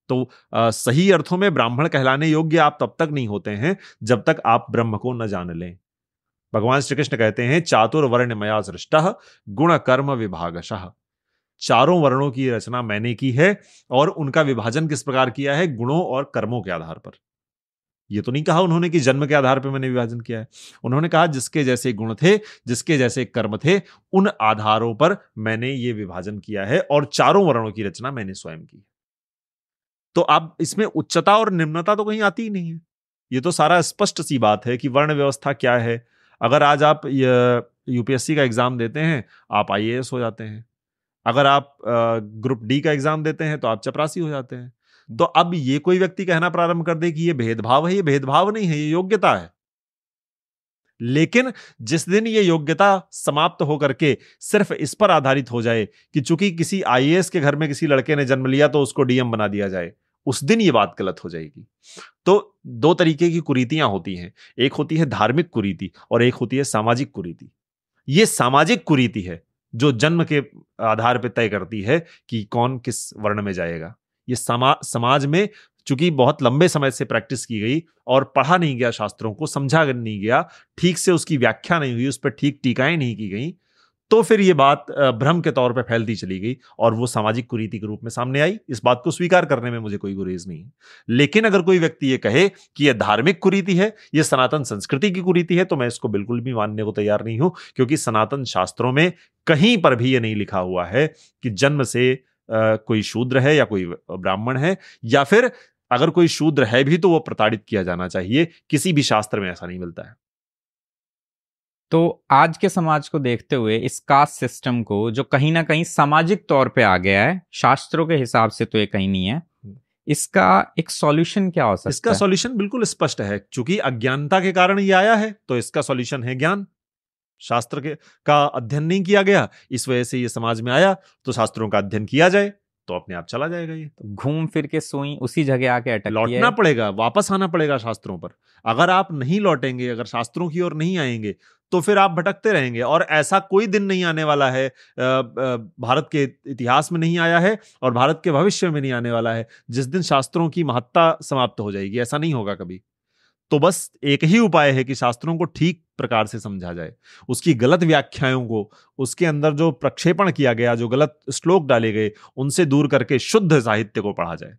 तो सही अर्थों में ब्राह्मण कहलाने योग्य आप तब तक नहीं होते हैं जब तक आप ब्रह्म को न जान लें। भगवान श्री कृष्ण कहते हैं चातुर्वर्ण मया सृष्टः गुण कर्म विभागशः। चारों वर्णों की रचना मैंने की है, और उनका विभाजन किस प्रकार किया है? गुणों और कर्मों के आधार पर। ये तो नहीं कहा उन्होंने कि जन्म के आधार पर मैंने विभाजन किया है। उन्होंने कहा जिसके जैसे गुण थे, जिसके जैसे कर्म थे, उन आधारों पर मैंने ये विभाजन किया है, और चारों वर्णों की रचना मैंने स्वयं की। तो अब इसमें उच्चता और निम्नता तो कहीं आती ही नहीं है। ये तो सारा स्पष्ट सी बात है कि वर्ण व्यवस्था क्या है। अगर आज आप यूपीएससी का एग्जाम देते हैं, आप आईएएस हो जाते हैं। अगर आप ग्रुप डी का एग्जाम देते हैं तो आप चपरासी हो जाते हैं। तो अब ये कोई व्यक्ति कहना प्रारंभ कर दे कि ये भेदभाव है, ये भेदभाव नहीं है, ये योग्यता है। लेकिन जिस दिन ये योग्यता समाप्त होकर के सिर्फ इस पर आधारित हो जाए कि चूंकि किसी आईएएस के घर में किसी लड़के ने जन्म लिया तो उसको डीएम बना दिया जाए, उस दिन ये बात गलत हो जाएगी। तो दो तरीके की कुरीतियां होती हैं, एक होती है धार्मिक कुरीति और एक होती है सामाजिक कुरीति। ये सामाजिक कुरीति है जो जन्म के आधार पर तय करती है कि कौन किस वर्ण में जाएगा। ये समाज में चूंकि बहुत लंबे समय से प्रैक्टिस की गई और पढ़ा नहीं गया, शास्त्रों को समझा नहीं गया, ठीक से उसकी व्याख्या नहीं हुई, उस पर ठीक टीकाएं नहीं की गई, तो फिर ये बात भ्रम के तौर पे फैलती चली गई और वो सामाजिक कुरीति के रूप में सामने आई। इस बात को स्वीकार करने में मुझे कोई गुरेज नहीं है। लेकिन अगर कोई व्यक्ति ये कहे कि ये धार्मिक कुरीति है, ये सनातन संस्कृति की कुरीति है, तो मैं इसको बिल्कुल भी मानने को तैयार नहीं हूं, क्योंकि सनातन शास्त्रों में कहीं पर भी ये नहीं लिखा हुआ है कि जन्म से कोई शूद्र है या कोई ब्राह्मण है, या फिर अगर कोई शूद्र है भी तो वो प्रताड़ित किया जाना चाहिए। किसी भी शास्त्र में ऐसा नहीं मिलता है। तो आज के समाज को देखते हुए इस कास्ट सिस्टम को, जो कहीं ना कहीं सामाजिक तौर पे आ गया है, शास्त्रों के हिसाब से तो ये कहीं नहीं है, इसका एक सॉल्यूशन क्या हो सकता है? इसका सॉल्यूशन बिल्कुल स्पष्ट है। चूंकि अज्ञानता के कारण ये आया है, तो इसका सॉल्यूशन है ज्ञान। शास्त्र का अध्ययन नहीं किया गया, इस वजह से ये समाज में आया। तो शास्त्रों का अध्ययन किया जाए तो अपने आप चला जाएगा। ये तो घूम फिर के सुई उसी जगह आके अटकती है। लौटना पड़ेगा, वापस आना पड़ेगा शास्त्रों पर। अगर आप नहीं लौटेंगे, अगर शास्त्रों की ओर नहीं आएंगे, तो फिर आप भटकते रहेंगे। और ऐसा कोई दिन नहीं आने वाला है, भारत के इतिहास में नहीं आया है और भारत के भविष्य में नहीं आने वाला है, जिस दिन शास्त्रों की महत्ता समाप्त हो जाएगी। ऐसा नहीं होगा कभी। तो बस एक ही उपाय है कि शास्त्रों को ठीक प्रकार से समझा जाए, उसकी गलत व्याख्याओं को, उसके अंदर जो प्रक्षेपण किया गया, जो गलत श्लोक डाले गए, उनसे दूर करके शुद्ध साहित्य को पढ़ा जाए।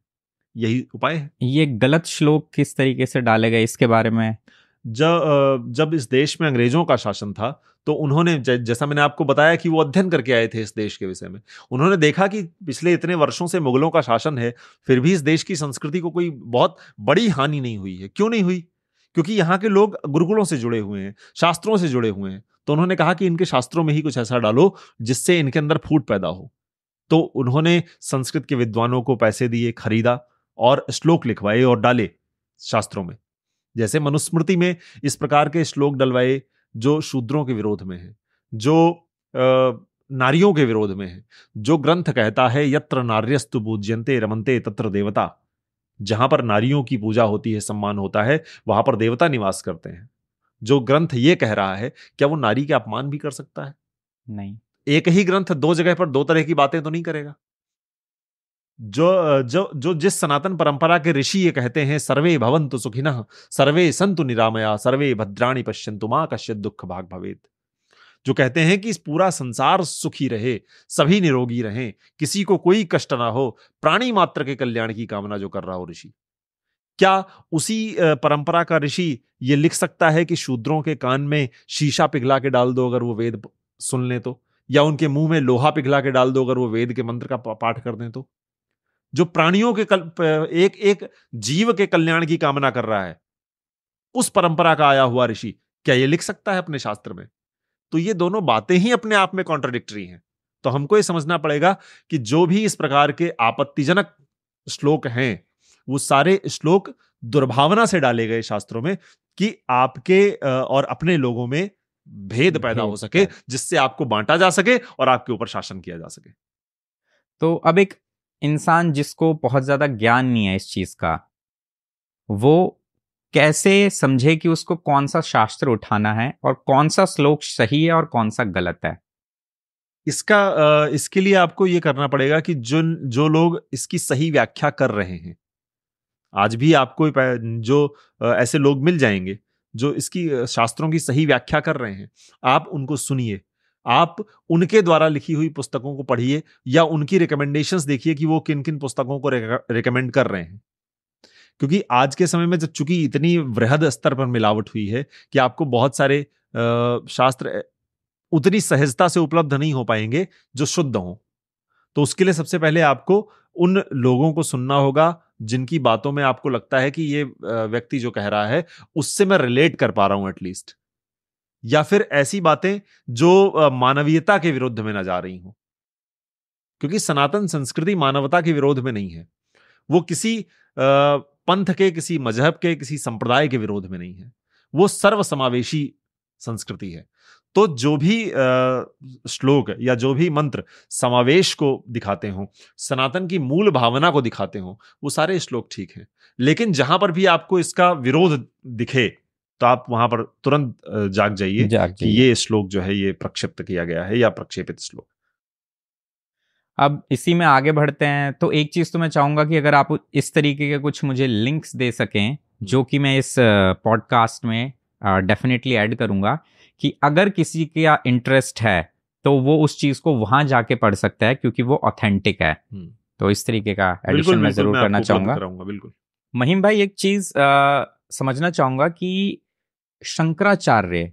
यही उपाय है। ये गलत श्लोक किस तरीके से डाले गए, इसके बारे में? जब इस देश में अंग्रेजों का शासन था, तो उन्होंने, जैसा मैंने आपको बताया कि वो अध्ययन करके आए थे इस देश के विषय में, उन्होंने देखा कि पिछले इतने वर्षों से मुगलों का शासन है, फिर भी इस देश की संस्कृति को कोई बहुत बड़ी हानि नहीं हुई है। क्यों नहीं हुई? क्योंकि यहाँ के लोग गुरुकुलों से जुड़े हुए हैं, शास्त्रों से जुड़े हुए हैं। तो उन्होंने कहा कि इनके शास्त्रों में ही कुछ ऐसा डालो जिससे इनके अंदर फूट पैदा हो। तो उन्होंने संस्कृत के विद्वानों को पैसे दिए, खरीदा और श्लोक लिखवाए और डाले शास्त्रों में। जैसे मनुस्मृति में इस प्रकार के श्लोक डलवाए जो शूद्रों के विरोध में है, जो नारियों के विरोध में है। जो ग्रंथ कहता है यत्र नार्यस्तु पूज्यन्ते रमन्ते तत्र देवता, जहां पर नारियों की पूजा होती है, सम्मान होता है, वहां पर देवता निवास करते हैं। जो ग्रंथ ये कह रहा है, क्या वो नारी के अपमान भी कर सकता है? नहीं। एक ही ग्रंथ दो जगह पर दो तरह की बातें तो नहीं करेगा। जो जो जो जिस सनातन परंपरा के ऋषि ये कहते हैं सर्वे भवन्तु सुखिनः सर्वे सन्तु निरामया सर्वे भद्राणि पश्यन्तु मा कश्चित् दुःख भाग् भवेत्, जो कहते हैं कि इस पूरा संसार सुखी रहे, सभी निरोगी रहें, किसी को कोई कष्ट ना हो, प्राणी मात्र के कल्याण की कामना जो कर रहा हो ऋषि, क्या उसी परंपरा का ऋषि ये लिख सकता है कि शूद्रों के कान में शीशा पिघला के डाल दो अगर वो वेद सुन लें तो, या उनके मुंह में लोहा पिघला के डाल दो अगर वो वेद के मंत्र का पाठ कर दें तो? जो प्राणियों के एक एक जीव के कल्याण की कामना कर रहा है, उस परंपरा का आया हुआ ऋषि क्या ये लिख सकता है अपने शास्त्र में? तो ये दोनों बातें ही अपने आप में कॉन्ट्राडिक्टरी हैं। तो हमको ये समझना पड़ेगा कि जो भी इस प्रकार के आपत्तिजनक श्लोक हैं, वो सारे श्लोक दुर्भावना से डाले गए शास्त्रों में कि आपके और अपने लोगों में भेद पैदा हो सके, जिससे आपको बांटा जा सके और आपके ऊपर शासन किया जा सके। तो अब एक इंसान जिसको बहुत ज्यादा ज्ञान नहीं है इस चीज का, वो कैसे समझे कि उसको कौन सा शास्त्र उठाना है और कौन सा श्लोक सही है और कौन सा गलत है? इसके लिए आपको ये करना पड़ेगा कि जो लोग इसकी सही व्याख्या कर रहे हैं, आज भी आपको जो ऐसे लोग मिल जाएंगे जो इसकी शास्त्रों की सही व्याख्या कर रहे हैं, आप उनको सुनिए, आप उनके द्वारा लिखी हुई पुस्तकों को पढ़िए, या उनकी रिकमेंडेशंस देखिए कि वो किन किन पुस्तकों को रिकमेंड कर रहे हैं। क्योंकि आज के समय में जब चूंकि इतनी वृहद स्तर पर मिलावट हुई है कि आपको बहुत सारे शास्त्र उतनी सहजता से उपलब्ध नहीं हो पाएंगे जो शुद्ध हों। तो उसके लिए सबसे पहले आपको उन लोगों को सुनना होगा जिनकी बातों में आपको लगता है कि ये व्यक्ति जो कह रहा है उससे मैं रिलेट कर पा रहा हूं एटलीस्ट, या फिर ऐसी बातें जो मानवीयता के विरुद्ध में ना जा रही हूं। क्योंकि सनातन संस्कृति मानवता के विरोध में नहीं है, वो किसी पंथ के, किसी मजहब के, किसी संप्रदाय के विरोध में नहीं है, वो सर्वसमावेशी संस्कृति है। तो जो भी श्लोक या जो भी मंत्र समावेश को दिखाते हो, सनातन की मूल भावना को दिखाते हो, वो सारे श्लोक ठीक हैं। लेकिन जहां पर भी आपको इसका विरोध दिखे तो आप वहां पर तुरंत जाग जाइए कि ये श्लोक जो है ये प्रक्षिप्त किया गया है या प्रक्षेपित श्लोक। अब इसी में आगे बढ़ते हैं। तो एक चीज तो मैं चाहूंगा कि अगर आप इस तरीके के कुछ मुझे लिंक्स दे सकें, जो कि मैं इस पॉडकास्ट में डेफिनेटली ऐड करूंगा, कि अगर किसी का इंटरेस्ट है तो वो उस चीज को वहां जाके पढ़ सकता है क्योंकि वो ऑथेंटिक है। तो इस तरीके का बिल्कुल एडिशन मैं बिल्कुल, जरूर मैं करना आपको उपलब्ध चाहूंगा। कराऊंगा, बिल्कुल। महिम भाई, एक चीज समझना चाहूंगा कि शंकराचार्य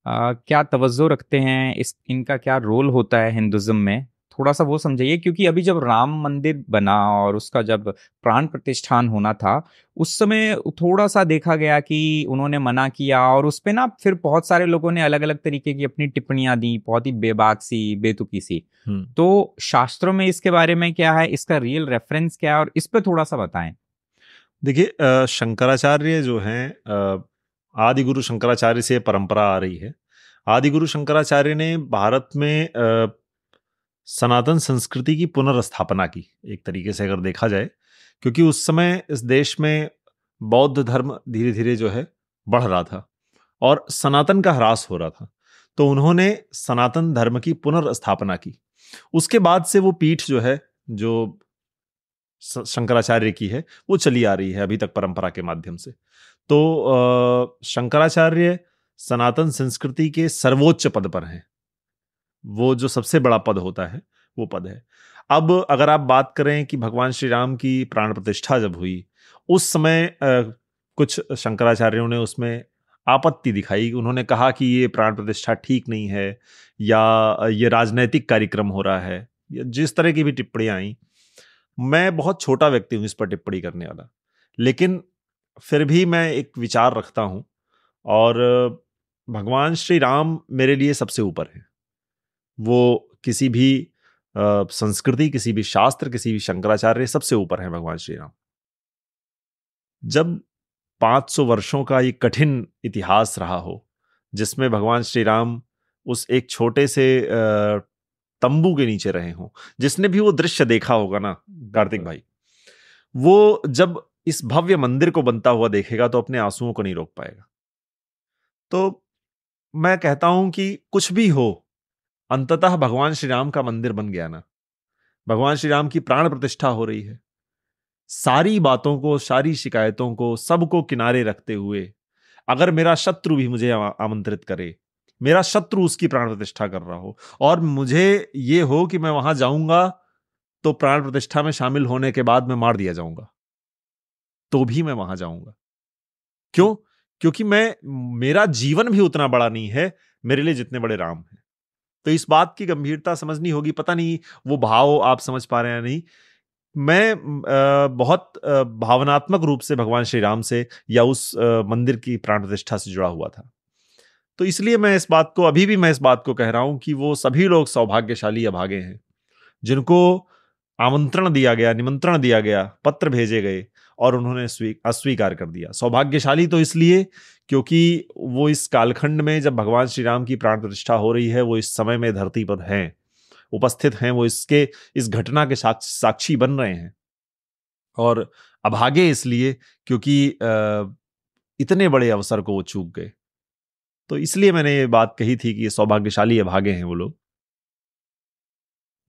क्या तवज्जो रखते हैं, इस इनका क्या रोल होता है हिंदुज्म में, थोड़ा सा वो समझाइए। क्योंकि अभी जब राम मंदिर बना और उसका जब प्राण प्रतिष्ठान होना था, उस समय थोड़ा सा देखा गया कि उन्होंने मना किया, और उस पे ना फिर बहुत सारे लोगों ने अलग अलग तरीके की अपनी टिप्पणियां दी, बहुत ही बेबाक सी, बेतुकी सी। तो शास्त्रों में इसके बारे में क्या है, इसका रियल रेफरेंस क्या है, और इस पे थोड़ा सा बताएं। देखिए, शंकराचार्य जो हैं, आदि गुरु शंकराचार्य से परंपरा आ रही है। आदि गुरु शंकराचार्य ने भारत में सनातन संस्कृति की पुनर्स्थापना की, एक तरीके से अगर देखा जाए, क्योंकि उस समय इस देश में बौद्ध धर्म धीरे धीरे जो है बढ़ रहा था और सनातन का ह्रास हो रहा था। तो उन्होंने सनातन धर्म की पुनर्स्थापना की। उसके बाद से वो पीठ जो है, जो शंकराचार्य की है, वो चली आ रही है अभी तक परंपरा के माध्यम से। तो शंकराचार्य सनातन संस्कृति के सर्वोच्च पद पर हैं। वो जो सबसे बड़ा पद होता है वो पद है। अब अगर आप बात करें कि भगवान श्री राम की प्राण प्रतिष्ठा जब हुई, उस समय कुछ शंकराचार्यों ने उसमें आपत्ति दिखाई। उन्होंने कहा कि ये प्राण प्रतिष्ठा ठीक नहीं है, या ये राजनैतिक कार्यक्रम हो रहा है, या जिस तरह की भी टिप्पणियां आई। मैं बहुत छोटा व्यक्ति हूं इस पर टिप्पणी करने वाला, लेकिन फिर भी मैं एक विचार रखता हूं, और भगवान श्री राम मेरे लिए सबसे ऊपर है। वो किसी भी संस्कृति, किसी भी शास्त्र, किसी भी शंकराचार्य, सबसे ऊपर है भगवान श्री राम। जब 500 वर्षों का ये कठिन इतिहास रहा हो, जिसमें भगवान श्री राम उस एक छोटे से तंबू के नीचे रहे हों, जिसने भी वो दृश्य देखा होगा ना कार्तिक भाई, वो जब इस भव्य मंदिर को बनता हुआ देखेगा तो अपने आंसुओं को नहीं रोक पाएगा। तो मैं कहता हूं कि कुछ भी हो, अंततः भगवान श्री राम का मंदिर बन गया ना, भगवान श्री राम की प्राण प्रतिष्ठा हो रही है। सारी बातों को, सारी शिकायतों को, सबको किनारे रखते हुए, अगर मेरा शत्रु भी मुझे आमंत्रित करे, मेरा शत्रु उसकी प्राण प्रतिष्ठा कर रहा हो, और मुझे ये हो कि मैं वहां जाऊंगा तो प्राण प्रतिष्ठा में शामिल होने के बाद मैं मार दिया जाऊंगा, तो भी मैं वहां जाऊंगा। क्यों? क्योंकि मेरा जीवन भी उतना बड़ा नहीं है मेरे लिए जितने बड़े राम हैं। तो इस बात की गंभीरता समझनी होगी। पता नहीं वो भाव आप समझ पा रहे हैं या नहीं। मैं बहुत भावनात्मक रूप से भगवान श्री राम से, या उस मंदिर की प्राण प्रतिष्ठा से जुड़ा हुआ था। तो इसलिए मैं इस बात को, अभी भी मैं इस बात को कह रहा हूं कि वो सभी लोग सौभाग्यशाली अभागे हैं जिनको आमंत्रण दिया गया, निमंत्रण दिया गया, पत्र भेजे गए, और उन्होंने अस्वीकार कर दिया। सौभाग्यशाली तो इसलिए क्योंकि वो इस कालखंड में जब भगवान श्री राम की प्राण प्रतिष्ठा हो रही है, वो इस समय में धरती पर हैं, उपस्थित हैं, वो इस घटना के साक्षी बन रहे हैं। और अभागे इसलिए क्योंकि इतने बड़े अवसर को वो चूक गए। तो इसलिए मैंने ये बात कही थी कि ये सौभाग्यशाली अभागे हैं वो लोग।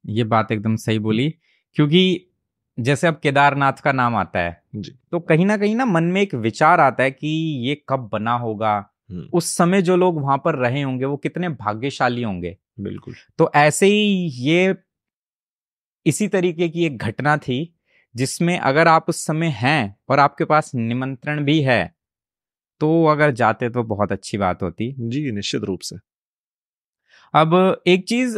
ये बात एकदम सही बोली। क्योंकि जैसे अब केदारनाथ का नाम आता है जी। तो कहीं ना मन में एक विचार आता है कि ये कब बना होगा, उस समय जो लोग वहां पर रहे होंगे वो कितने भाग्यशाली होंगे। बिल्कुल। तो ऐसे ही ये इसी तरीके की एक घटना थी जिसमें अगर आप उस समय हैं और आपके पास निमंत्रण भी है, तो अगर जाते तो बहुत अच्छी बात होती। जी, निश्चित रूप से। अब एक चीज,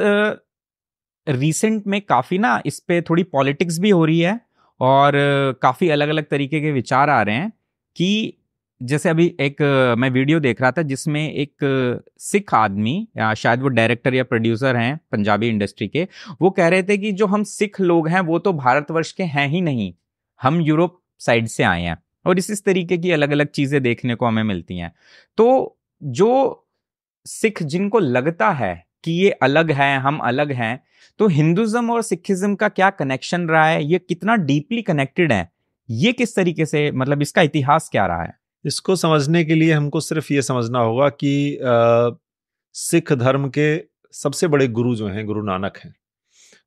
रिसेंट में काफी ना इस पे थोड़ी पॉलिटिक्स भी हो रही है, और काफी अलग अलग तरीके के विचार आ रहे हैं कि जैसे अभी एक मैं वीडियो देख रहा था जिसमें एक सिख आदमी, या शायद वो डायरेक्टर या प्रोड्यूसर हैं पंजाबी इंडस्ट्री के, वो कह रहे थे कि जो हम सिख लोग हैं वो तो भारतवर्ष के हैं ही नहीं, हम यूरोप साइड से आए हैं। और इस तरीके की अलग अलग चीजें देखने को हमें मिलती हैं। तो जो सिख जिनको लगता है कि ये अलग है, हम अलग हैं, तो हिंदुज्म और सिखिज्म का क्या कनेक्शन रहा है, ये कितना डीपली कनेक्टेड है, ये किस तरीके से, मतलब इसका इतिहास क्या रहा है? इसको समझने के लिए हमको सिर्फ ये समझना होगा कि सिख धर्म के सबसे बड़े गुरु जो हैं, गुरु नानक हैं।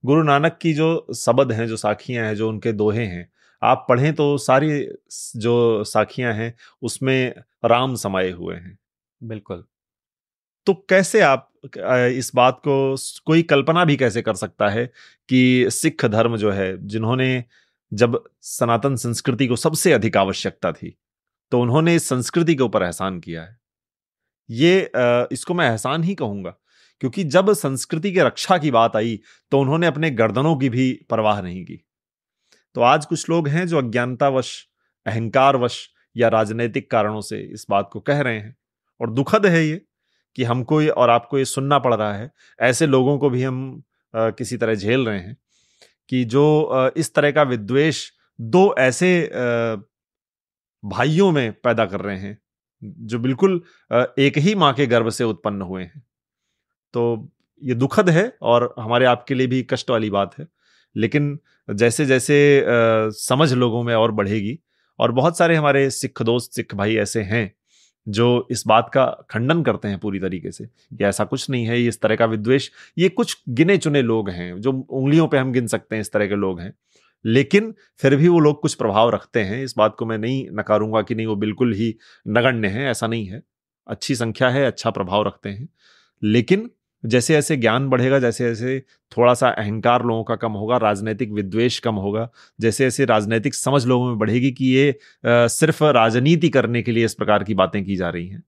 गुरु नानक की जो शब्द हैं, जो साखियां हैं, जो उनके दोहे हैं, आप पढ़ें तो सारी जो साखियां हैं उसमें राम समाये हुए हैं। बिल्कुल। तो कैसे आप इस बात को, कोई कल्पना भी कैसे कर सकता है कि सिख धर्म जो है, जिन्होंने जब सनातन संस्कृति को सबसे अधिक आवश्यकता थी तो उन्होंने इस संस्कृति के ऊपर एहसान किया है। इसको मैं एहसान ही कहूंगा, क्योंकि जब संस्कृति की रक्षा की बात आई तो उन्होंने अपने गर्दनों की भी परवाह नहीं की। तो आज कुछ लोग हैं जो अज्ञानतावश, अहंकारवश या राजनीतिक कारणों से इस बात को कह रहे हैं, और दुखद है ये कि हमको और आपको ये सुनना पड़ रहा है। ऐसे लोगों को भी हम किसी तरह झेल रहे हैं कि जो इस तरह का विद्वेष दो ऐसे भाइयों में पैदा कर रहे हैं जो बिल्कुल एक ही माँ के गर्भ से उत्पन्न हुए हैं। तो ये दुखद है और हमारे आपके लिए भी कष्ट वाली बात है। लेकिन जैसे जैसे समझ लोगों में और बढ़ेगी, और बहुत सारे हमारे सिख दोस्त, सिख भाई ऐसे हैं जो इस बात का खंडन करते हैं पूरी तरीके से कि ऐसा कुछ नहीं है, ये इस तरह का विद्वेष, ये कुछ गिने चुने लोग हैं जो उंगलियों पे हम गिन सकते हैं, इस तरह के लोग हैं। लेकिन फिर भी वो लोग कुछ प्रभाव रखते हैं। इस बात को मैं नहीं नकारूंगा कि नहीं वो बिल्कुल ही नगण्य है, ऐसा नहीं है। अच्छी संख्या है, अच्छा प्रभाव रखते हैं। लेकिन जैसे जैसे ज्ञान बढ़ेगा, जैसे जैसे थोड़ा सा अहंकार लोगों का कम होगा, राजनीतिक विद्वेष कम होगा, जैसे जैसे राजनीतिक समझ लोगों में बढ़ेगी कि ये सिर्फ राजनीति करने के लिए इस प्रकार की बातें की जा रही हैं,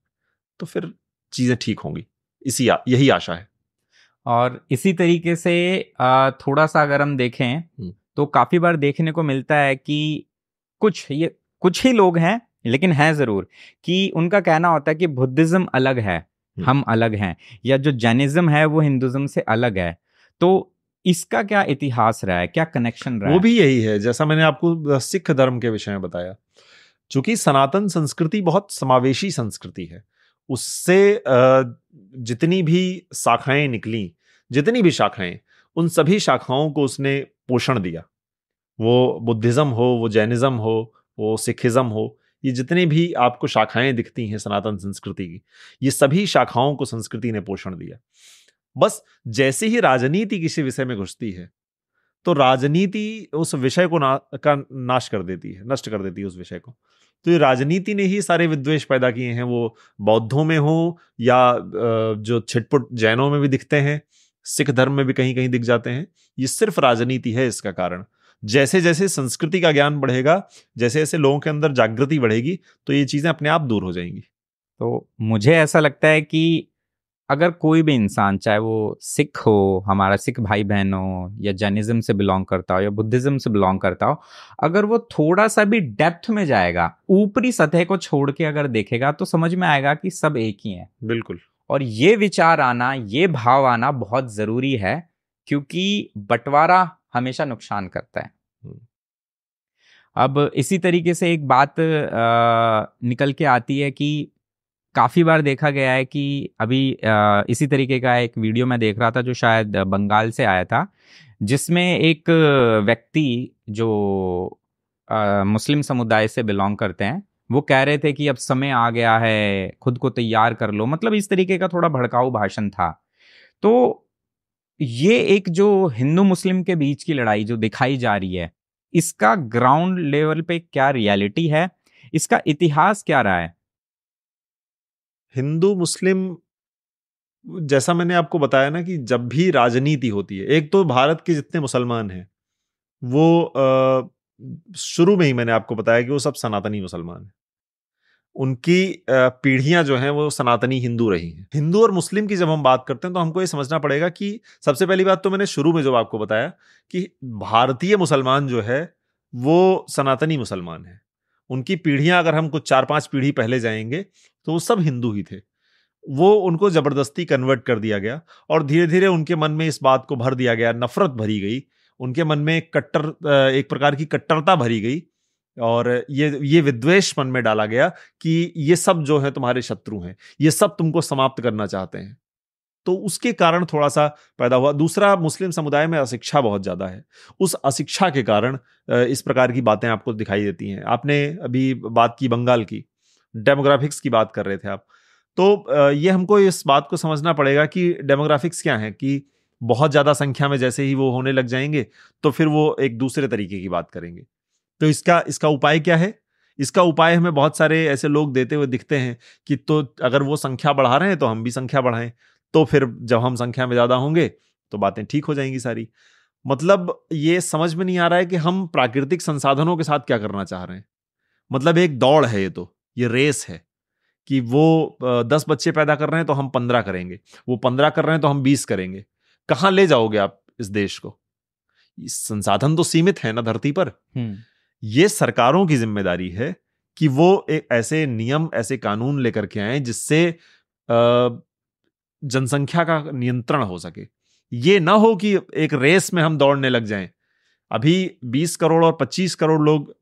तो फिर चीजें ठीक होंगी। यही आशा है। और इसी तरीके से थोड़ा सा अगर हम देखें तो काफी बार देखने को मिलता है कि कुछ ही लोग हैं, लेकिन हैं जरूर, कि उनका कहना होता है कि बुद्धिज्म अलग है, हम अलग हैं, या जो जैनिज्म है वो हिंदुज्म से अलग है। तो इसका क्या इतिहास रहा है, क्या कनेक्शन रहा है? वो भी यही है जैसा मैंने आपको सिख धर्म के विषय में बताया। चूंकि सनातन संस्कृति बहुत समावेशी संस्कृति है, उससे जितनी भी शाखाएं निकली, जितनी भी शाखाएं, उन सभी शाखाओं को उसने पोषण दिया। वो बुद्धिज्म हो, वो जैनिज्म हो, वो सिखिज्म हो, ये जितनी भी आपको शाखाएं दिखती हैं सनातन संस्कृति की, ये सभी शाखाओं को संस्कृति ने पोषण दिया। बस जैसे ही राजनीति किसी विषय में घुसती है तो राजनीति उस विषय को नाश कर देती है, नष्ट कर देती है उस विषय को। तो ये राजनीति ने ही सारे विद्वेष पैदा किए हैं, वो बौद्धों में हो या जो छिटपुट जैनों में भी दिखते हैं, सिख धर्म में भी कहीं कहीं दिख जाते हैं। ये सिर्फ राजनीति है इसका कारण। जैसे जैसे संस्कृति का ज्ञान बढ़ेगा, जैसे जैसे लोगों के अंदर जागृति बढ़ेगी, तो ये चीजें अपने आप दूर हो जाएंगी। तो मुझे ऐसा लगता है कि अगर कोई भी इंसान, चाहे वो सिख हो, हमारा सिख भाई बहन हो, या जैनिज्म से बिलोंग करता हो या बुद्धिज्म से बिलोंग करता हो, अगर वो थोड़ा सा भी डेप्थ में जाएगा, ऊपरी सतह को छोड़ के अगर देखेगा, तो समझ में आएगा कि सब एक ही हैं। बिल्कुल। और ये विचार आना, ये भाव आना बहुत जरूरी है, क्योंकि बंटवारा हमेशा नुकसान करता है। अब इसी तरीके से एक बात निकल के आती है कि काफी बार देखा गया है कि अभी इसी तरीके का एक वीडियो मैं देख रहा था जो शायद बंगाल से आया था, जिसमें एक व्यक्ति जो मुस्लिम समुदाय से बिलोंग करते हैं, वो कह रहे थे कि अब समय आ गया है, खुद को तैयार कर लो, मतलब इस तरीके का थोड़ा भड़काऊ भाषण था। तो ये एक जो हिंदू मुस्लिम के बीच की लड़ाई जो दिखाई जा रही है, इसका ग्राउंड लेवल पे क्या रियलिटी है, इसका इतिहास क्या रहा है? हिंदू मुस्लिम, जैसा मैंने आपको बताया ना कि जब भी राजनीति होती है, एक तो भारत के जितने मुसलमान हैं वो शुरू में ही मैंने आपको बताया कि वो सब सनातनी मुसलमान हैं। उनकी पीढ़ियां जो हैं वो सनातनी हिंदू रही हैं। हिंदू और मुस्लिम की जब हम बात करते हैं तो हमको ये समझना पड़ेगा कि सबसे पहली बात तो मैंने शुरू में जो आपको बताया कि भारतीय मुसलमान जो है वो सनातनी मुसलमान है। उनकी पीढ़ियां अगर हम कुछ 4-5 पीढ़ी पहले जाएंगे तो वो सब हिंदू ही थे। वो उनको जबरदस्ती कन्वर्ट कर दिया गया और धीरे धीरे उनके मन में इस बात को भर दिया गया, नफरत भरी गई उनके मन में, एक प्रकार की कट्टरता भरी गई, और ये विद्वेष मन में डाला गया कि ये सब जो है तुम्हारे शत्रु हैं, ये सब तुमको समाप्त करना चाहते हैं। तो उसके कारण थोड़ा सा पैदा हुआ। दूसरा, मुस्लिम समुदाय में अशिक्षा बहुत ज्यादा है। उस अशिक्षा के कारण इस प्रकार की बातें आपको दिखाई देती हैं। आपने अभी बात की बंगाल की, डेमोग्राफिक्स की बात कर रहे थे आप, तो ये हमको इस बात को समझना पड़ेगा कि डेमोग्राफिक्स क्या है, कि बहुत ज्यादा संख्या में जैसे ही वो होने लग जाएंगे तो फिर वो एक दूसरे तरीके की बात करेंगे। तो इसका उपाय क्या है? इसका उपाय हमें बहुत सारे ऐसे लोग देते हुए दिखते हैं कि तो अगर वो संख्या बढ़ा रहे हैं तो हम भी संख्या बढ़ाएं, तो फिर जब हम संख्या में ज्यादा होंगे तो बातें ठीक हो जाएंगी सारी। मतलब ये समझ में नहीं आ रहा है कि हम प्राकृतिक संसाधनों के साथ क्या करना चाह रहे हैं। मतलब एक दौड़ है, ये रेस है कि वो 10 बच्चे पैदा कर रहे हैं तो हम 15 करेंगे, वो 15 कर रहे हैं तो हम 20 करेंगे। कहाँ ले जाओगे आप इस देश को? संसाधन तो सीमित है ना धरती पर। ये सरकारों की जिम्मेदारी है कि वो एक ऐसे नियम, ऐसे कानून लेकर के आए जिससे जनसंख्या का नियंत्रण हो सके। ये ना हो कि एक रेस में हम दौड़ने लग जाएं। अभी 20 करोड़ और 25 करोड़ लोग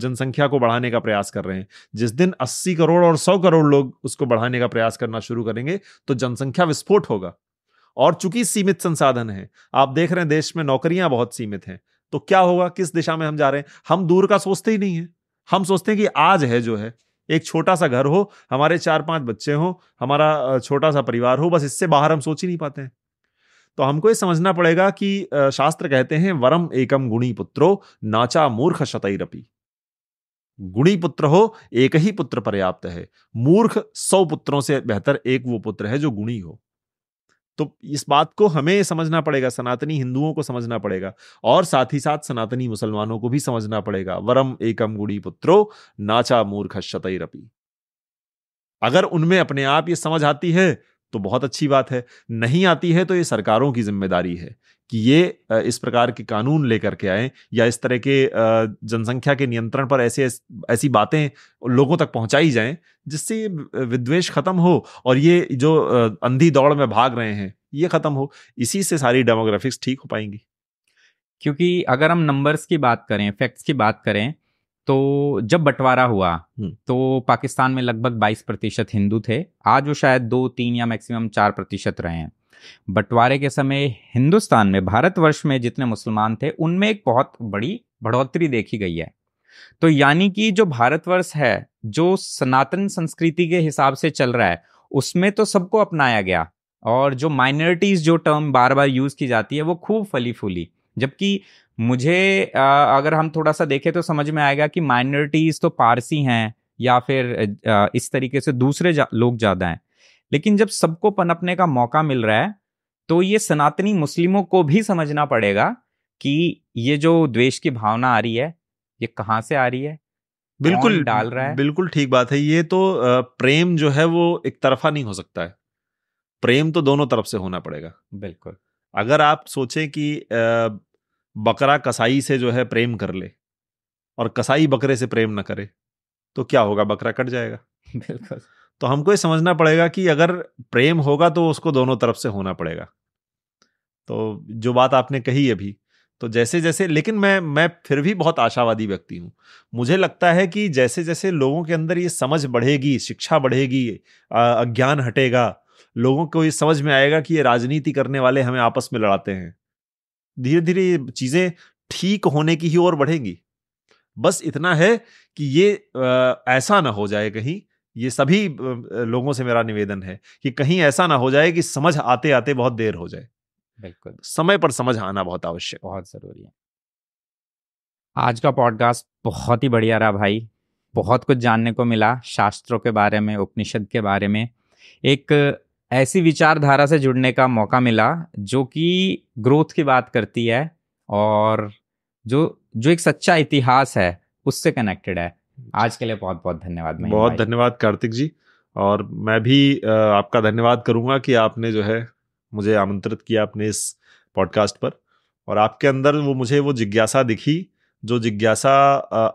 जनसंख्या को बढ़ाने का प्रयास कर रहे हैं। जिस दिन 80 करोड़ और 100 करोड़ लोग उसको बढ़ाने का प्रयास करना शुरू करेंगे तो जनसंख्या विस्फोट होगा। और चूंकि सीमित संसाधन है, आप देख रहे हैं देश में नौकरियां बहुत सीमित हैं, तो क्या होगा, किस दिशा में हम जा रहे हैं? हम दूर का सोचते ही नहीं है। हम सोचते हैं कि आज है जो है, एक छोटा सा घर हो, हमारे 4-5 बच्चे हो, हमारा छोटा सा परिवार हो, बस इससे बाहर हम सोच ही नहीं पाते हैं। तो हमको ये समझना पड़ेगा कि शास्त्र कहते हैं वरम एकम गुणी पुत्रो नाचा मूर्ख शतैरपि। गुणी पुत्र हो, एक ही पुत्र पर्याप्त है। मूर्ख 100 पुत्रों से बेहतर एक वो पुत्र है जो गुणी हो। तो इस बात को हमें समझना पड़ेगा, सनातनी हिंदुओं को समझना पड़ेगा, और साथ ही साथ सनातनी मुसलमानों को भी समझना पड़ेगा। वरम एकम गुणी पुत्रो नाचा मूर्ख शतैरपि। अगर उनमें अपने आप ये समझ आती है तो बहुत अच्छी बात है, नहीं आती है तो ये सरकारों की जिम्मेदारी है कि ये इस प्रकार के कानून लेकर के आए, या इस तरह के जनसंख्या के नियंत्रण पर ऐसी बातें लोगों तक पहुंचाई जाएं जिससे ये विद्वेष खत्म हो और ये जो अंधी दौड़ में भाग रहे हैं ये खत्म हो। इसी से सारी डेमोग्राफिक्स ठीक हो पाएंगी। क्योंकि अगर हम नंबर्स की बात करें, फैक्ट्स की बात करें, तो जब बंटवारा हुआ तो पाकिस्तान में लगभग 22% हिंदू थे। आज वो शायद 2-3 या मैक्सिमम 4% रहे हैं। बंटवारे के समय हिंदुस्तान में, भारतवर्ष में जितने मुसलमान थे उनमें एक बहुत बड़ी बढ़ोतरी देखी गई है। तो यानी कि जो भारतवर्ष है, जो सनातन संस्कृति के हिसाब से चल रहा है, उसमें तो सबको अपनाया गया, और जो माइनॉरिटीज जो टर्म बार बार यूज की जाती है वो खूब फली फूली। जबकि मुझे अगर हम थोड़ा सा देखें तो समझ में आएगा कि माइनॉरिटीज तो पारसी हैं या फिर इस तरीके से दूसरे लोग ज्यादा हैं। लेकिन जब सबको पनपने का मौका मिल रहा है तो ये सनातनी मुस्लिमों को भी समझना पड़ेगा कि ये जो द्वेष की भावना आ रही है ये कहाँ से आ रही है, बिल्कुल डाल रहा है। बिल्कुल ठीक बात है। ये तो प्रेम जो है वो एक तरफा नहीं हो सकता है, प्रेम तो दोनों तरफ से होना पड़ेगा। बिल्कुल। अगर आप सोचें कि बकरा कसाई से जो है प्रेम कर ले और कसाई बकरे से प्रेम ना करे तो क्या होगा? बकरा कट जाएगा। बिल्कुल। तो हमको ये समझना पड़ेगा कि अगर प्रेम होगा तो उसको दोनों तरफ से होना पड़ेगा। तो जो बात आपने कही अभी, तो जैसे जैसे, लेकिन मैं फिर भी बहुत आशावादी व्यक्ति हूं। मुझे लगता है कि जैसे जैसे लोगों के अंदर ये समझ बढ़ेगी, शिक्षा बढ़ेगी, अज्ञान हटेगा, लोगों को ये समझ में आएगा कि ये राजनीति करने वाले हमें आपस में लड़ाते हैं, धीरे धीरे ये चीजें ठीक होने की ही ओर बढ़ेंगी। बस इतना है कि ये ऐसा ना हो जाए कहीं, ये सभी लोगों से मेरा निवेदन है कि कहीं ऐसा ना हो जाए कि समझ आते आते बहुत देर हो जाए। बिल्कुल, समय पर समझ आना बहुत आवश्यक, बहुत जरूरी है। आज का पॉडकास्ट बहुत ही बढ़िया रहा भाई, बहुत कुछ जानने को मिला शास्त्रों के बारे में, उपनिषद के बारे में। एक ऐसी विचारधारा से जुड़ने का मौका मिला जो कि ग्रोथ की बात करती है और जो जो एक सच्चा इतिहास है उससे कनेक्टेड है। आज के लिए बहुत बहुत धन्यवाद। बहुत धन्यवाद कार्तिक जी। और मैं भी आपका धन्यवाद करूंगा कि आपने जो है मुझे आमंत्रित किया अपने इस पॉडकास्ट पर, और आपके अंदर मुझे वो जिज्ञासा दिखी जो जिज्ञासा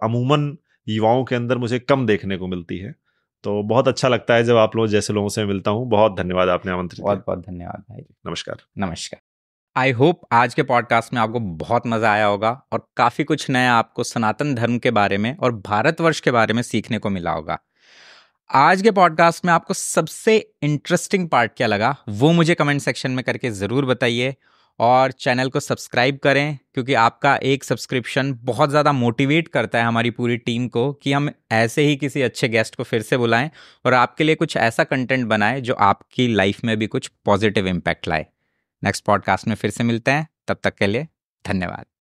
अमूमन युवाओं के अंदर मुझे कम देखने को मिलती है। तो बहुत अच्छा लगता है जब आप लोग जैसे लोगों से मिलता हूँ। बहुत धन्यवाद, आपने आमंत्रित किया। बहुत बहुत धन्यवाद भाई। नमस्कार। नमस्कार। आई होप आज के पॉडकास्ट में आपको बहुत मज़ा आया होगा और काफ़ी कुछ नया आपको सनातन धर्म के बारे में और भारतवर्ष के बारे में सीखने को मिला होगा। आज के पॉडकास्ट में आपको सबसे इंटरेस्टिंग पार्ट क्या लगा वो मुझे कमेंट सेक्शन में करके ज़रूर बताइए, और चैनल को सब्सक्राइब करें क्योंकि आपका एक सब्सक्रिप्शन बहुत ज़्यादा मोटिवेट करता है हमारी पूरी टीम को कि हम ऐसे ही किसी अच्छे गेस्ट को फिर से बुलाएं और आपके लिए कुछ ऐसा कंटेंट बनाएं जो आपकी लाइफ में भी कुछ पॉजिटिव इम्पैक्ट लाए। नेक्स्ट पॉडकास्ट में फिर से मिलते हैं, तब तक के लिए धन्यवाद।